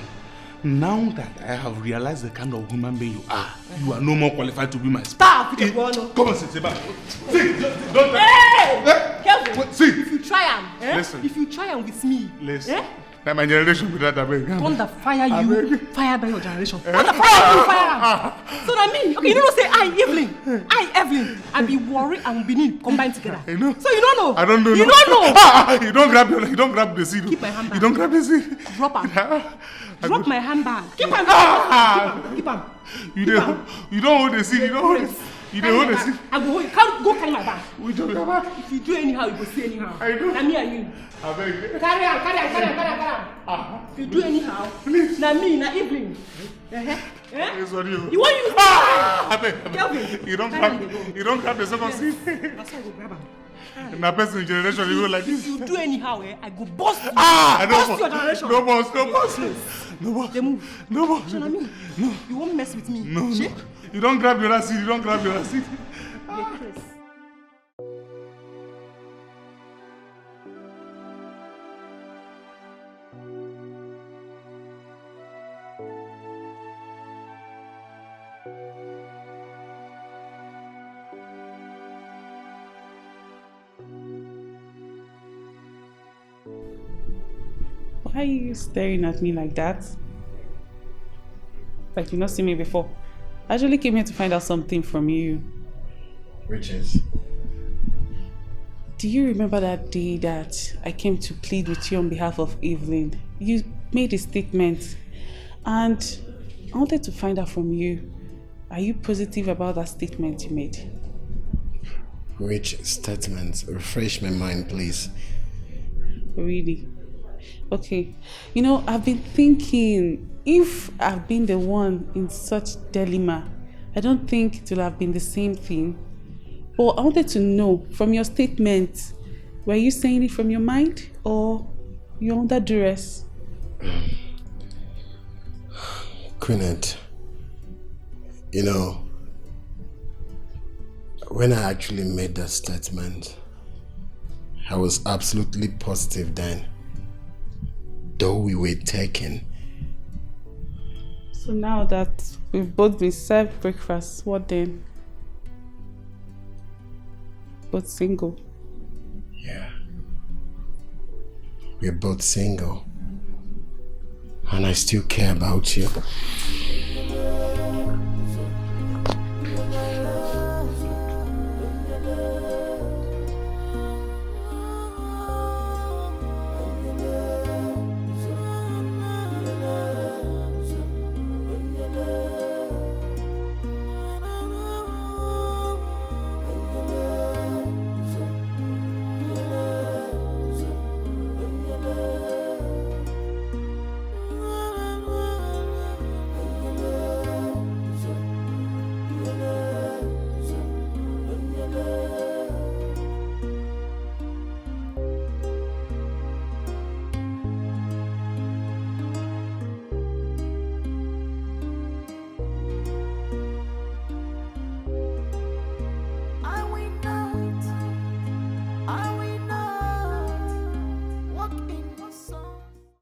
Now that I have realized the kind of human being you are no more qualified to be my spec. Stop! Come on, sit back. See, don't. Hey! Kelvin, see. If you try Listen. If you try with me, listen. That my generation without that baby. Thunder fire you, fire by your generation. Thunder fire you, fire. So that mean, okay, you don't say I Evelyn, I be worried and Benin combined together. I know. So you don't know. I don't know. You don't know. You don't grab the seed. Keep my handbag. You don't grab the seed. Drop am. Drop my handbag. Keep am. Keep am. You don't hold the seed. You don't hold the seed. You don't hold the seed. I go hold. You can't go carry my bag. We don't your bag. If you do anyhow, you go see anyhow. I do. Na me and you. I beg. Carry on. If you do anyhow, please. Na me, na Evelyn. This one you. You want use? I beg. Kelvin. You don't grab the second seed. That's why I go grab am. In a person generation, you go like this. If you do anyhow, I go bust you. Bust your generation. No boss. They move. No boss. So, me, No. You won't mess with me. No. You don't grab your seed. You're Chris. Why are you staring at me like that? Like you've not seen me before. I actually came here to find out something from you. Which is? Do you remember that day that I came to plead with you on behalf of Evelyn? You made a statement and I wanted to find out from you. Are you positive about that statement you made? Which statement? Refresh my mind, please. Really? Okay. You know, I've been thinking, if I've been the one in such dilemma, I don't think it will have been the same thing. But I wanted to know, from your statement, were you saying it from your mind or you're under duress? Queenette, you know, when I actually made that statement, I was absolutely positive then. Though we were taken. So now that we've both been served breakfast, what then? Both single. Yeah. We're both single. And I still care about you.